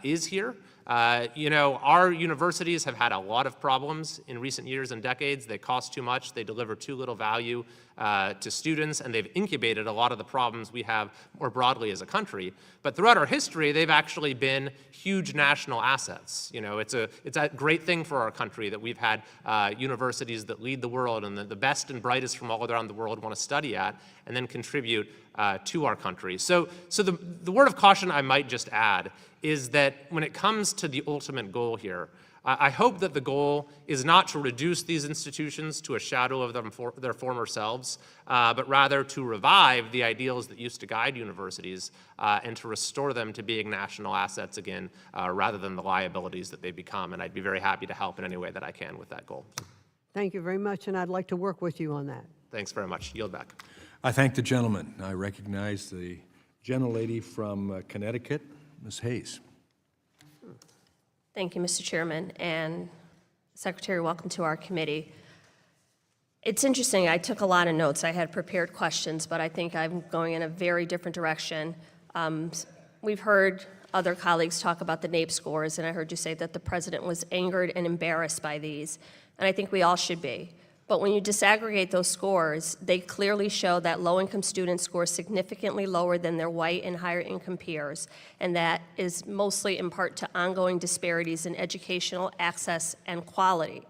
is here. Our universities have had a lot of problems in recent years and decades. They cost too much. They deliver too little value to students, and they've incubated a lot of the problems we have more broadly as a country. But throughout our history, they've actually been huge national assets. You know, it's a great thing for our country that we've had universities that lead the world and the best and brightest from all around the world want to study at and then contribute to our country. So the word of caution I might just add is that when it comes to the ultimate goal here, I hope that the goal is not to reduce these institutions to a shadow of their former selves, but rather to revive the ideals that used to guide universities and to restore them to being national assets again, rather than the liabilities that they've become. And I'd be very happy to help in any way that I can with that goal. Thank you very much, and I'd like to work with you on that. Thanks very much. Yield back. I thank the gentleman. I recognize the gentlelady from Connecticut, Ms. Hayes. Thank you, Mr. Chairman, and Secretary, welcome to our committee. It's interesting, I took a lot of notes. I had prepared questions, but I think I'm going in a very different direction. We've heard other colleagues talk about the NAEP scores, and I heard you say that the president was angered and embarrassed by these, and I think we all should be. But when you disaggregate those scores, they clearly show that low-income students score significantly lower than their white and higher-income peers, and that is mostly in part to ongoing disparities in educational access and quality,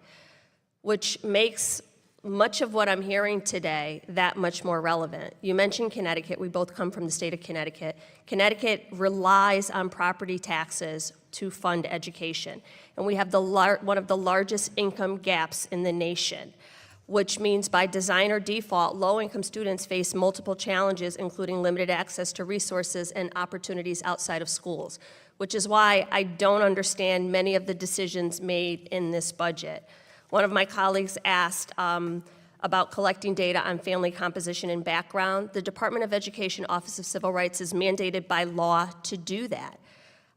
which makes much of what I'm hearing today that much more relevant. You mentioned Connecticut. We both come from the state of Connecticut. Connecticut relies on property taxes to fund education, and we have one of the largest income gaps in the nation, which means by design or default, low-income students face multiple challenges, including limited access to resources and opportunities outside of schools, which is why I don't understand many of the decisions made in this budget. One of my colleagues asked about collecting data on family composition and background. The Department of Education Office of Civil Rights is mandated by law to do that.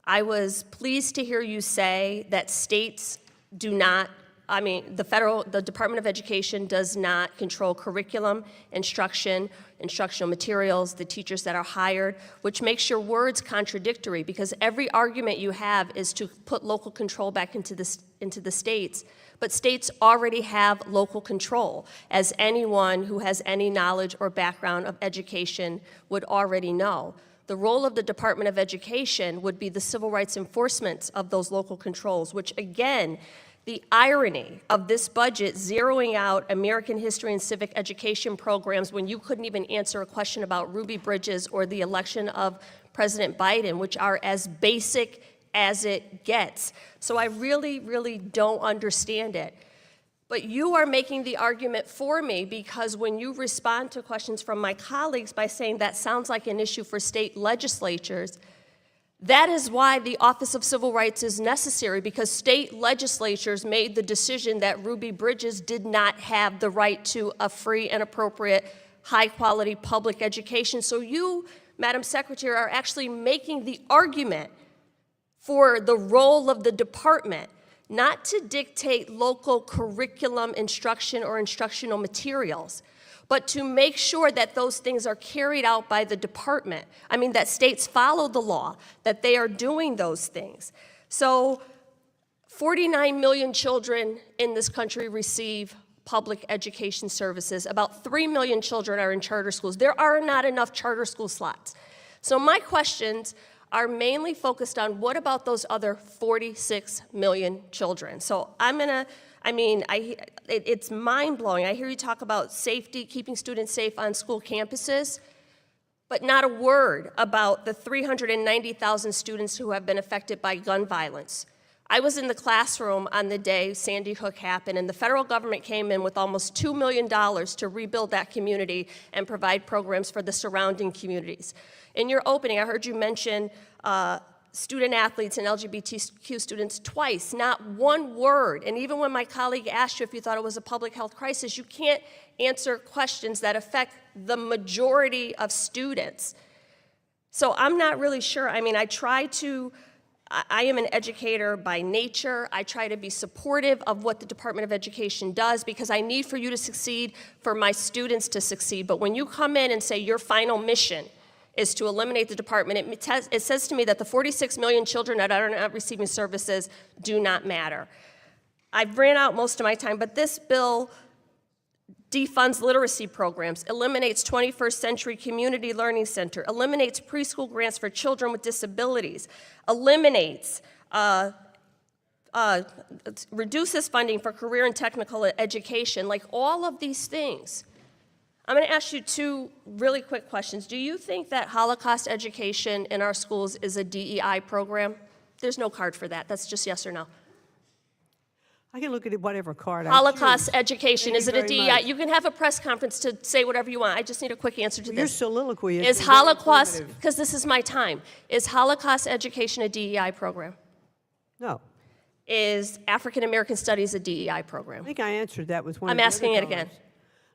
I was pleased to hear you say that states do not, the Department of Education does not control curriculum, instructional materials, the teachers that are hired, which makes your words contradictory because every argument you have is to put local control back into the states. But states already have local control, as anyone who has any knowledge or background of education would already know. The role of the Department of Education would be the civil rights enforcement of those local controls, which again, the irony of this budget zeroing out American history and civic education programs when you couldn't even answer a question about Ruby Bridges or the election of President Biden, which are as basic as it gets. So I really, really don't understand it. But you are making the argument for me because when you respond to questions from my colleagues by saying that sounds like an issue for state legislatures, that is why the Office of Civil Rights is necessary, because state legislatures made the decision that Ruby Bridges did not have the right to a free and appropriate, high-quality public education. So you, Madam Secretary, are actually making the argument for the role of the department, not to dictate local curriculum instruction or instructional materials, but to make sure that those things are carried out by the department. That states follow the law, that they are doing those things. So 49 million children in this country receive public education services. About 3 million children are in charter schools. There are not enough charter school slots. So my questions are mainly focused on what about those other 46 million children? So it's mind-blowing. I hear you talk about safety, keeping students safe on school campuses, but not a word about the 390,000 students who have been affected by gun violence. I was in the classroom on the day Sandy Hook happened, and the federal government came in with almost $2 million to rebuild that community and provide programs for the surrounding communities. In your opening, I heard you mention student athletes and LGBTQ students twice, not one word. And even when my colleague asked you if you thought it was a public health crisis, you can't answer questions that affect the majority of students. So I'm not really sure. I am an educator by nature. I try to be supportive of what the Department of Education does because I need for you to succeed, for my students to succeed. But when you come in and say your final mission is to eliminate the department, it says to me that the 46 million children that are not receiving services do not matter. I've ran out most of my time, but this bill defunds literacy programs, eliminates 21st Century Community Learning Center, eliminates preschool grants for children with disabilities, eliminates, reduces funding for career and technical education, like all of these things. I'm going to ask you two really quick questions. Do you think that Holocaust education in our schools is a DEI program? There's no card for that. That's just yes or no. I can look at whatever card I Holocaust choose. education, Thank is you it a very DEI? much. You can have a press conference to say whatever you want. I just need a quick answer to Well, your this. soliloquy Is been very Holocaust, informative. because this is my time, is Holocaust education a DEI program? No. Is African American Studies a DEI I program? think I answered that with one I'm of the asking other it again. comments.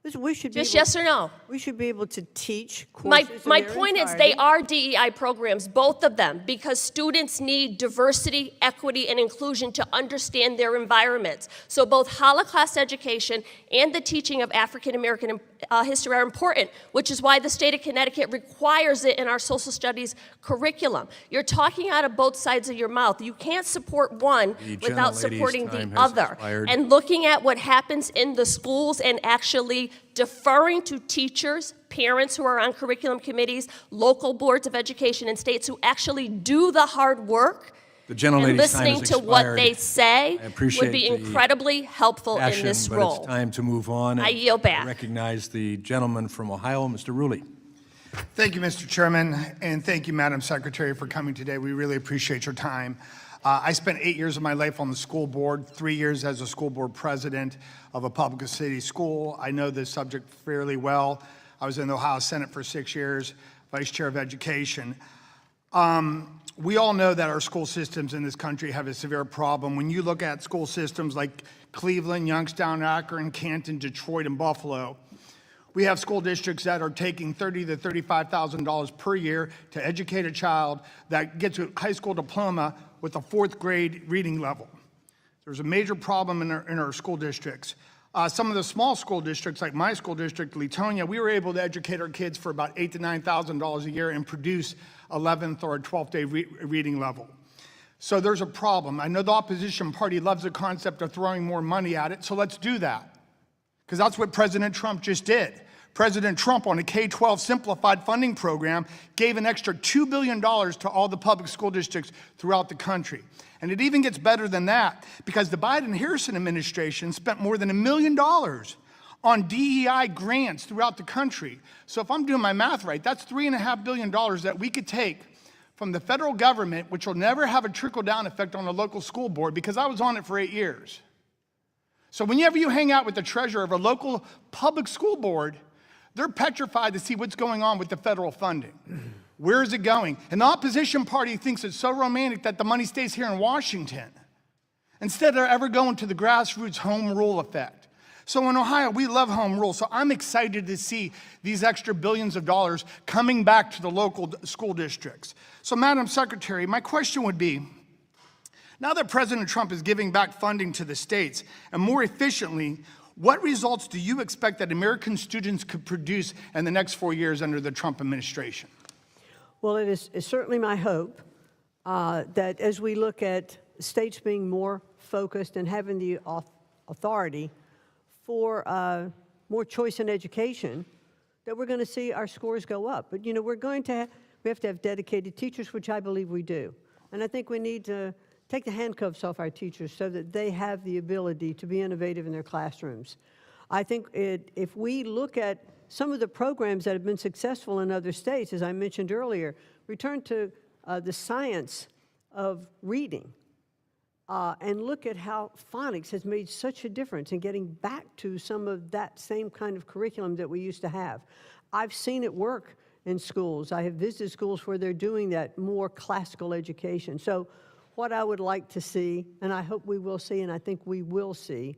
Listen, we should be Just able- yes or no? We should be able to teach My courses in their point is they entirety. are DEI programs, both of them, because students need diversity, equity, and inclusion to understand their environments. So both Holocaust education and the teaching of African American history are important, which is why the state of Connecticut requires it in our social studies curriculum. You're talking out of both sides of your mouth. You can't support one The without gentlelady's supporting the time has other. expired. And looking at what happens in the schools and actually deferring to teachers, parents who are on curriculum committees, local boards of education in states who actually do the hard work The gentlelady's and time has listening to what expired. they say I appreciate would be the incredibly helpful in passion, this but role. it's time to move on. I and yield back. I recognize the gentleman from Ohio, Mr. Rulli. Thank you, Mr. Chairman, and thank you, Madam Secretary, for coming today. We really appreciate your time. I spent 8 years of my life on the school board, 3 years as a school board president of a public city school. I know this subject fairly well. I was in the Ohio Senate for 6 years, vice chair of education. We all know that our school systems in this country have a severe problem. When you look at school systems like Cleveland, Youngstown, Akron, Canton, Detroit, and Buffalo, we have school districts that are taking $30,000 to $35,000 per year to educate a child that gets a high school diploma with a 4th grade reading level. There's a major problem in our school districts. Some of the small school districts, like my school district, Latonia, we were able to educate our kids for about $8,000 to $9,000 a year and produce 11th or 12th day reading level. So there's a problem. I know the opposition party loves the concept of throwing more money at it, so let's do that. Because that's what President Trump just did. President Trump, on a K-12 simplified funding program, gave an extra $2 billion to all the public school districts throughout the country. And it even gets better than that, because the Biden-Harrison administration spent more than $1 million on DEI grants throughout the country. So if I'm doing my math right, that's $3.5 billion that we could take from the federal government, which will never have a trickle-down effect on the local school board, because I was on it for 8 years. So whenever you hang out with the treasurer of a local public school board, they're petrified to see what's going on with the federal funding. Where is it going? And the opposition party thinks it's so romantic that the money stays here in Washington, instead of ever going to the grassroots home rule effect. So in Ohio, we love home rule. So I'm excited to see these extra billions of dollars coming back to the local school districts. So Madam Secretary, my question would be, now that President Trump is giving back funding to the states and more efficiently, what results do you expect that American students could produce in the next 4 years under the Trump administration? Well, it's certainly my hope that as we look at states being more focused and having the authority for more choice in education, that we're going to see our scores go up. But, you know, we have to have dedicated teachers, which I believe we do. And I think we need to take the handcuffs off our teachers so that they have the ability to be innovative in their classrooms. I think if we look at some of the programs that have been successful in other states, as I mentioned earlier, return to the science of reading and look at how phonics has made such a difference in getting back to some of that same kind of curriculum that we used to have. I've seen it work in schools. I have visited schools where they're doing that more classical education. So what I would like to see, and I hope we will see, and I think we will see,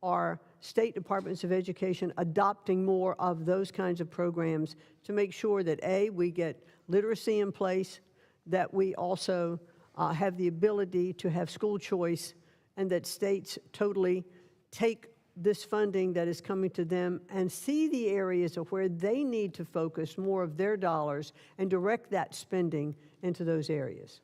are state departments of education adopting more of those kinds of programs to make sure that, A, we get literacy in place, that we also have the ability to have school choice, and that states totally take this funding that is coming to them and see the areas of where they need to focus more of their dollars and direct that spending into those areas.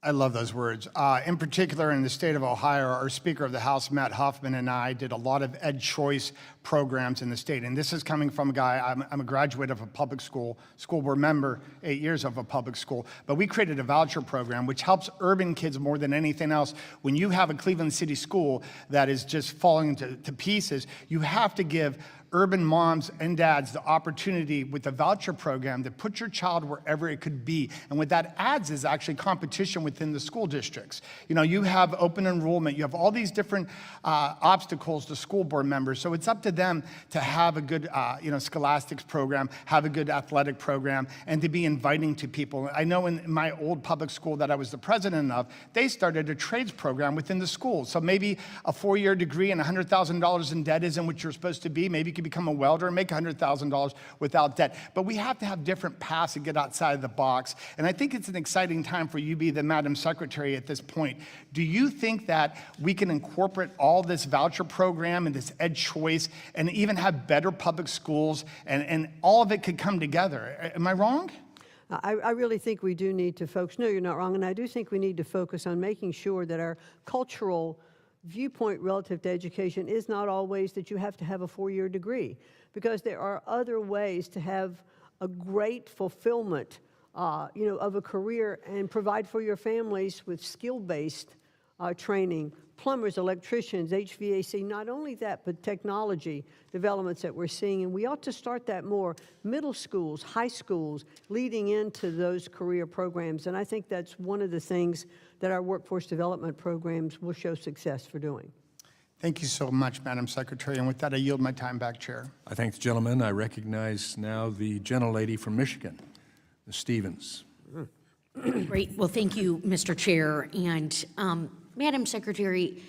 I love those words. In particular, in the state of Ohio, our Speaker of the House, Matt Huffman, and I did a lot of ed choice programs in the state. And this is coming from a guy, I'm a graduate of a public school board member, 8 years of a public school. But we created a voucher program, which helps urban kids more than anything else. When you have a Cleveland City school that is just falling to pieces, you have to give urban moms and dads the opportunity with the voucher program to put your child wherever it could be. And what that adds is actually competition within the school districts. You know, you have open enrollment, you have all these different obstacles to school board members. So it's up to them to have a good, scholastics program, have a good athletic program, and to be inviting to people. I know in my old public school that I was the president of, they started a trades program within the school. So maybe a 4-year degree and $100,000 in debt isn't what you're supposed to be. Maybe you can become a welder and make $100,000 without debt. But we have to have different paths and get outside of the box. And I think it's an exciting time for you to be the Madam Secretary at this point. Do you think that we can incorporate all this voucher program and this ed choice and even have better public schools and all of it could come together? Am I wrong? I really think we do need to focus. No, you're not wrong. And I do think we need to focus on making sure that our cultural viewpoint relative to education is not always that you have to have a 4-year degree, because there are other ways to have a great fulfillment, of a career and provide for your families with skill-based training, plumbers, electricians, HVAC, not only that, but technology developments that we're seeing. And we ought to start that more. Middle schools, high schools, leading into those career programs. And I think that's one of the things that our workforce development programs will show success for doing. Thank you so much, Madam Secretary. And with that, I yield my time back, Chair. I thank the gentleman. I recognize now the gentlelady from Michigan, Ms. Stevens. Great. Well, thank you, Mr. Chair. And Madam Secretary,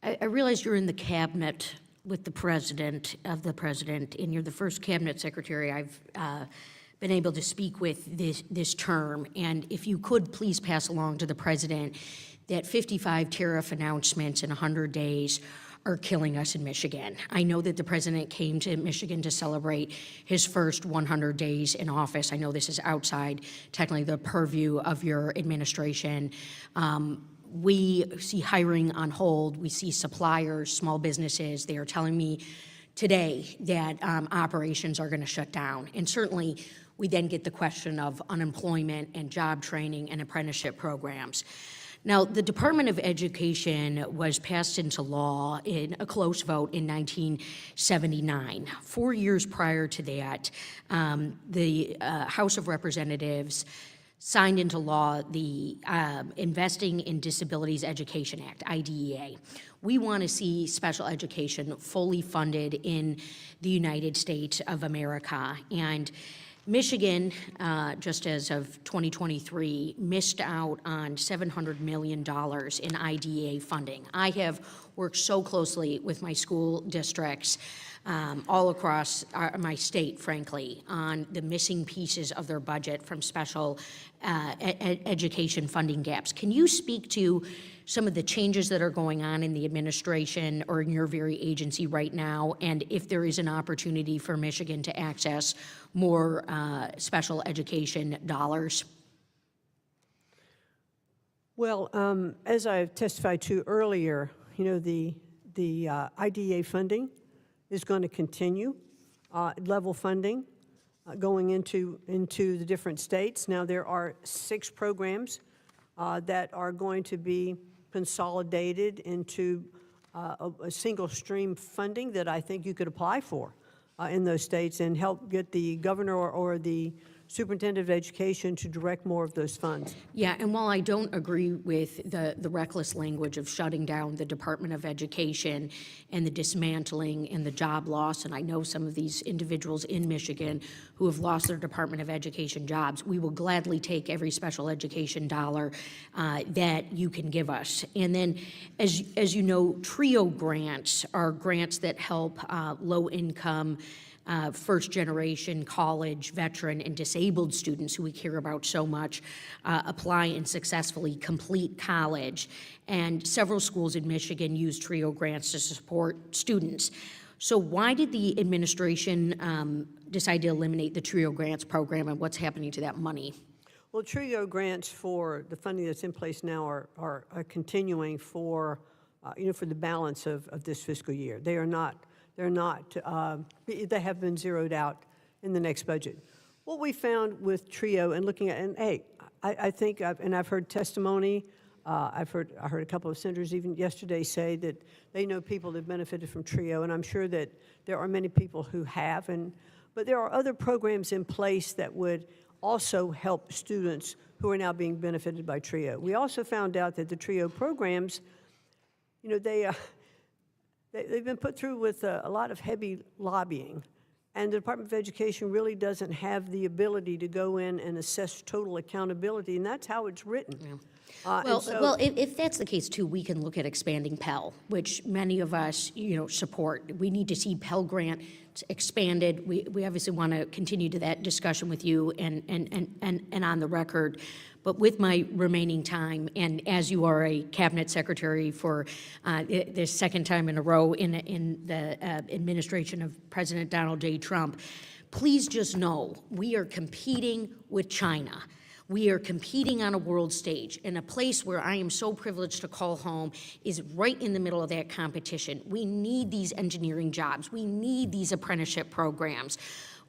I realize you're in the cabinet with the president, and you're the first cabinet secretary I've been able to speak with this term. And if you could please pass along to the president that 55 tariff announcements in 100 days are killing us in Michigan. I know that the president came to Michigan to celebrate his first 100 days in office. I know this is outside technically the purview of your administration. We see hiring on hold. We see suppliers, small businesses. They are telling me today that operations are going to shut down. And certainly, we then get the question of unemployment and job training and apprenticeship programs. Now, the Department of Education was passed into law in a close vote in 1979. 4 years prior to that, the House of Representatives signed into law the Investing in Disabilities Education Act, IDEA. We want to see special education fully funded in the United States of America. And Michigan, just as of 2023, missed out on $700 million in IDEA funding. I have worked so closely with my school districts all across my state, frankly, on the missing pieces of their budget from special education funding gaps. Can you speak to some of the changes that are going on in the administration or in your very agency right now, and if there is an opportunity for Michigan to access more special education dollars? Well, as I've testified to earlier, the IDEA funding is going to continue, level funding going into the different states. Now, there are 6 programs that are going to be consolidated into a single stream funding that I think you could apply for in those states and help get the governor or the superintendent of education to direct more of those funds. Yeah, and while I don't agree with the reckless language of shutting down the Department of Education and the dismantling and the job loss, and I know some of these individuals in Michigan who have lost their Department of Education jobs, we will gladly take every special education dollar that you can give us. And then, as you know, TRIO grants are grants that help low-income first-generation college, veteran, and disabled students who we care about so much apply and successfully complete college. And several schools in Michigan use TRIO grants to support students. So why did the administration decide to eliminate the TRIO grants program, and what's happening to that money? Well, TRIO grants for the funding that's in place now are continuing for, for the balance of this fiscal year. They have been zeroed out in the next budget. What we found with TRIO and looking at, and hey, I think, I've heard testimony, I heard a couple of senators even yesterday say that they know people that benefited from TRIO, and I'm sure that there are many people who have, but there are other programs in place that would also help students who are now being benefited by TRIO. We also found out that the TRIO programs, they've been put through with a lot of heavy lobbying, and the Department of Education really doesn't have the ability to go in and assess total accountability, and that's how it's written. Yeah. Well, if that's the case too, we can look at expanding Pell, which many of us, support. We need to see Pell Grant expanded. We obviously want to continue to that discussion with you and on the record. But with my remaining time, and as you are a cabinet secretary for the second time in a row in the administration of President Donald J. Trump, please just know we are competing with China. We are competing on a world stage, and a place where I am so privileged to call home is right in the middle of that competition. We need these engineering jobs. We need these apprenticeship programs.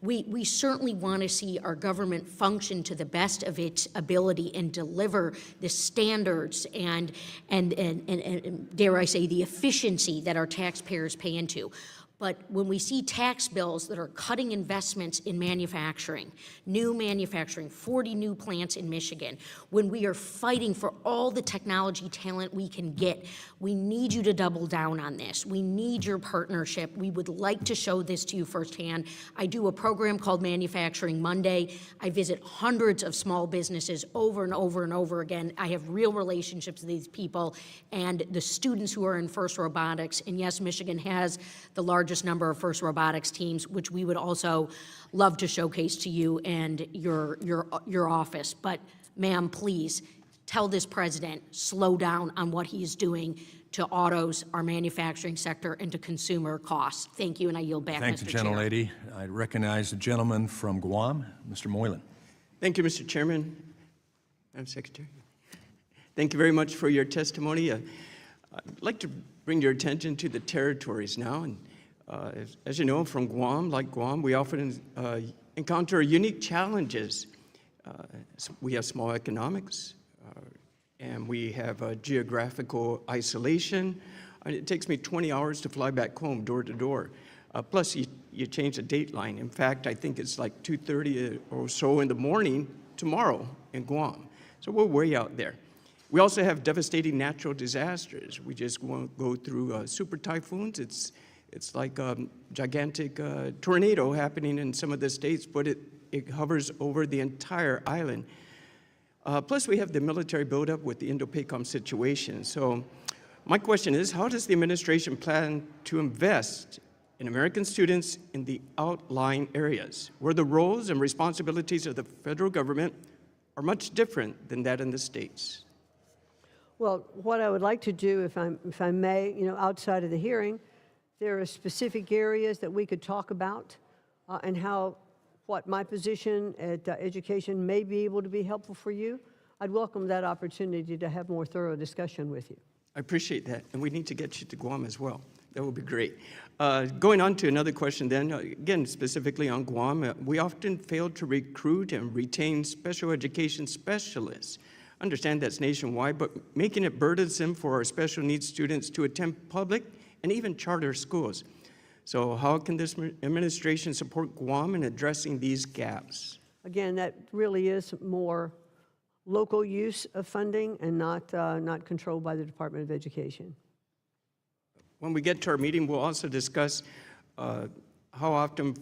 We certainly want to see our government function to the best of its ability and deliver the standards and dare I say, the efficiency that our taxpayers pay into. But when we see tax bills that are cutting investments in manufacturing, new manufacturing, 40 new plants in Michigan, when we are fighting for all the technology talent we can get, we need you to double down on this. We need your partnership. We would like to show this to you firsthand. I do a program called Manufacturing Monday. I visit hundreds of small businesses over and over and over again. I have real relationships with these people and the students who are in FIRST Robotics. And yes, Michigan has the largest number of FIRST Robotics teams, which we would also love to showcase to you and your office. But ma'am, please tell this president, slow down on what he is doing to autos, our manufacturing sector, and to consumer costs. Thank you, and I yield back, Mr. Chair. Thank you, gentlelady. I recognize the gentleman from Guam, Mr. Moylan. Thank you, Mr. Chairman, Madam Secretary. Thank you very much for your testimony. I'd like to bring your attention to the territories now. And as you know, from Guam, like Guam, we often encounter unique challenges. We have small economics, and we have geographical isolation. It takes me 20 hours to fly back home, door to door. Plus, you change the date line. In fact, I think it's like 2:30 or so in the morning tomorrow in Guam. So we're way out there. We also have devastating natural disasters. We just won't go through super typhoons. It's like a gigantic tornado happening in some of the states, but it hovers over the entire island. Plus, we have the military buildup with the Indo-PACOM situation. So my question is, how does the administration plan to invest in American students in the outlying areas, where the roles and responsibilities of the federal government are much different than that in the states? Well, what I would like to do, if I may, outside of the hearing, there are specific areas that we could talk about and what my position at education may be able to be helpful for you. I'd welcome that opportunity to have more thorough discussion with you. I appreciate that, and we need to get you to Guam as well. That would be great. Going on to another question then, again, specifically on Guam, we often fail to recruit and retain special education specialists. I understand that's nationwide, but making it burdensome for our special needs students to attend public and even charter schools. So how can this administration support Guam in addressing these gaps? Again, that really is more local use of funding and not controlled by the Department of Education. When we get to our meeting, we'll also discuss how often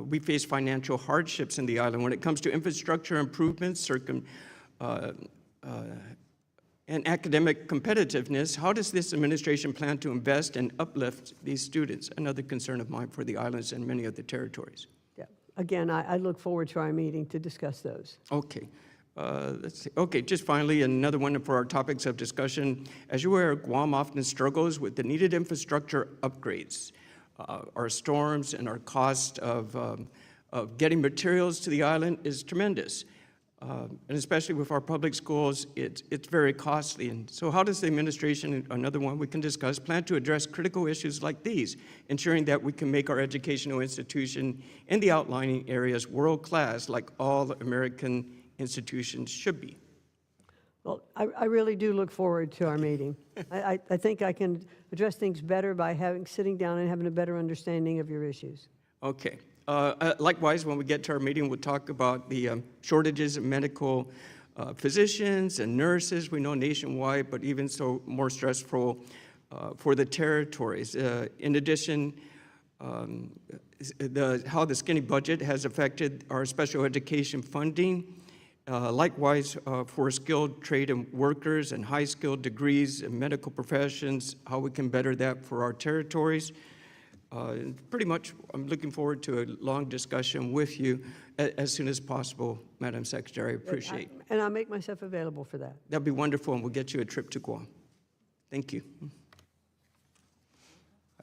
we face financial hardships in the island when it comes to infrastructure improvements, and academic competitiveness. How does this administration plan to invest and uplift these students? Another concern of mine for the islands and many of the territories. Yeah. Again, I look forward to our meeting to discuss those. Okay. Let's see. Okay, just finally, another one for our topics of discussion. As you're aware, Guam often struggles with the needed infrastructure upgrades. Our storms and our cost of getting materials to the island is tremendous. And especially with our public schools, it's very costly. And so how does the administration, another one we can discuss, plan to address critical issues like these, ensuring that we can make our educational institution in the outlining areas world-class like all American institutions should be? Well, I really do look forward to our meeting. I think I can address things better by sitting down and having a better understanding of your issues. Okay. Likewise, when we get to our meeting, we'll talk about the shortages of medical physicians and nurses. We know nationwide, but even so more stressful for the territories. In addition, how the skinny budget has affected our special education funding. Likewise, for skilled trade and workers and high-skilled degrees in medical professions, how we can better that for our territories. Pretty much, I'm looking forward to a long discussion with you as soon as possible, Madam Secretary. I appreciate it. And I'll make myself available for that. That'd be wonderful, and we'll get you a trip to Guam. Thank you.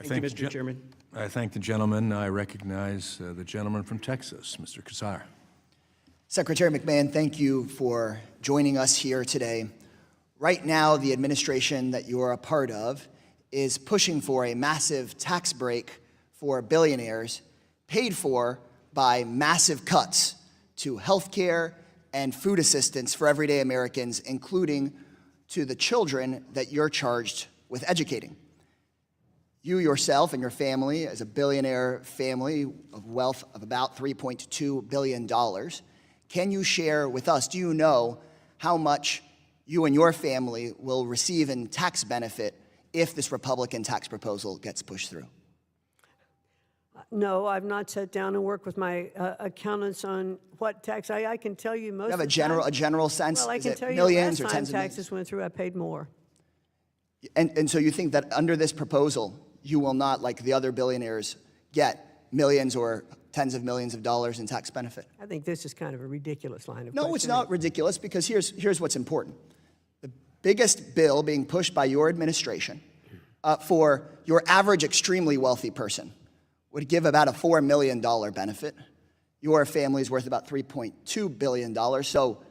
Thank you, Mr. Chairman. I thank the gentleman. I recognize the gentleman from Texas, Mr. Kazar. Secretary McMahon, thank you for joining us here today. Right now, the administration that you're a part of is pushing for a massive tax break for billionaires paid for by massive cuts to health care and food assistance for everyday Americans, including to the children that you're charged with educating. You yourself and your family, as a billionaire family of wealth of about $3.2 billion, can you share with us, do you know how much you and your family will receive in tax benefit if this Republican tax proposal gets pushed through? No, I've not sat down and worked with my accountants on what tax. I can tell you most. You have of a the general sense? Well, I Is can it tell you millions the or last time tens of millions? taxes went through, I paid more. And so you think that under this proposal, you will not, like the other billionaires, get millions or tens of millions of dollars in tax benefit? I think this is kind of a ridiculous line of No, it's questioning. not ridiculous, because here's what's important. The biggest bill being pushed by your administration for your average extremely wealthy person would give about a $4 million benefit. Your family's worth about $3.2 billion, so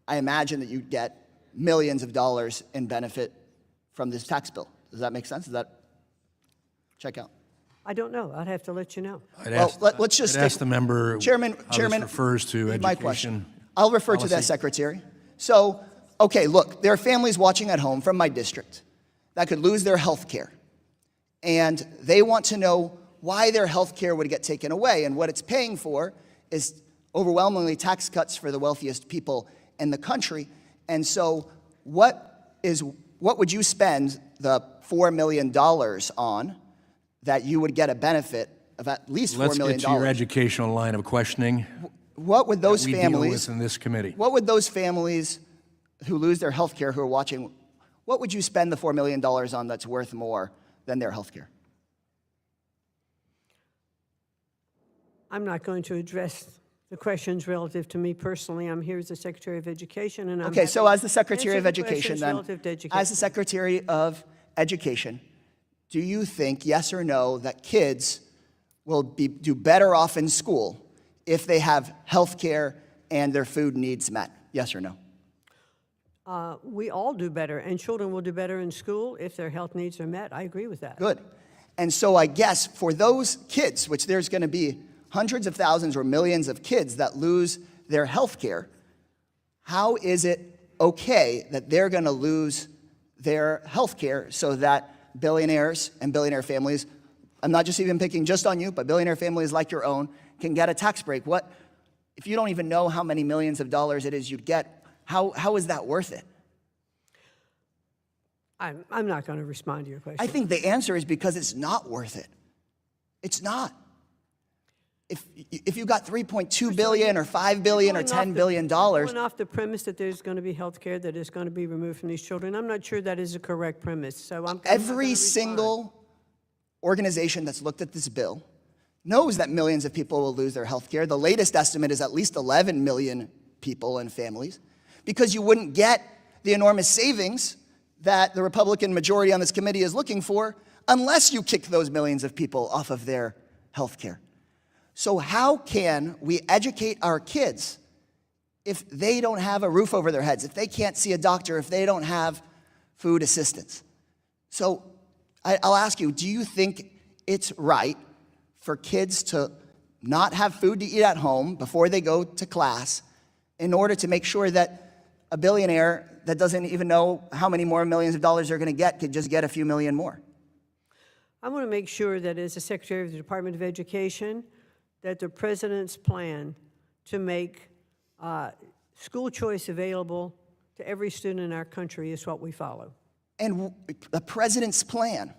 I imagine that you'd get millions of dollars in benefit from this tax bill. Does that make sense? Does that check out? I don't know. I'd have to let you know. Let's just ask the member Chairman, how this refers to here's my education question. I'll refer to that, policy. Secretary. So, okay, look, there are families watching at home from my district that could lose their health care. And they want to know why their health care would get taken away. And what it's paying for is overwhelmingly tax cuts for the wealthiest people in the country. And so what would you spend the $4 million on that you would get a benefit of at least $4 million? Let's get to your educational line of questioning. What would those that we families deal with in this committee? What would those families who lose their health care, who are watching, what would you spend the $4 million on that's worth more than their health care? I'm not going to address the questions relative to me personally. I'm here as the Secretary of Education, and I'm Okay, so happy as the to Secretary answer of the Education, questions then, relative to education. as the Secretary of Education, do you think, yes or no, that kids will do better off in school if they have health care and their food needs met? Yes or no? We all do better, and children will do better in school if their health needs are met. I agree with that. Good. And so I guess for those kids, which there's going to be hundreds of thousands or millions of kids that lose their health care, how is it okay that they're going to lose their health care so that billionaires and billionaire families, I'm not just even picking just on you, but billionaire families like your own, can get a tax break? What, if you don't even know how many millions of dollars it is you'd get, how is that worth it? I'm not going to respond to your question. I think the answer is because it's not worth it. It's not. If you got $3.2 billion or $5 billion or $10 billion, going off the premise that there's going to be health care that is going to be removed from these children, I'm not sure that is a correct premise. So every single organization that's looked at this bill knows that millions of people will lose their health care. The latest estimate is at least 11 million people and families, because you wouldn't get the enormous savings that the Republican majority on this committee is looking for unless you kick those millions of people off of their health care. So how can we educate our kids if they don't have a roof over their heads, if they can't see a doctor, if they don't have food assistance. So I'll ask you, do you think it's right for kids to not have food to eat at home before they go to class in order to make sure that a billionaire that doesn't even know how many more millions of dollars they're going to get could just get a few million more? I want to make sure that as the Secretary of the Department of Education, that the President's plan to make school choice available to every student in our country is what we follow. And the President's plan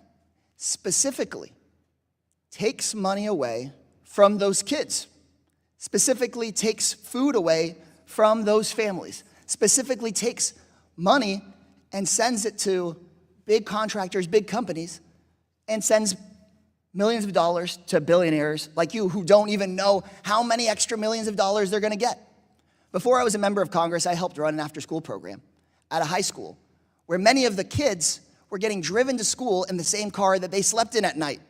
specifically takes money away from those kids, specifically takes food away from those families, specifically takes money and sends it to big contractors, big companies, and sends millions of dollars to billionaires like you who don't even know how many extra millions of dollars they're going to get. Before I was a member of Congress, I helped run an after-school program at a high school where many of the kids were getting driven to school in the same car that they slept in at night.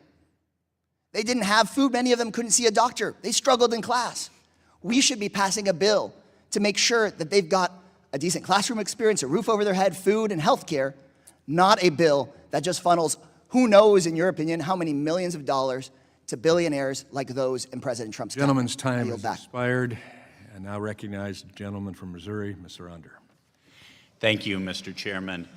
They didn't have food. Many of them couldn't see a doctor. They struggled in class. We should be passing a bill to make sure that they've got a decent classroom experience, a roof over their head, food, and health care, not a bill that just funnels who knows, in your opinion, how many millions of dollars to billionaires like those in President Trump's cabinet. Gentleman's time has expired. I now recognize the gentleman from Missouri, Mr. Under. Thank you, Mr. Chairman.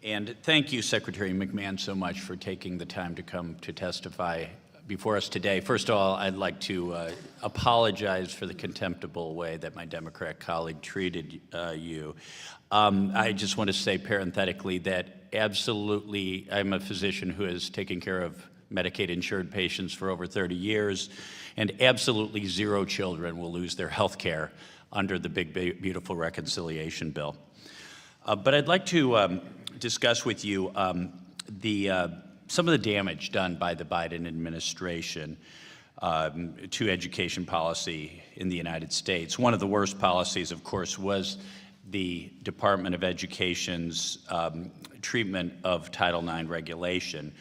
And thank you, Secretary McMahon, so much for taking the time to come to testify before us today. First of all, I'd like to apologize for the contemptible way that my Democrat colleague treated you. I just want to say parenthetically that absolutely, I'm a physician who has taken care of Medicaid-insured patients for over 30 years, and absolutely 0 children will lose their health care under the Big Beautiful Reconciliation Bill. But I'd like to discuss with you some of the damage done by the Biden administration to education policy in the United States. One of the worst policies, of course, was the Department of Education's treatment of Title IX regulation.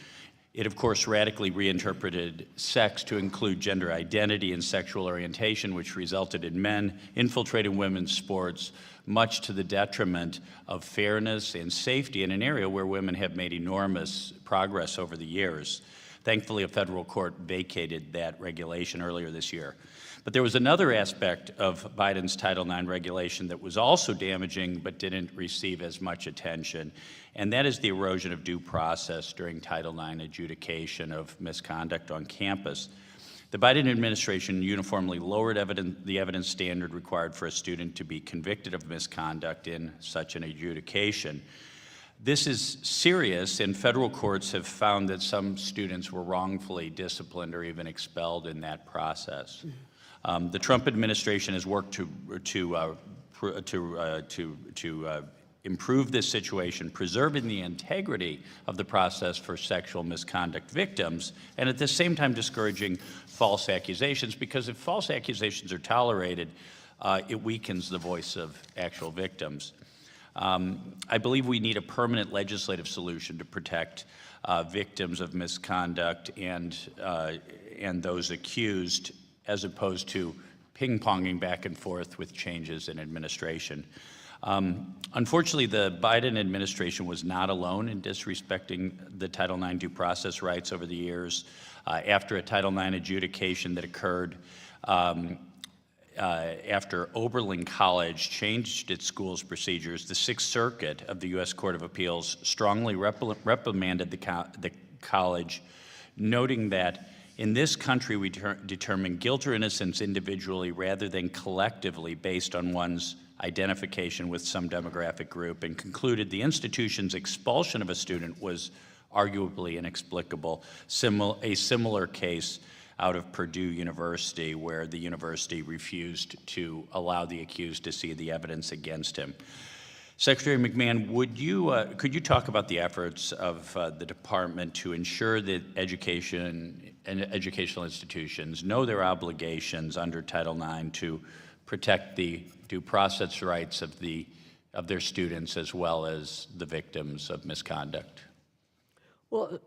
It, of course, radically reinterpreted sex to include gender identity and sexual orientation, which resulted in men infiltrating women's sports, much to the detriment of fairness and safety in an area where women have made enormous progress over the years. Thankfully, a federal court vacated that regulation earlier this year. But there was another aspect of Biden's Title IX regulation that was also damaging but didn't receive as much attention, and that is the erosion of due process during Title IX adjudication of misconduct on campus. The Biden administration uniformly lowered the evidence standard required for a student to be convicted of misconduct in such an adjudication. This is serious, and federal courts have found that some students were wrongfully disciplined or even expelled in that process. The Trump administration has worked to improve this situation, preserving the integrity of the process for sexual misconduct victims, and at the same time discouraging false accusations, because if false accusations are tolerated, it weakens the voice of actual victims. I believe we need a permanent legislative solution to protect victims of misconduct and those accused, as opposed to ping-ponging back and forth with changes in administration. Unfortunately, the Biden administration was not alone in disrespecting the Title IX due process rights over the years. After a Title IX adjudication that occurred after Oberlin College changed its school's procedures, the Sixth Circuit of the U.S. Court of Appeals strongly reprimanded the college, noting that in this country, we determine guilt or innocence individually rather than collectively based on one's identification with some demographic group, and concluded the institution's expulsion of a student was arguably inexplicable. A similar case out of Purdue University, where the university refused to allow the accused to see the evidence against him. Secretary McMahon, could you talk about the efforts of the department to ensure that education and educational institutions know their obligations under Title IX to protect the due process rights of their students as well as the victims of misconduct? Well,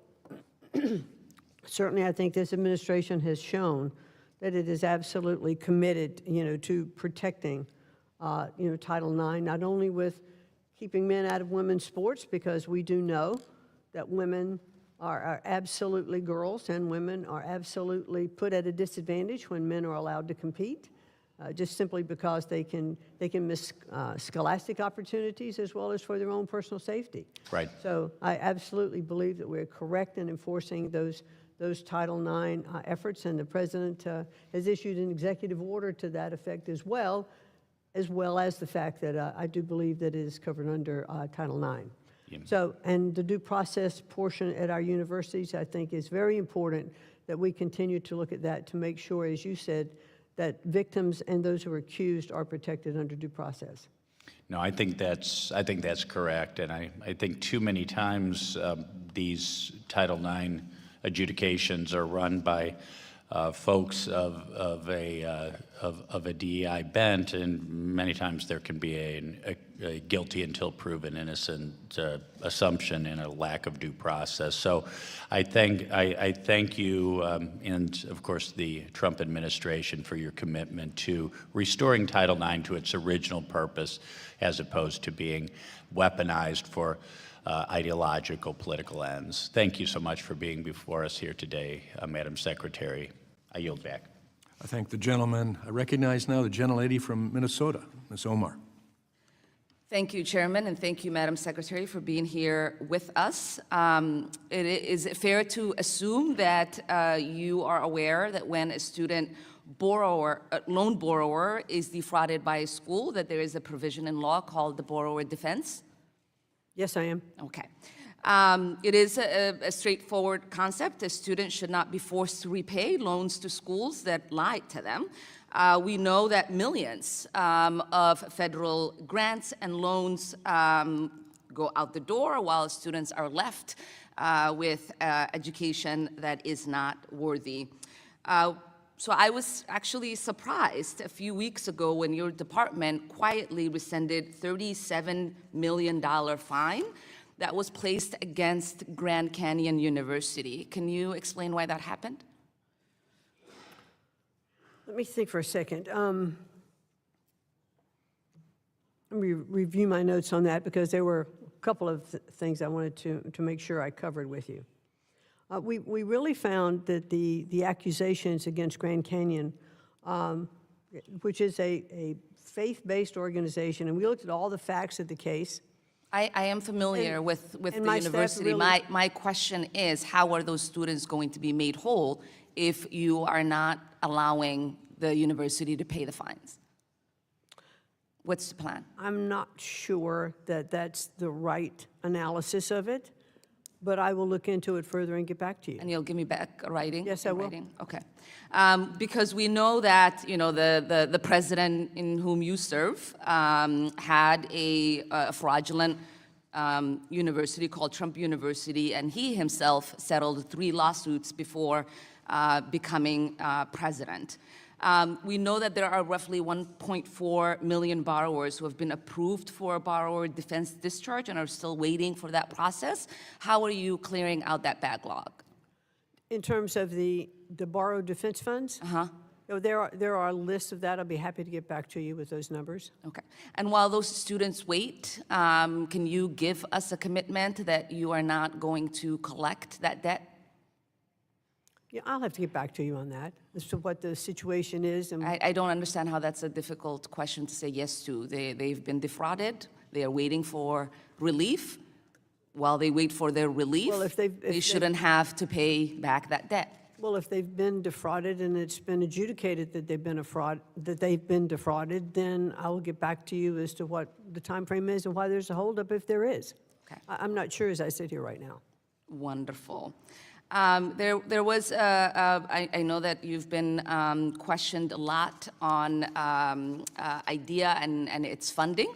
certainly I think this administration has shown that it is absolutely committed, to protecting Title IX, not only with keeping men out of women's sports, because we do know that women are absolutely girls and women are absolutely put at a disadvantage when men are allowed to compete, just simply because they can miss scholastic opportunities as well as for their own personal safety. Right. So I absolutely believe that we're correct in enforcing those Title IX efforts, and the President has issued an executive order to that effect as well as the fact that I do believe that it is covered under Title IX. Yeah. So, and the due process portion at our universities, I think, is very important that we continue to look at that to make sure, as you said, that victims and those who are accused are protected under due process. No, I think that's correct, and I think too many times these Title IX adjudications are run by folks of a DEI bent, and many times there can be a guilty until proven innocent assumption and a lack of due process. So I thank you and of course the Trump administration for your commitment to restoring Title IX to its original purpose, as opposed to being weaponized for ideological political ends. Thank you so much for being before us here today, Madam Secretary. I yield back. I thank the gentleman. I recognize now the gentlelady from Minnesota, Ms. Omar. Thank you, Chairman, and thank you, Madam Secretary, for being here with us. Is it fair to assume that you are aware that when a student loan borrower is defrauded by a school, that there is a provision in law called the borrower defense? Yes, I am. Okay. It is a straightforward concept. A student should not be forced to repay loans to schools that lied to them. We know that millions of federal grants and loans go out the door while students are left with education that is not worthy. So I was actually surprised a few weeks ago when your department quietly rescinded $37 million fine that was placed against Grand Canyon University. Can you explain why that happened? Let me think for a second. Let me review my notes on that, because there were a couple of things I wanted to make sure I covered with you. We really found that the accusations against Grand Canyon, which is a faith-based organization, and we looked at all the facts of the case. I am familiar with the university. Really, my question is, how are those students going to be made whole if you are not allowing the university to pay the fines? What's the plan? I'm not sure that that's the right analysis of it, but I will look into it further and get back to you. And you'll give me back a writing? Yes, I will. Writing? Okay. Because we know that, the president in whom you serve had a fraudulent university called Trump University, and he himself settled 3 lawsuits before becoming president. We know that there are roughly 1.4 million borrowers who have been approved for a borrower defense discharge and are still waiting for that process. How are you clearing out that backlog? In terms of the borrowed defense funds? Uh-huh. There are lists of that. I'll be happy to get back to you with those numbers. Okay. And while those students wait, can you give us a commitment that you are not going to collect that debt? Yeah, I'll have to get back to you on that, as to what the situation is. And I don't understand how that's a difficult question to say yes to. They've been defrauded. They are waiting for relief. While they wait for their relief, Well, if they shouldn't have to pay back that debt. Well, if they've been defrauded and it's been adjudicated that they've been defrauded, then I will get back to you as to what the time frame is and why there's a holdup if there is. Okay. I'm not sure as I sit here right now. Wonderful. There was, I know that you've been questioned a lot on IDEA and its funding.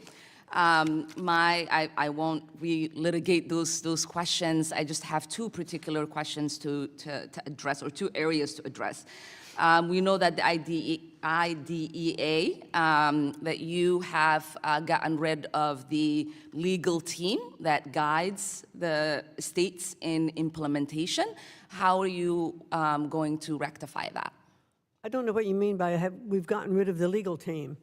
I won't re-litigate those questions. I just have 2 particular questions to address, or 2 areas to address. We know that the IDEA, that you have gotten rid of the legal team that guides the states in implementation. How are you going to rectify that? I don't know what you mean by we've gotten rid of the legal team.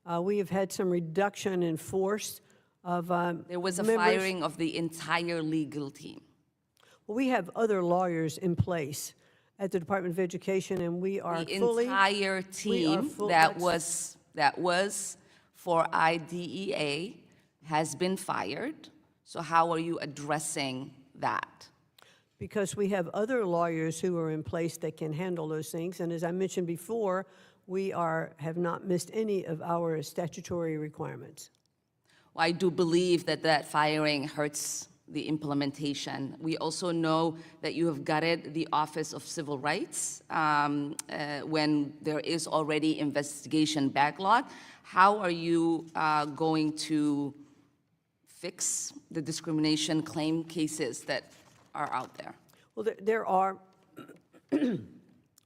We have had some reduction in force of There was a members. firing of the entire legal team. Well, we have other lawyers in place at the Department of Education, and we are The fully. entire we are team full- that that's- was for IDEA has been fired. So how are you addressing that? Because we have other lawyers who are in place that can handle those things. And as I mentioned before, we have not missed any of our statutory requirements. Well, I do believe that that firing hurts the implementation. We also know that you have gutted the Office of Civil Rights when there is already investigation backlog. How are you going to fix the discrimination claim cases that are out there? Well, there are,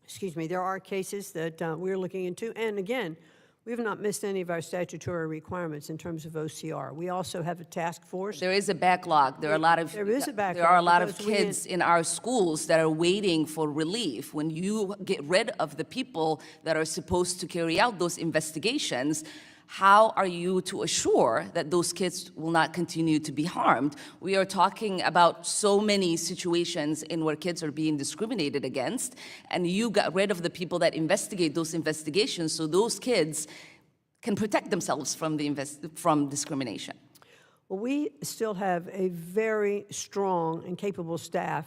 excuse me, there are cases that we're looking into. And again, we have not missed any of our statutory requirements in terms of OCR. We also have a task force. There is a backlog. There are a lot of There is a backlog There are a lot of because we kids in our schools that are waiting for relief. When you get rid of the people that are supposed to carry out those investigations, how are you to assure that those kids will not continue to be harmed? We are talking about so many situations in where kids are being discriminated against, and you got rid of the people that investigate those investigations so those kids can protect themselves from from discrimination. Well, we still have a very strong and capable staff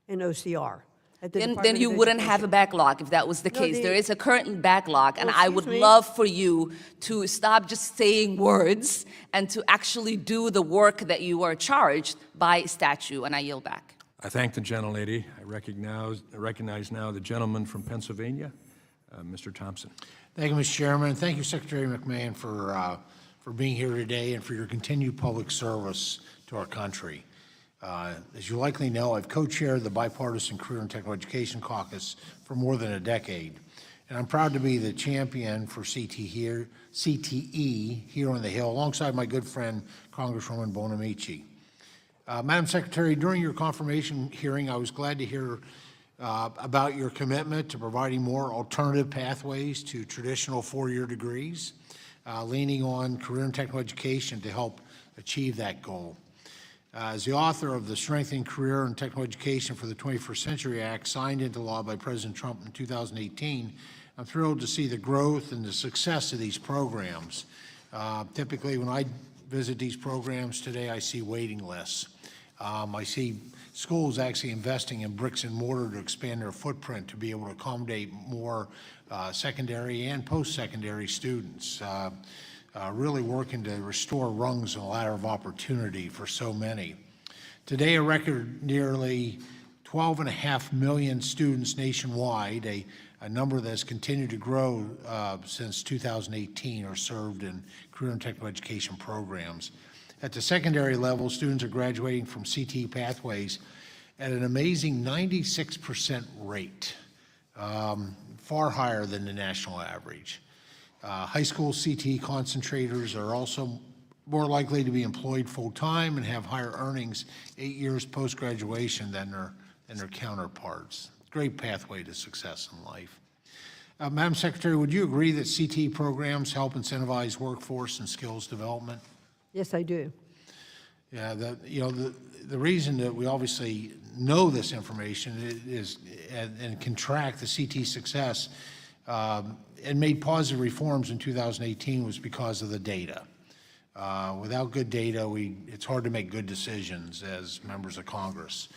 in OCR. At the Then Department you of wouldn't have a Education. backlog if that was the No, case. the- There is a current backlog, and Well, I would excuse me. love for you to stop just saying words and to actually do the work that you are charged by statute, and I yield back. I thank the gentlelady. I recognize now the gentleman from Pennsylvania, Mr. Thompson. Thank you, Mr. Chairman. Thank you, Secretary McMahon, for being here today and for your continued public service to our country. As you likely know, I've co-chaired the Bipartisan Career and Technical Education Caucus for more than a decade, and I'm proud to be the champion for CTE here on the Hill, alongside my good friend, Congresswoman Bonamici. Madam Secretary, during your confirmation hearing, I was glad to hear about your commitment to providing more alternative pathways to traditional four-year degrees, leaning on career and technical education to help achieve that goal. As the author of the Strengthening Career and Technical Education for the 21st Century Act, signed into law by President Trump in 2018, I'm thrilled to see the growth and the success of these programs. Typically, when I visit these programs today, I see waiting lists. I see schools actually investing in bricks and mortar to expand their footprint to be able to accommodate more secondary and post-secondary students. Really working to restore rungs in the ladder of opportunity for so many. Today, a record nearly 12.5 million students nationwide, a number that has continued to grow since 2018, are served in career and technical education programs. At the secondary level, students are graduating from CTE pathways at an amazing 96% rate, far higher than the national average. High school CTE concentrators are also more likely to be employed full-time and have higher earnings 8 years post-graduation than their counterparts. Great pathway to success in life. Madam Secretary, would you agree that CTE programs help incentivize workforce and skills development? Yes, I do. Yeah, the reason that we obviously know this information is and can track the CTE success and made positive reforms in 2018 was because of the data. Without good data, it's hard to make good decisions as members of Congress.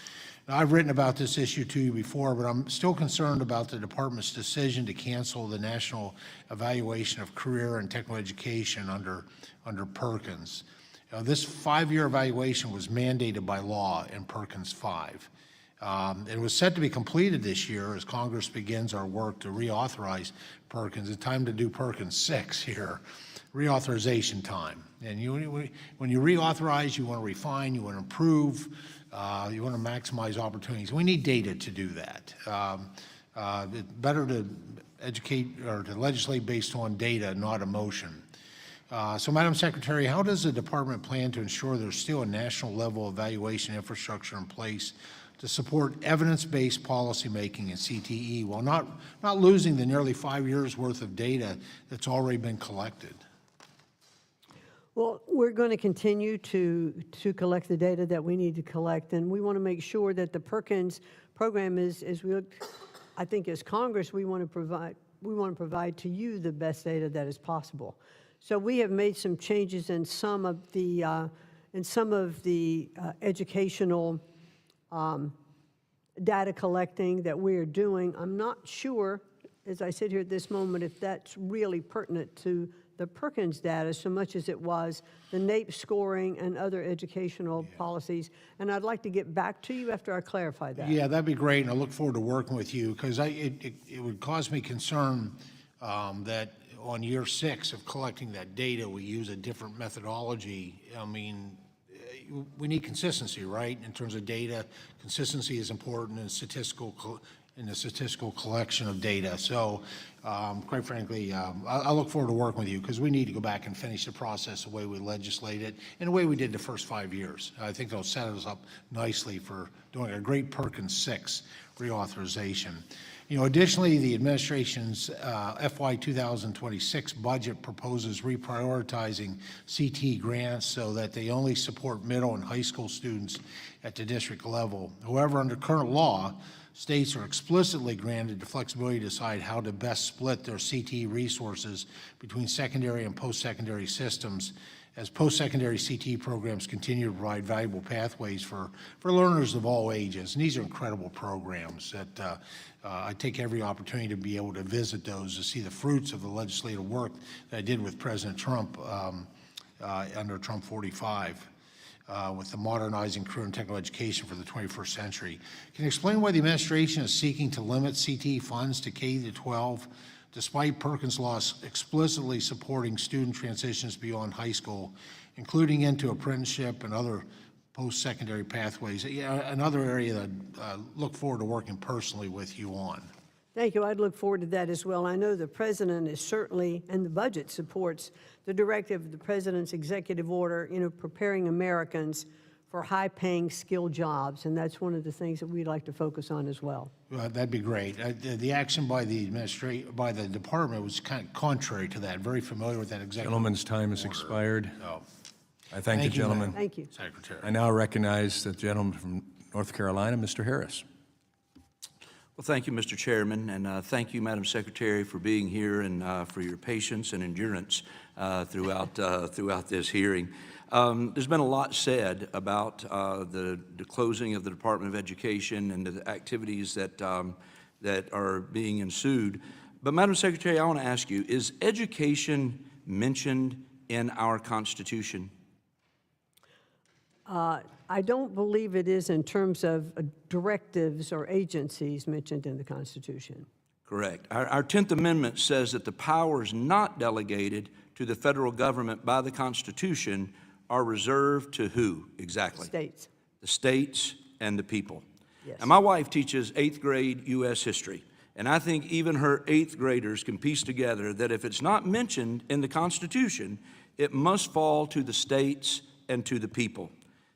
Now, I've written about this issue to you before, but I'm still concerned about the department's decision to cancel the National Evaluation of Career and Technical Education under Perkins. This 5-year evaluation was mandated by law in Perkins 5. It was set to be completed this year as Congress begins our work to reauthorize Perkins. It's time to do Perkins 6 here, reauthorization time. And when you reauthorize, you want to refine, you want to improve, you want to maximize opportunities. We need data to do that. It's better to educate or to legislate based on data, not emotion. So, Madam Secretary, how does the department plan to ensure there's still a national level evaluation infrastructure in place to support evidence-based policymaking in CTE while not losing the nearly 5 years worth of data that's already been collected? Well, we're going to continue to collect the data that we need to collect, and we want to make sure that the Perkins program is, I think as Congress, we want to provide to you the best data that is possible. So we have made some changes in some of the educational data collecting that we are doing. I'm not sure, as I sit here at this moment, if that's really pertinent to the Perkins data so much as it was the NAEP scoring and other educational policies. And I'd like to get back to you after I clarify that. Yeah, that'd be great, and I look forward to working with you, because it would cause me concern that on year 6 of collecting that data, we use a different methodology. I mean, we need consistency, right? In terms of data, consistency is important in the statistical collection of data. So, quite frankly, I look forward to working with you, because we need to go back and finish the process the way we legislate it and the way we did the first 5 years. I think that'll set us up nicely for doing a great Perkins 6 reauthorization. You know, additionally, the administration's FY 2026 budget proposes reprioritizing CTE grants so that they only support middle and high school students at the district level. However, under current law, states are explicitly granted the flexibility to decide how to best split their CTE resources between secondary and post-secondary systems, as post-secondary CTE programs continue to provide valuable pathways for learners of all ages. And these are incredible programs that I take every opportunity to be able to visit those, to see the fruits of the legislative work that I did with President Trump under Trump 45. With the modernizing career and technical education for the 21st century. Can you explain why the administration is seeking to limit CTE funds to K-12, despite Perkins law explicitly supporting student transitions beyond high school, including into apprenticeship and other post-secondary pathways? Yeah, another area that I look forward to working personally with you on. Thank you. I'd look forward to that as well. I know the president is certainly, and the budget supports the directive of the president's executive order, preparing Americans for high-paying, skilled jobs, and that's one of the things that we'd like to focus on as well. That'd be great. The action by the department was kind of contrary to that. Very familiar with that executive. Gentleman's time has expired. Oh. I thank the gentleman. Thank you. Secretary. I now recognize the gentleman from North Carolina, Mr. Harris. Well, thank you, Mr. Chairman, and thank you, Madam Secretary, for being here and for your patience and endurance throughout this hearing. There's been a lot said about the closing of the Department of Education and the activities that are being ensued. But, Madam Secretary, I want to ask you, is education mentioned in our Constitution? I don't believe it is in terms of directives or agencies mentioned in the Constitution. Correct. Our 10th Amendment says that the powers not delegated to the federal government by the Constitution are reserved to who exactly? States. The states and the people. Yes. And my wife teaches 8th grade U.S. history, and I think even her 8th graders can piece together that if it's not mentioned in the Constitution, it must fall to the states and to the people.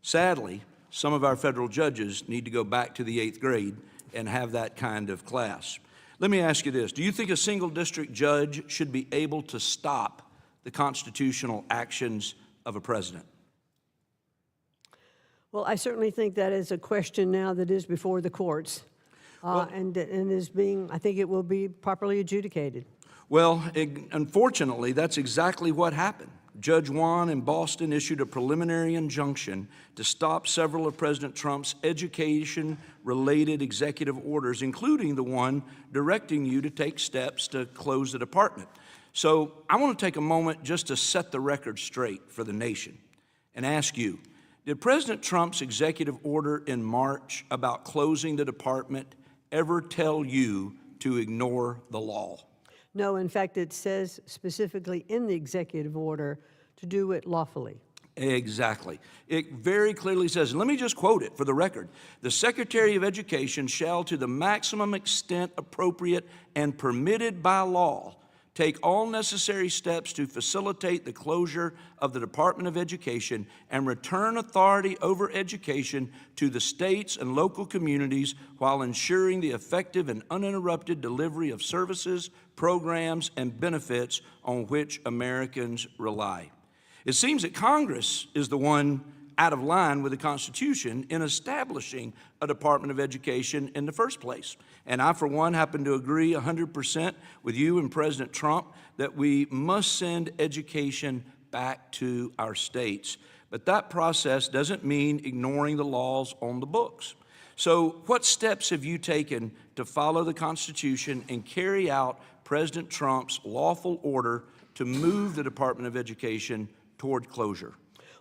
Sadly, some of our federal judges need to go back to the 8th grade and have that kind of class. Let me ask you this. Do you think a single district judge should be able to stop the constitutional actions of a president? Well, I certainly think that is a question now that is before the courts, and is being, I think it will be properly adjudicated. Well, unfortunately, that's exactly what happened. Judge Wan in Boston issued a preliminary injunction to stop several of President Trump's education-related executive orders, including the one directing you to take steps to close the department. So I want to take a moment just to set the record straight for the nation and ask you, did President Trump's executive order in March about closing the department ever tell you to ignore the law? No, in fact, it says specifically in the executive order to do it lawfully. Exactly. It very clearly says, and let me just quote it for the record, the Secretary of Education shall, to the maximum extent appropriate and permitted by law, take all necessary steps to facilitate the closure of the Department of Education and return authority over education to the states and local communities while ensuring the effective and uninterrupted delivery of services, programs, and benefits on which Americans rely. It seems that Congress is the one out of line with the Constitution in establishing a Department of Education in the first place. And I, for one, happen to agree 100% with you and President Trump that we must send education back to our states. But that process doesn't mean ignoring the laws on the books. So what steps have you taken to follow the Constitution and carry out President Trump's lawful order to move the Department of Education toward closure?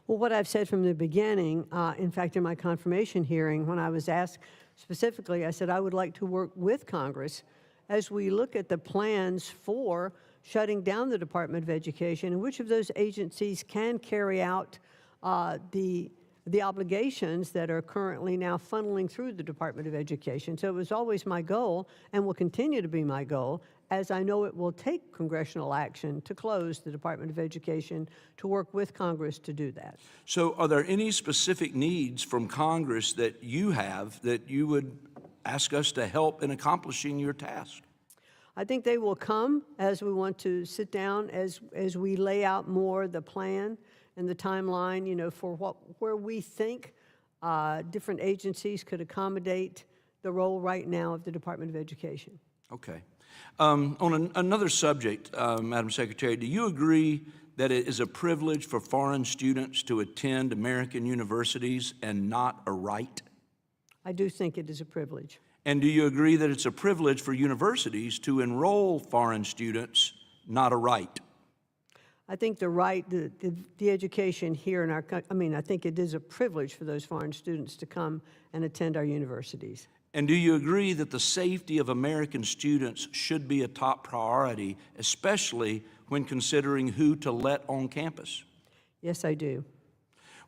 Well, what I've said from the beginning, in fact, in my confirmation hearing, when I was asked specifically, I said I would like to work with Congress as we look at the plans for shutting down the Department of Education and which of those agencies can carry out the obligations that are currently now funneling through the Department of Education. So it was always my goal, and will continue to be my goal, as I know it will take congressional action to close the Department of Education, to work with Congress to do that. So are there any specific needs from Congress that you have that you would ask us to help in accomplishing your task? I think they will come as we want to sit down, as we lay out more the plan and the timeline, you know, for where we think different agencies could accommodate the role right now of the Department of Education. Okay. On another subject, Madam Secretary, do you agree that it is a privilege for foreign students to attend American universities and not a right? I do think it is a privilege. And do you agree that it's a privilege for universities to enroll foreign students, not a right? I think the right, the education here in our country, I mean, I think it is a privilege for those foreign students to come and attend our universities. And do you agree that the safety of American students should be a top priority, especially when considering who to let on campus? Yes, I do.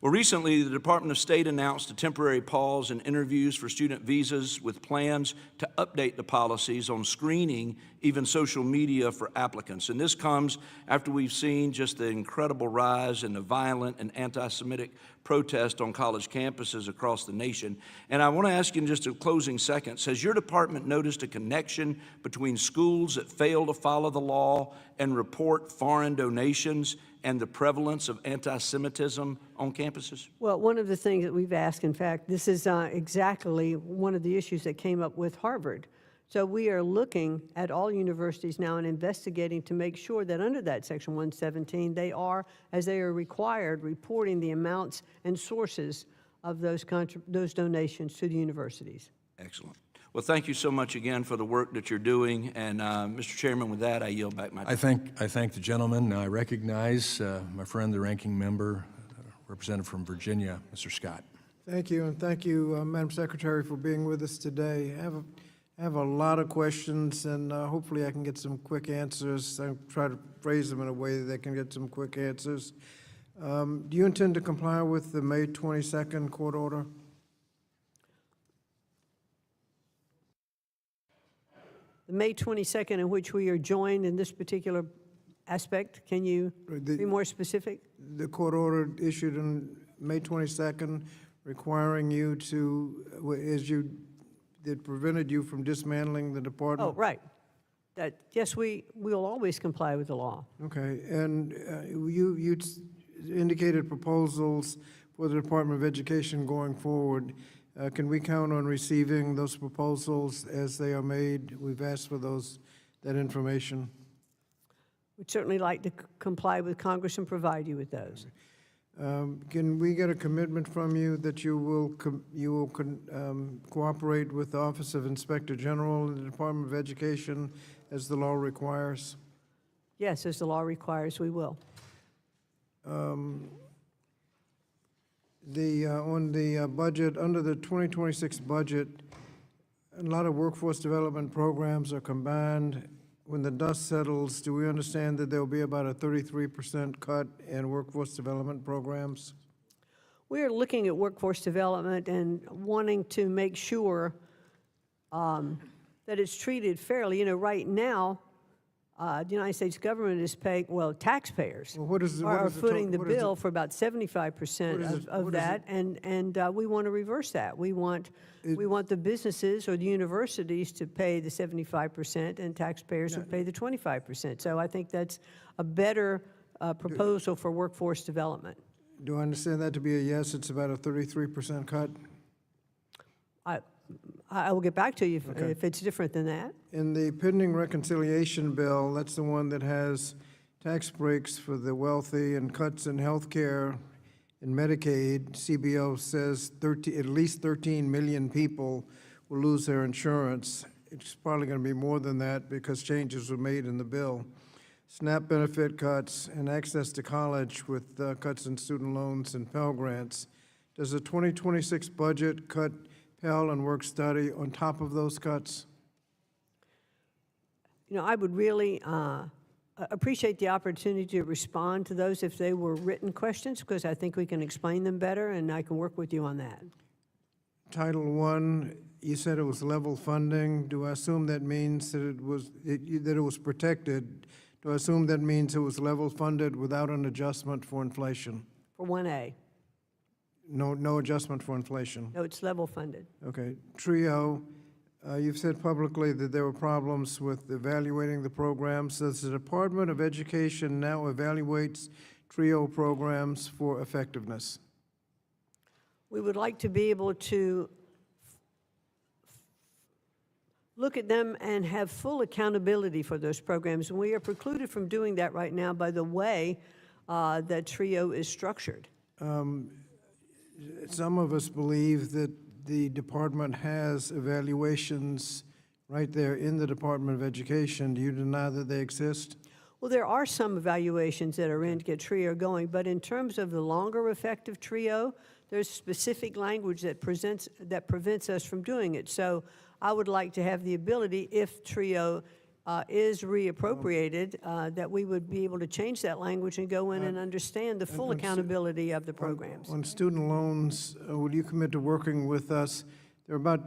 Well, recently, the Department of State announced a temporary pause in interviews for student visas with plans to update the policies on screening, even social media for applicants. And this comes after we've seen just the incredible rise in the violent and anti-Semitic protest on college campuses across the nation. And I want to ask you in just a closing seconds, has your department noticed a connection between schools that fail to follow the law and report foreign donations and the prevalence of anti-Semitism on campuses? Well, one of the things that we've asked, in fact, this is exactly one of the issues that came up with Harvard. So we are looking at all universities now and investigating to make sure that under that Section 117, they are, as they are required, reporting the amounts and sources of those donations to the universities. Excellent. Well, thank you so much again for the work that you're doing. And Mr. Chairman, with that, I yield back my time. I thank the gentleman. I recognize my friend, the ranking member, representative from Virginia, Mr. Scott. Thank you, and thank you, Madam Secretary, for being with us today. I have a lot of questions, and hopefully I can get some quick answers. I try to phrase them in a way that they can get some quick answers. Do you intend to comply with the May 22nd court order? The May 22nd, in which we are joined in this particular aspect, can you be more specific? The court order issued on May 22nd requiring you to, that prevented you from dismantling the department? Oh, right. Yes, we will always comply with the law. Okay, and you indicated proposals for the Department of Education going forward. Can we count on receiving those proposals as they are made? We've asked for that information. We'd certainly like to comply with Congress and provide you with those. Can we get a commitment from you that you will cooperate with the Office of Inspector General and the Department of Education as the law requires? Yes, as the law requires, we will. On the budget, under the 2026 budget, a lot of workforce development programs are combined. When the dust settles, do we understand that there will be about a 33% cut in workforce development programs? We are looking at workforce development and wanting to make sure that it's treated fairly. You know, right now, the United States government is paying, well, taxpayers are footing the bill for about 75% of that, and we want to reverse that. We want the businesses or the universities to pay the 75%, and taxpayers would pay the 25%. So I think that's a better proposal for workforce development. Do I understand that to be a yes? It's about a 33% cut? I will get back to you if it's different than that. In the pending reconciliation bill, that's the one that has tax breaks for the wealthy and cuts in health care and Medicaid. CBO says at least 13 million people will lose their insurance. It's probably going to be more than that because changes were made in the bill. SNAP benefit cuts and access to college with cuts in student loans and Pell Grants. Does the 2026 budget cut Pell and work study on top of those cuts? You know, I would really appreciate the opportunity to respond to those if they were written questions, because I think we can explain them better, and I can work with you on that. Title I, you said it was level funding. Do I assume that means that it was protected? Do I assume that means it was level funded without an adjustment for inflation? For 1A. No adjustment for inflation? No, it's level funded. Okay. TRIO, you've said publicly that there were problems with evaluating the programs. Does the Department of Education now evaluates TRIO programs for effectiveness? We would like to be able to look at them and have full accountability for those programs. And we are precluded from doing that right now by the way that TRIO is structured. Some of us believe that the department has evaluations right there in the Department of Education. Do you deny that they exist? Well, there are some evaluations that are in to get TRIO going, but in terms of the longer effect of TRIO, there's specific language that prevents us from doing it. So I would like to have the ability, if TRIO is reappropriated, that we would be able to change that language and go in and understand the full accountability of the programs. On student loans, would you commit to working with us? There are about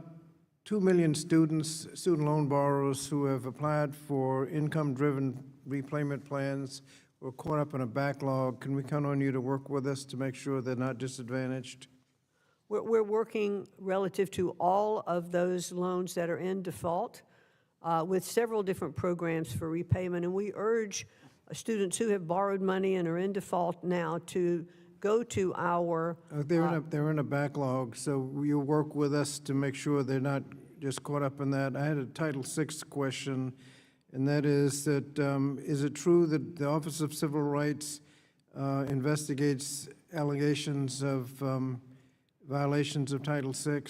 2 million student loan borrowers who have applied for income-driven repayment plans or caught up in a backlog. Can we count on you to work with us to make sure they're not disadvantaged? We're working relative to all of those loans that are in default with several different programs for repayment, and we urge students who have borrowed money and are in default now to go to our... They're in a backlog, so you'll work with us to make sure they're not just caught up in that. I had a Title VI question, and that is that, is it true that the Office of Civil Rights investigates allegations of violations of Title VI?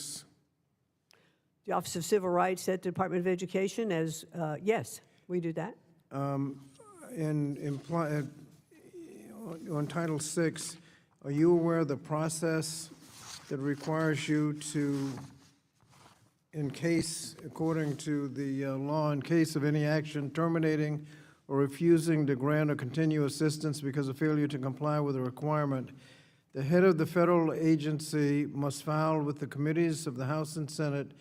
The Office of Civil Rights at the Department of Education, as yes, we do that. On Title VI, are you aware of the process that requires you to, in case, according to the law, in case of any action terminating or refusing to grant or continue assistance because of failure to comply with a requirement, the head of the federal agency must file with the committees of the House and Senate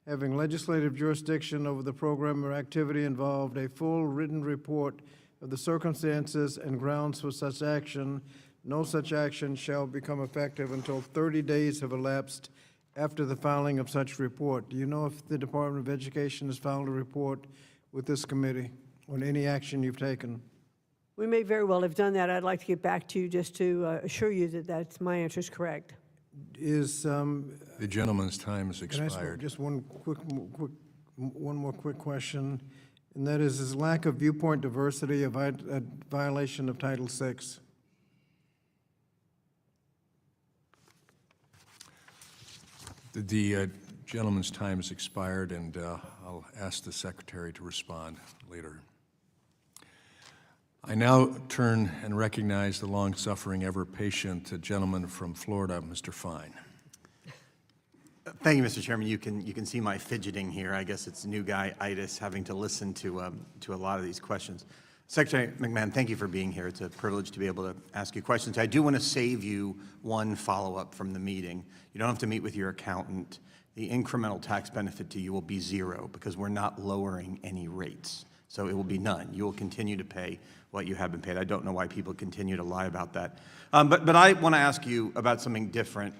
having legislative jurisdiction over the program or activity involved, a full written report of the circumstances and grounds for such action. No such action shall become effective until 30 days have elapsed after the filing of such report. Do you know if the Department of Education has filed a report with this committee on any action you've taken? We may very well have done that. I'd like to get back to you just to assure you that my answer is correct. Is the gentleman's time has Can I ask expired. just one more quick question, and that is lack of viewpoint diversity a violation of Title VI? The gentleman's time has expired, and I'll ask the secretary to respond later. I now turn and recognize the long-suffering, ever-patient gentleman from Florida, Mr. Fine. Thank you, Mr. Chairman. You can see my fidgeting here. I guess it's new guy-itis having to listen to a lot of these questions. Secretary McMahon, thank you for being here. It's a privilege to be able to ask you questions. I do want to save you one follow-up from the meeting. You don't have to meet with your accountant. The incremental tax benefit to you will be zero because we're not lowering any rates. So it will be none. You will continue to pay what you have been paid. I don't know why people continue to lie about that. But I want to ask you about something different.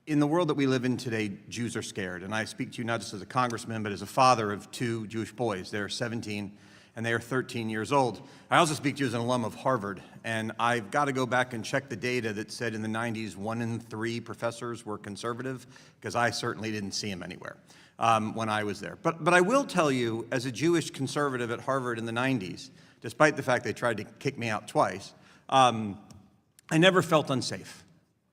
In the world that we live in today, Jews are scared. And I speak to you not just as a congressman, but as a father of 2 Jewish boys. They're 17 and they are 13 years old. I also speak to you as an alum of Harvard, and I've got to go back and check the data that said in the 90s 1 in 3 professors were conservative, because I certainly didn't see them anywhere when I was there. But I will tell you, as a Jewish conservative at Harvard in the 90s, despite the fact they tried to kick me out twice, I never felt unsafe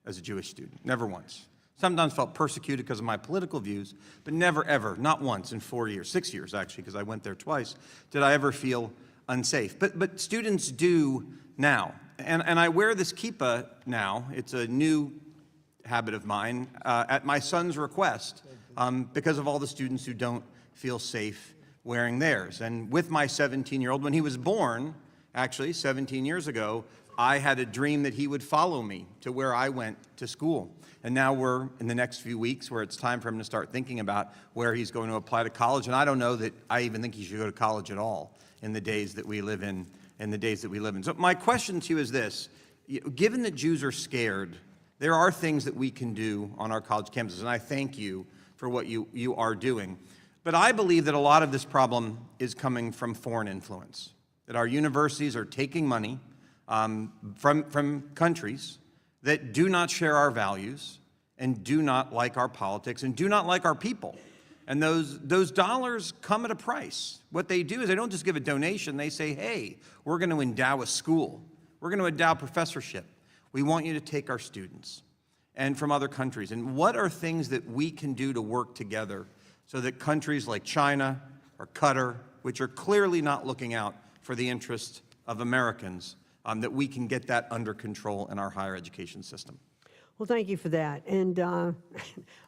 as a Jewish student, never once. Sometimes felt persecuted because of my political views, but never, ever, not once in 4 years, 6 years actually, because I went there twice, did I ever feel unsafe. But students do now. And I wear this kippah now. It's a new habit of mine at my son's request because of all the students who don't feel safe wearing theirs. And with my 17-year-old, when he was born, actually 17 years ago, I had a dream that he would follow me to where I went to school. And now we're in the next few weeks where it's time for him to start thinking about where he's going to apply to college. And I don't know that I even think he should go to college at all in the days that we live in, So my question to you is this: given that Jews are scared, there are things that we can do on our college campuses, and I thank you for what you are doing. But I believe that a lot of this problem is coming from foreign influence, that our universities are taking money from countries that do not share our values and do not like our politics and do not like our people. And those dollars come at a price. What they do is they don't just give a donation. They say, hey, we're going to endow a school. We're going to endow professorship. We want you to take our students and from other countries. And what are things that we can do to work together so that countries like China or Qatar, which are clearly not looking out for the interests of Americans, that we can get that under control in our higher education system? Well, thank you for that. And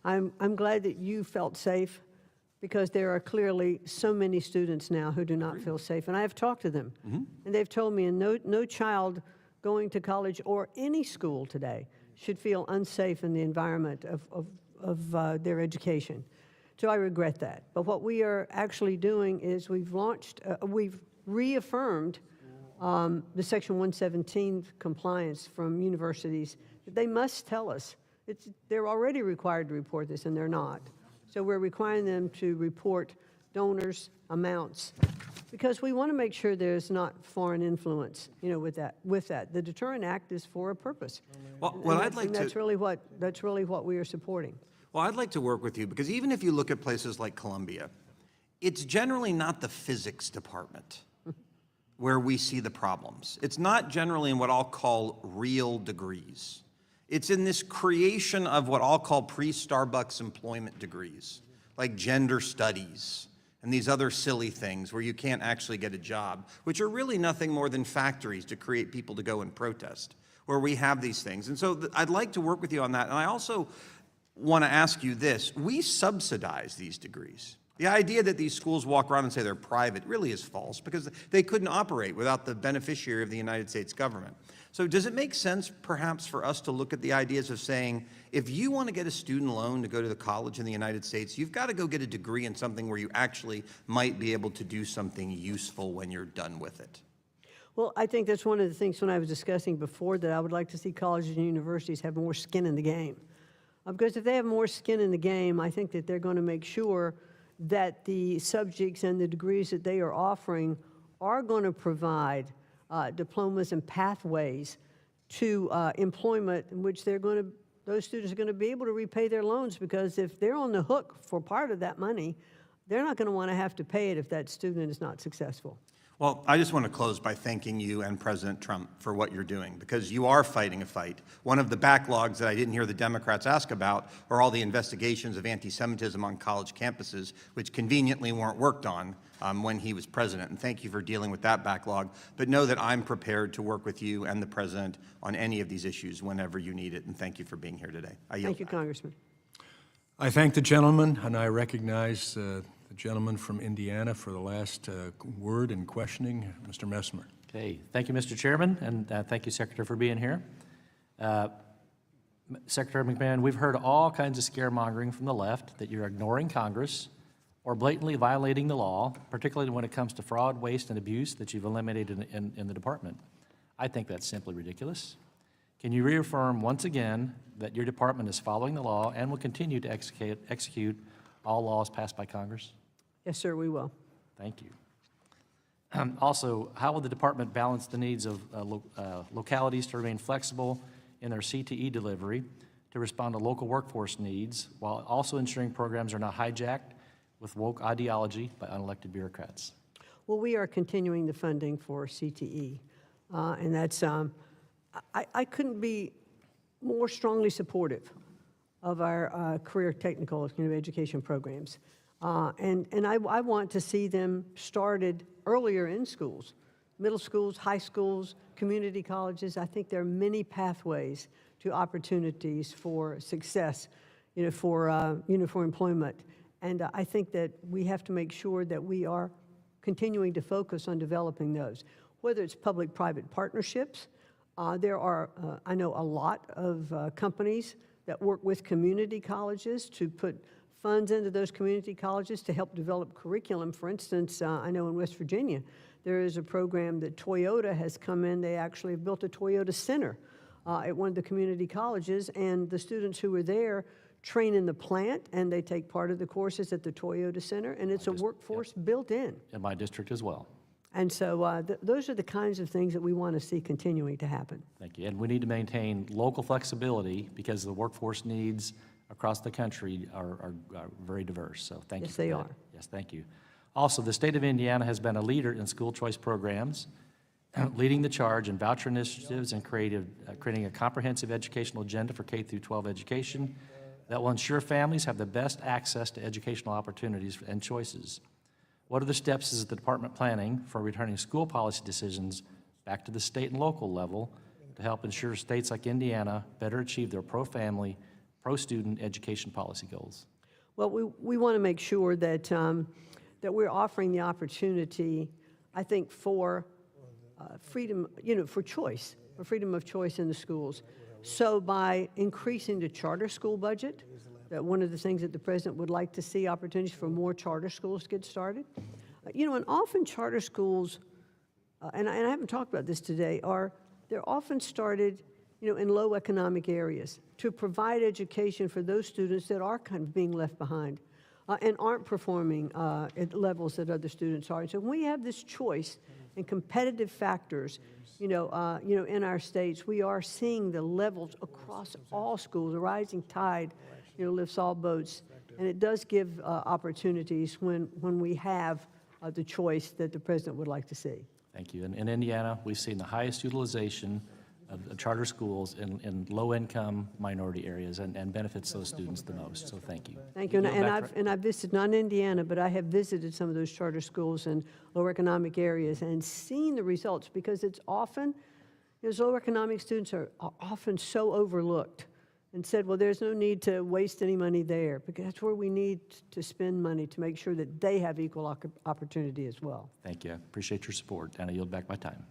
I'm glad that you felt safe, because there are clearly so many students now who do not feel safe. And I have talked to them, and they've told me, and no child going to college or any school today should feel unsafe in the environment of their education. So I regret that. But what we are actually doing is we've reaffirmed the Section 117 compliance from universities, that they must tell us. They're already required to report this, and they're not. So we're requiring them to report donors, amounts, because we want to make sure there's not foreign influence, with that. The Deterrent Act is for a purpose. Well, That's really what we are supporting. Well, I'd like to work with you, because even if you look at places like Columbia, it's generally not the physics department where we see the problems. It's not generally in what I'll call real degrees. It's in this creation of what I'll call pre-Starbucks employment degrees, like gender studies and these other silly things where you can't actually get a job, which are really nothing more than factories to create people to go and protest, where we have these things. And so I'd like to work with you on that. And I also want to ask you this: we subsidize these degrees. The idea that these schools walk around and say they're private really is false, because they couldn't operate without the beneficiary of the United States government. So does it make sense perhaps for us to look at the ideas of saying, if you want to get a student loan to go to the college in the United States, you've got to go get a degree in something where you actually might be able to do something useful when you're done with it? Well, I think that's one of the things when I was discussing before, that I would like to see colleges and universities have more skin in the game. Because if they have more skin in the game, I think that they're going to make sure that the subjects and the degrees that they are offering are going to provide diplomas and pathways to employment, in which those students are going to be able to repay their loans, because if they're on the hook for part of that money, they're not going to want to have to pay it if that student is not successful. Well, I just want to close by thanking you and President Trump for what you're doing, because you are fighting a fight. One of the backlogs that I didn't hear the Democrats ask about are all the investigations of anti-Semitism on college campuses, which conveniently weren't worked on when he was president. And thank you for dealing with that backlog. But know that I'm prepared to work with you and the president on any of these issues whenever you need it. And thank you for being here today. I yield Thank you, back. Congressman. I thank the gentleman, and I recognize the gentleman from Indiana for the last word in questioning, Mr. Messmer. Okay, thank you, Mr. Chairman, and thank you, Secretary, for being here. Secretary McMahon, we've heard all kinds of scaremongering from the left that you're ignoring Congress or blatantly violating the law, particularly when it comes to fraud, waste, and abuse that you've eliminated in the department. I think that's simply ridiculous. Can you reaffirm once again that your department is following the law and will continue to execute all laws passed by Congress? Yes, sir, we will. Thank you. Also, how will the department balance the needs of localities to remain flexible in their CTE delivery to respond to local workforce needs, while also ensuring programs are not hijacked with woke ideology by unelected bureaucrats? Well, we are continuing the funding for CTE, and that's, I couldn't be more strongly supportive of our career technical education programs. And I want to see them started earlier in schools, middle schools, high schools, community colleges. I think there are many pathways to opportunities for success, for employment. And I think that we have to make sure that we are continuing to focus on developing those. Whether it's public-private partnerships, there are, I know, a lot of companies that work with community colleges to put funds into those community colleges to help develop curriculum. For instance, I know in West Virginia, there is a program that Toyota has come in. They actually have built a Toyota Center at one of the community colleges, and the students who are there train in the plant, and they take part of the courses at the Toyota Center, and it's a workforce built in. In my district as well. And so those are the kinds of things that we want to see continuing to happen. Thank you. And we need to maintain local flexibility because the workforce needs across the country are very diverse. So thank you. Yes, they that. are. Yes, thank you. Also, the state of Indiana has been a leader in school choice programs, leading the charge in voucher initiatives and creating a comprehensive educational agenda for K through 12 education that will ensure families have the best access to educational opportunities and choices. What are the steps is the department planning for returning school policy decisions back to the state and local level to help ensure states like Indiana better achieve their pro-family, pro-student education policy goals? Well, we want to make sure that, that we're offering the opportunity, I think, for freedom, for choice, for freedom of choice in the schools. So by increasing the charter school budget, that one of the things that the president would like to see opportunities for more charter schools to get started. And often charter schools, and I haven't talked about this today, they're often started, in low economic areas to provide education for those students that are kind of being left behind and aren't performing at levels that other students are. And so when we have this choice and competitive factors, in our states, we are seeing the levels across all schools, a rising tide, lifts all boats, and it does give opportunities when we have the choice that the president would like to see. Thank you. In Indiana, we've seen the highest utilization of charter schools in low-income minority areas and benefits those students the most, so thank you. Thank you, and I've visited, not in Indiana, but I have visited some of those charter schools in lower economic areas and seen the results, because it's often, those lower economic students are often so overlooked and said, well, there's no need to waste any money there, because that's where we need to spend money to make sure that they have equal opportunity as well. Thank you. I appreciate your support, and I yield back my time.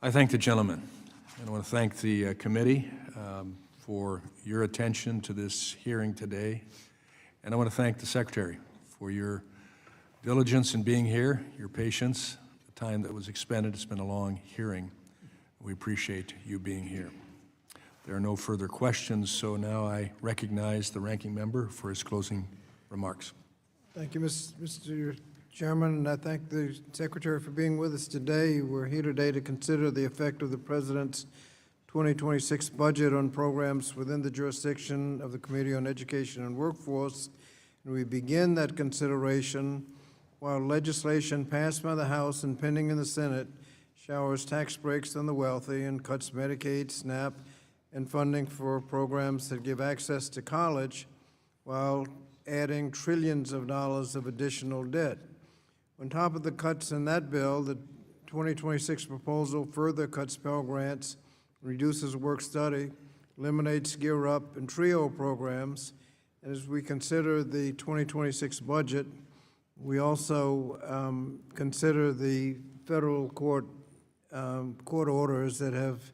I thank the gentleman, and I want to thank the committee for your attention to this hearing today. And I want to thank the Secretary for your diligence in being here, your patience, the time that was expended. It's been a long hearing. We appreciate you being here. There are no further questions, so now I recognize the ranking member for his closing remarks. Thank you, Mr. Chairman, and I thank the Secretary for being with us today. We're here today to consider the effect of the President's 2026 budget on programs within the jurisdiction of the Committee on Education and Workforce. And we begin that consideration while legislation passed by the House and pending in the Senate showers tax breaks on the wealthy and cuts Medicaid, SNAP, and funding for programs that give access to college while adding trillions of dollars of additional debt. On top of the cuts in that bill, the 2026 proposal further cuts Pell Grants, reduces work-study, eliminates Gear Up and TRIO programs. And as we consider the 2026 budget, we also consider the federal court orders that have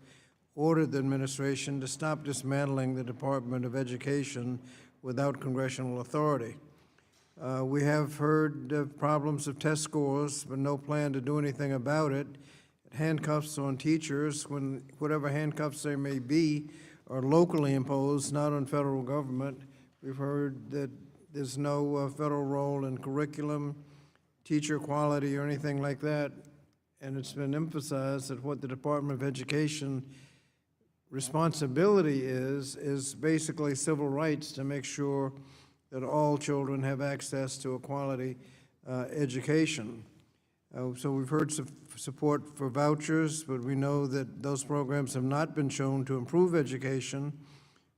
ordered the administration to stop dismantling the Department of Education without congressional authority. We have heard of problems of test scores, but no plan to do anything about it. Handcuffs on teachers, when whatever handcuffs there may be, are locally imposed, not on federal government. We've heard that there's no federal role in curriculum teacher quality or anything like that. And it's been emphasized that what the Department of Education responsibility is basically civil rights, to make sure that all children have access to a quality education. So we've heard support for vouchers, but we know that those programs have not been shown to improve education,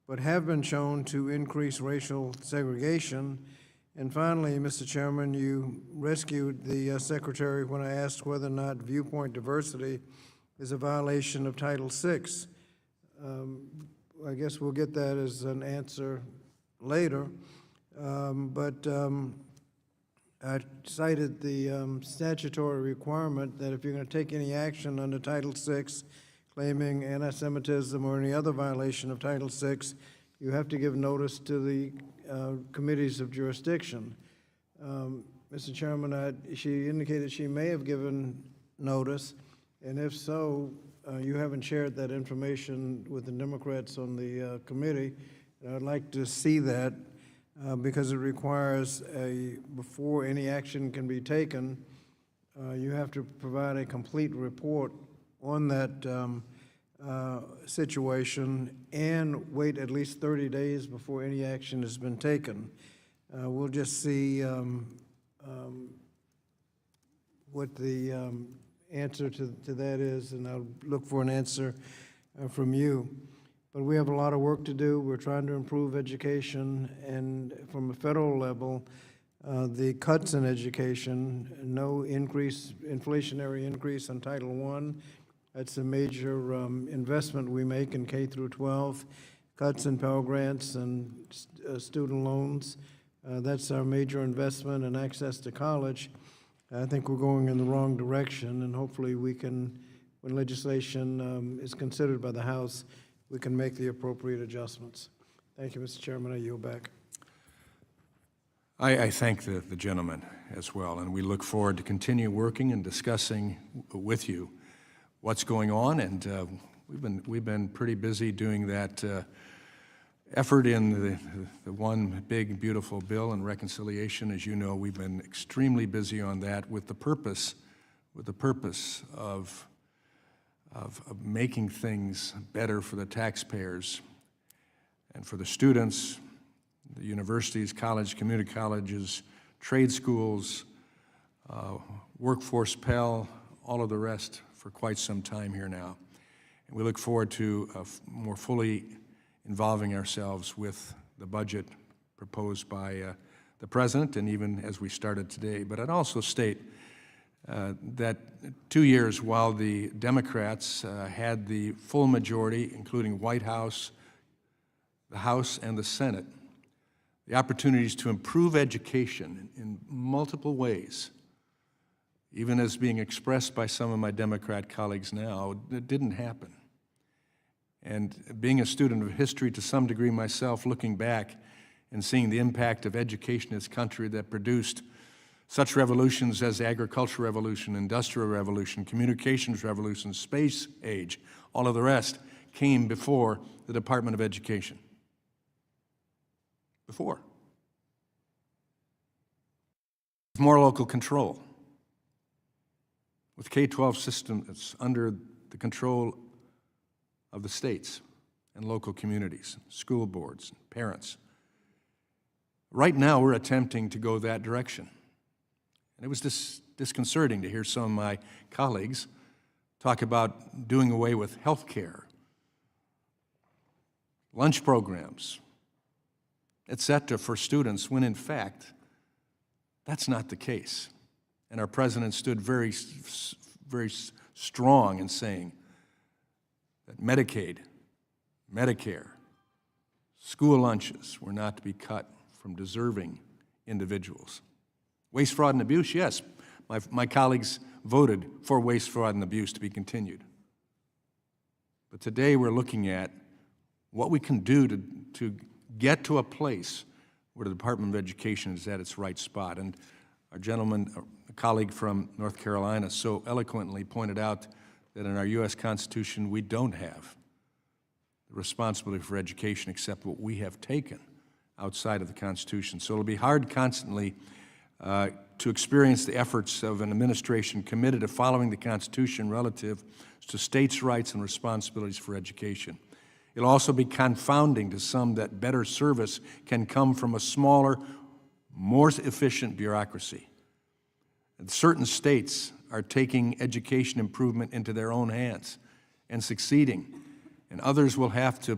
but have been shown to increase racial segregation. And finally, Mr. Chairman, you rescued the Secretary when I asked whether or not viewpoint diversity is a violation of Title VI. I guess we'll get that as an answer later. I cited the statutory requirement that if you're going to take any action under Title VI, claiming anti-Semitism or any other violation of Title VI, you have to give notice to the committees of jurisdiction. Mr. Chairman, she indicated she may have given notice, and if so, you haven't shared that information with the Democrats on the committee. I'd like to see that because it requires before any action can be taken, you have to provide a complete report on that situation and wait at least 30 days before any action has been taken. We'll just see what the answer to that is, and I'll look for an answer from you. But we have a lot of work to do. We're trying to improve education, and from a federal level, the cuts in education, no inflationary increase on Title I. That's a major investment we make in K through 12. Cuts in Pell Grants and student loans. That's our major investment in access to college. I think we're going in the wrong direction, and hopefully we can, when legislation is considered by the House, we can make the appropriate adjustments. Thank you, Mr. Chairman. I yield back. I thank the gentleman as well, and we look forward to continue working and discussing with you what's going on, and we've been pretty busy doing that effort in the one big beautiful bill and reconciliation. As you know, we've been extremely busy on that with the purpose of making things better for the taxpayers and for the students, the universities, community colleges, trade schools, workforce Pell, all of the rest for quite some time here now. And we look forward to more fully involving ourselves with the budget proposed by the President, and even as we started today. But I'd also state that 2 years while the Democrats had the full majority, including White House, the House, and the Senate, the opportunities to improve education in multiple ways, even as being expressed by some of my Democrat colleagues now, it didn't happen. And being a student of history to some degree myself, looking back and seeing the impact of education in this country that produced such revolutions as the agricultural revolution, industrial revolution, communications revolution, space age, all of the rest came before the Department of Education. Before. With more local control. With K-12 system that's under the control of the states and local communities, school boards, parents. Right now, we're attempting to go that direction. And it was disconcerting to hear some of my colleagues talk about doing away with health care, lunch programs, et cetera, for students, when in fact, that's not the case. And our president stood very, very strong in saying that Medicaid, Medicare, school lunches were not to be cut from deserving individuals. Waste, fraud, and abuse, yes. My colleagues voted for waste, fraud, and abuse to be continued. But today we're looking at what we can do to get to a place where the Department of Education is at its right spot. And our gentleman, a colleague from North Carolina, so eloquently pointed out that in our U.S. Constitution we don't have the responsibility for education except what we have taken outside of the Constitution. So it'll be hard constantly to experience the efforts of an administration committed to following the Constitution relative to states' rights and responsibilities for education. It'll also be confounding to some that better service can come from a smaller, more efficient bureaucracy. And certain states are taking education improvement into their own hands and succeeding, and others will have to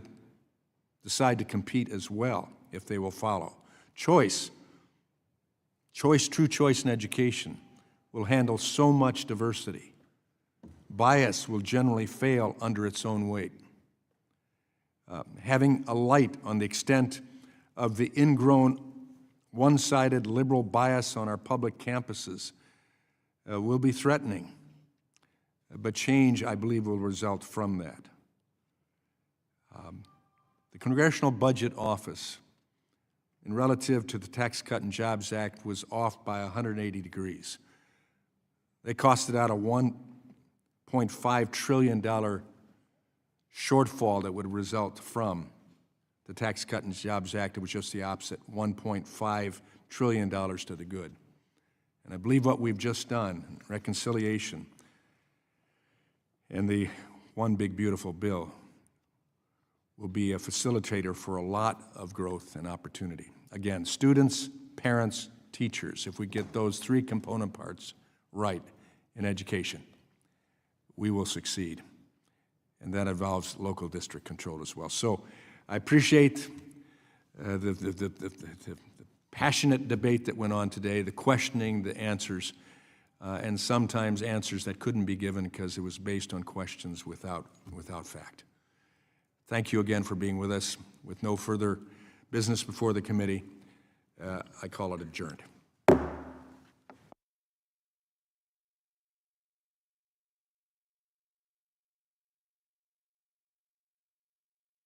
decide to compete as well if they will follow. Choice, true choice in education, will handle so much diversity. Bias will generally fail under its own weight. Having a light on the extent of the ingrown, one-sided liberal bias on our public campuses will be threatening, but change, I believe, will result from that. The Congressional Budget Office, in relative to the Tax Cut and Jobs Act, was off by 180 degrees. They costed out a $1.5 trillion shortfall that would result from the Tax Cut and Jobs Act. It was just the opposite, $1.5 trillion to the good. And I believe what we've just done, reconciliation, and the one big beautiful bill, will be a facilitator for a lot of growth and opportunity. Again, students, parents, teachers, if we get those three component parts right in education, we will succeed. And that involves local district control as well. So I appreciate the passionate debate that went on today, the questioning, the answers, and sometimes answers that couldn't be given because it was based on questions without fact. Thank you again for being with us. With no further business before the committee, I call it adjourned.